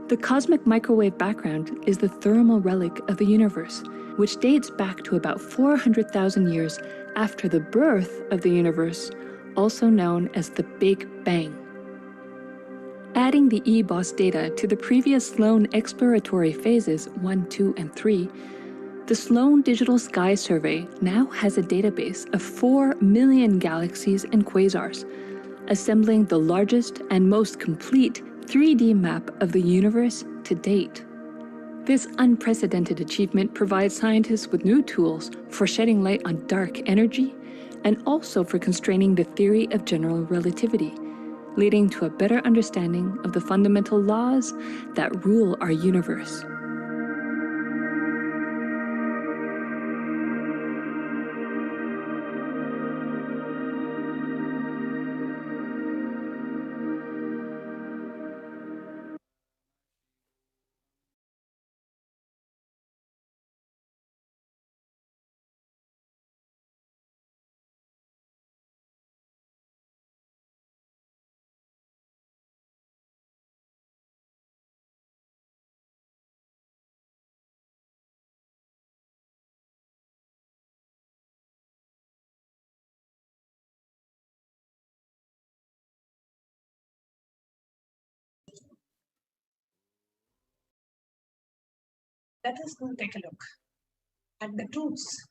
The cosmic microwave background is the thermal relic of the universe, which dates back to about 400,000 years after the birth of the universe, also known as the Big Bang. Adding the EBOS data to the previous Sloan exploratory phases 1, 2, and 3, the Sloan Digital Sky Survey now has a database of 4 million galaxies and quasars, assembling the largest and most complete 3D map of the universe to date. This unprecedented achievement provides scientists with new tools for shedding light on dark energy and also for constraining the theory of general relativity, leading to a better understanding of the fundamental laws that rule our universe. Let us now take a look at the truths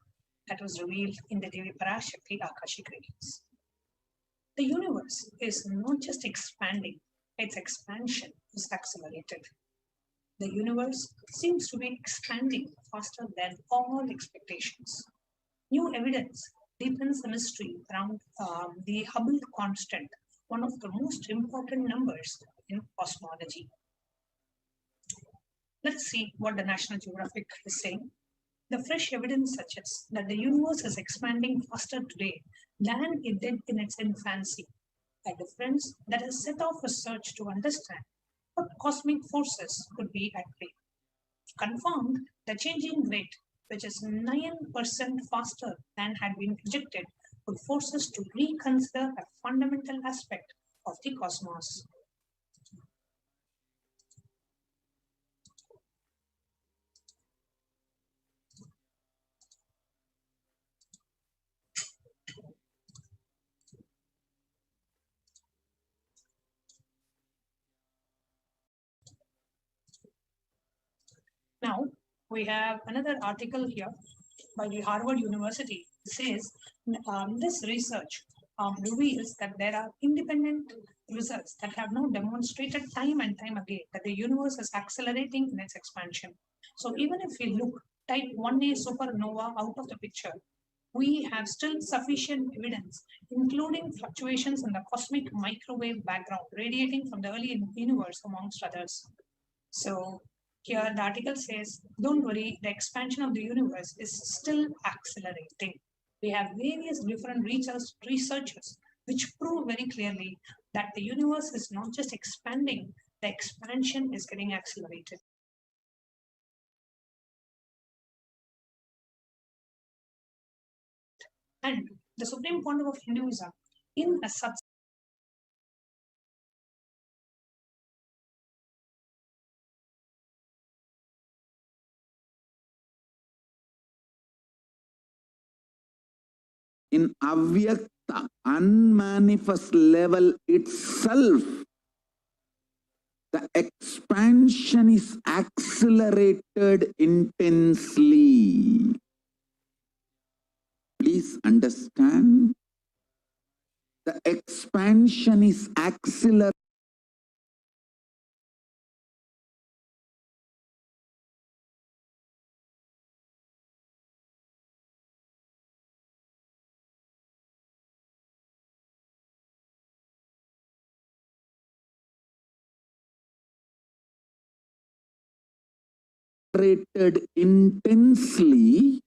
that was revealed in the Devi PARASHAKTI Akashic readings. The universe is not just expanding, its expansion is accelerated. The universe seems to be expanding faster than all expectations. New evidence deepens the mystery around the Hubble constant, one of the most important numbers in cosmology. Let's see what the National Geographic is saying. The fresh evidence suggests that the universe is expanding faster today than it did in its infancy, a difference that has set off a search to understand what cosmic forces could be at play. Confirmed, the changing rate, which is 9% faster than had been projected, would force us to reconsider a fundamental aspect of the cosmos. Now, we have another article here by the Harvard University. It says this research reveals that there are independent results that have now demonstrated time and time again that the universe is accelerating in its expansion. So even if we look, type 1A supernova out of the picture, we have still sufficient evidence, including fluctuations in the cosmic microwave background radiating from the early universe, amongst others. So here the article says, don't worry, the expansion of the universe is still accelerating. We have various different researchers which prove very clearly that the universe is not just expanding, the expansion is getting accelerated. And the Supreme Pontiff of Hinduism, in a in avyakta, unmanifest level itself, the expansion is accelerated intensely. Please understand, the expansion is accelerated. concentrated intensely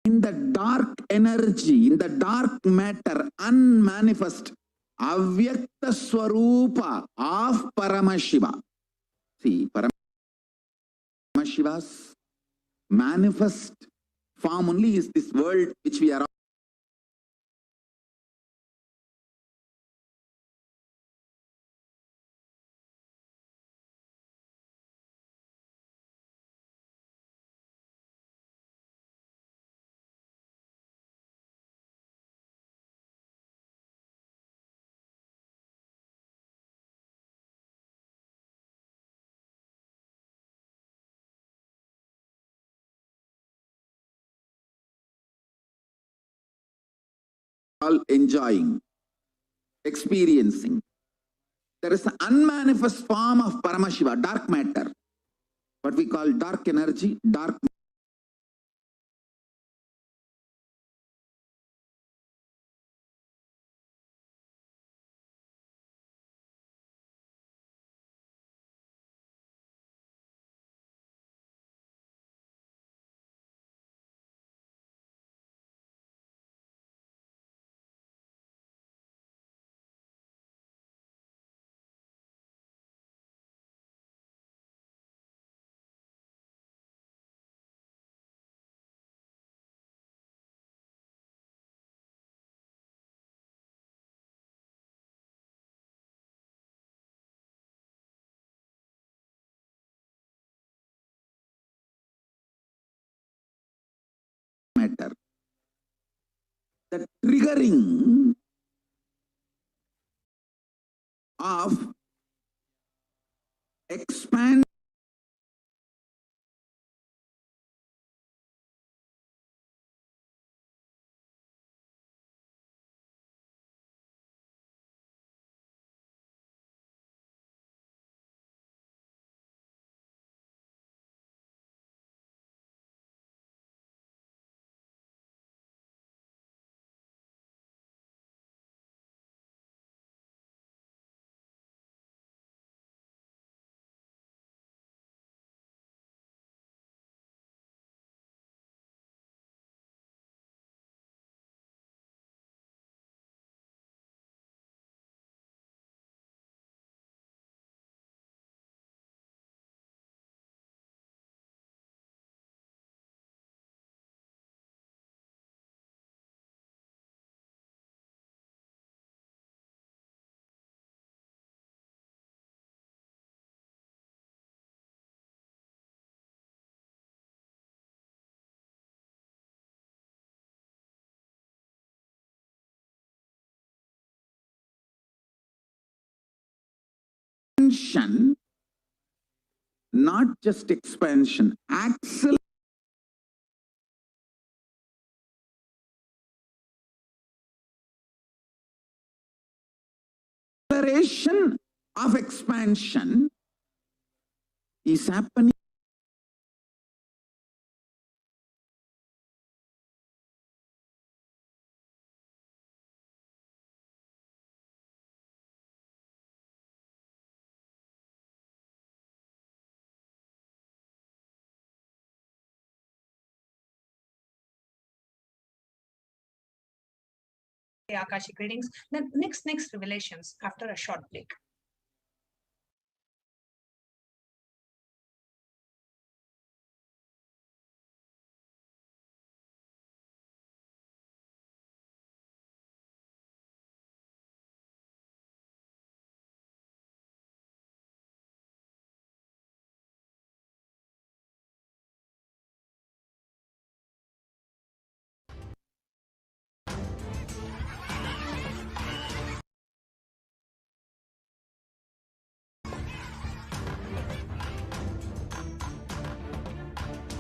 in the dark energy, in the dark matter, unmanifest, avyakta swarupa of Paramashiva. See, Paramashiva's manifest form only is this world which we are all enjoying, experiencing. There is an unmanifest form of Paramashiva, dark matter, what we call dark energy, dark matter. The triggering of expand expansion, not just expansion, acceleration of expansion is happening the Akashic readings. Then next revelations after a short break.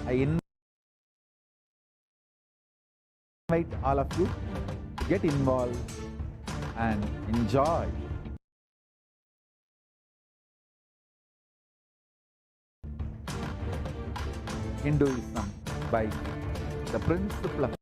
I invite all of you, get involved and enjoy. Hinduism by the principle of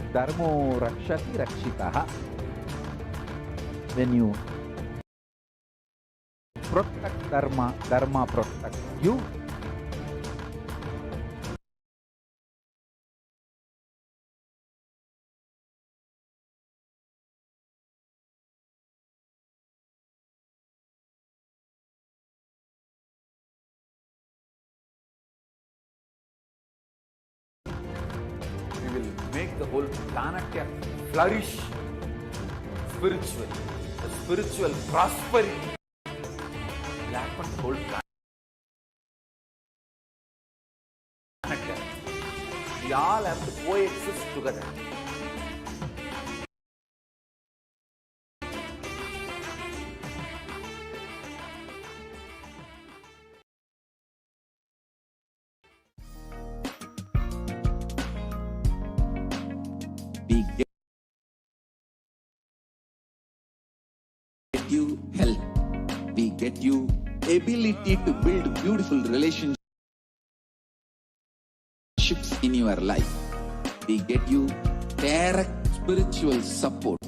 Dharmo Rakshati Rakshitaha. When you protect Dharma, Dharma protects you. We will make the whole planet flourish spiritually. The spiritual prosperity will happen to the whole planet. We all have to coexist together. We get you health. We get you ability to build beautiful relationships in your life. We get you direct spiritual support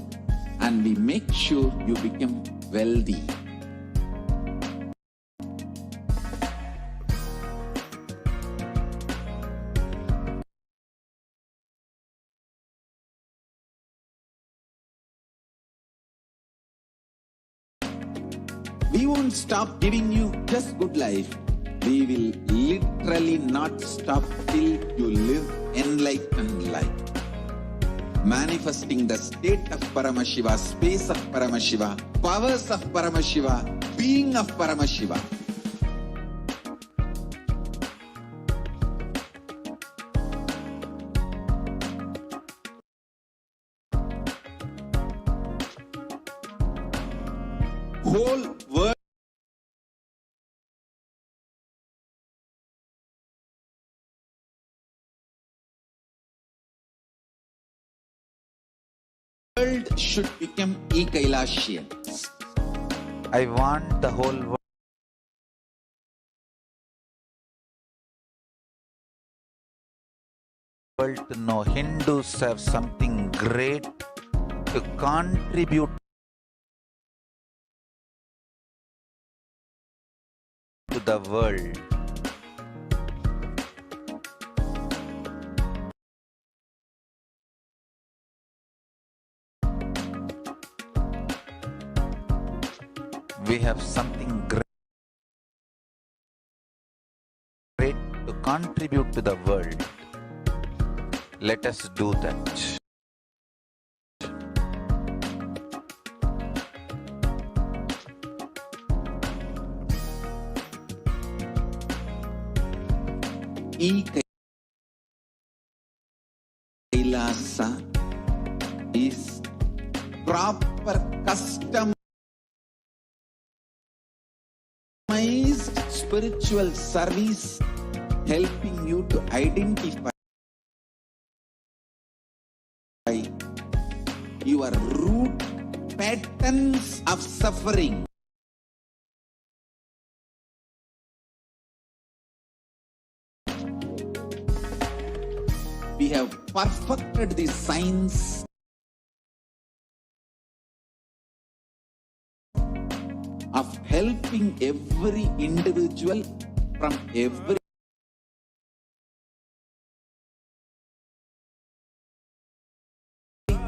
and we make sure you become wealthy. We won't stop giving you just good life. We will literally not stop till you live enlightened life. Manifesting the state of Paramashiva, space of Paramashiva, powers of Paramashiva, being of Paramashiva. Whole world should become Ekailashians. I want the whole world to know Hindus have something great to contribute to the world. We have something great to contribute to the world. Let us do that. Kailasa is proper customized spiritual service helping you to identify your root patterns of suffering. We have perfected the science of helping every individual from every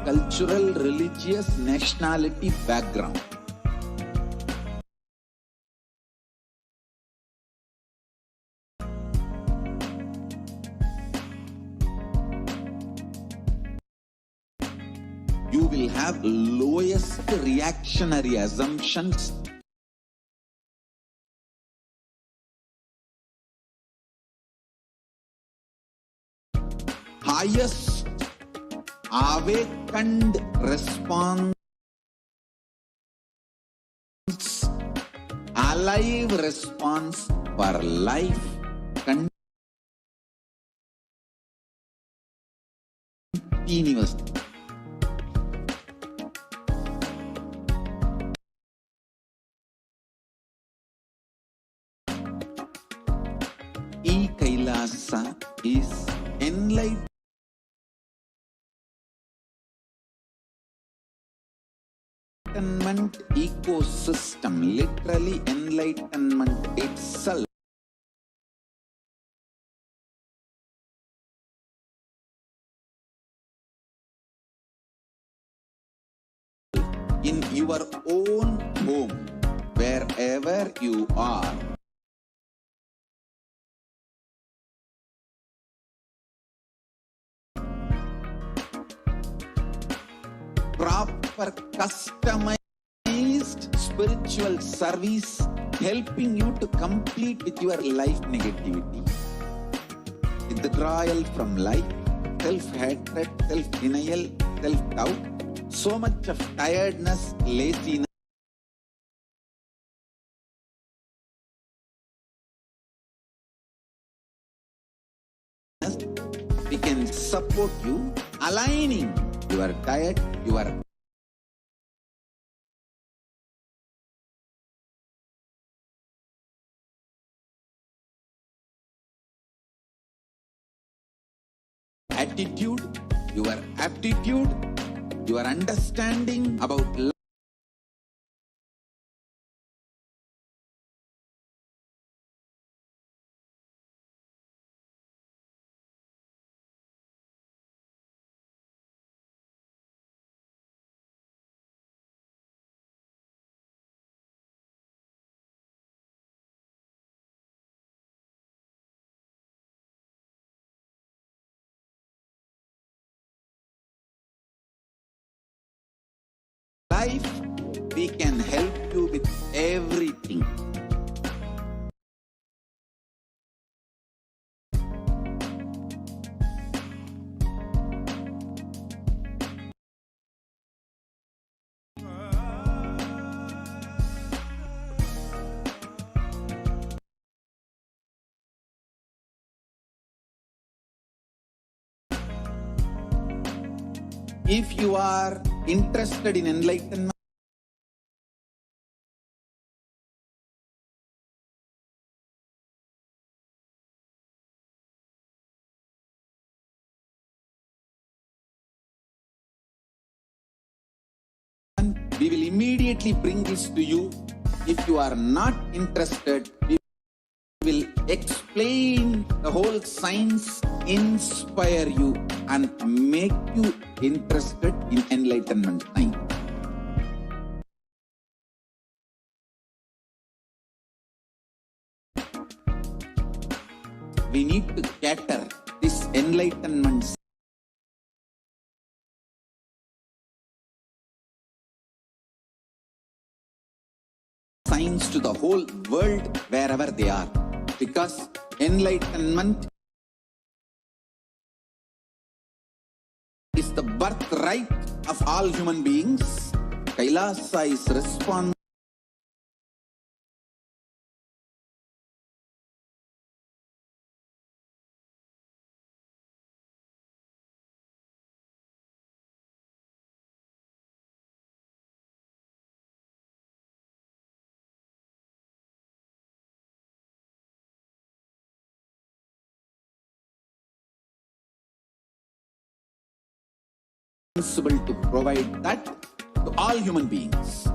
cultural, religious, nationality background. You will have lowest reactionary assumptions highest awakened response, alive response for life continuous. Kailasa is enlightenment ecosystem, literally enlightenment itself. In your own home, wherever you are. Proper customized spiritual service helping you to complete with your life negativity. Withdrawal from life, self-hatred, self-denial, self-doubt, so much of tiredness, laziness. We can support you aligning your diet, your attitude, your aptitude, your understanding about life. Life, we can help you with everything. If you are interested in enlightenment, we will immediately bring this to you. If you are not interested, we will explain the whole science, inspire you and make you interested in enlightenment time. We need to cater this enlightenment science to the whole world wherever they are, because enlightenment is the birthright of all human beings. Kailasa is responsible. To provide that to all human beings.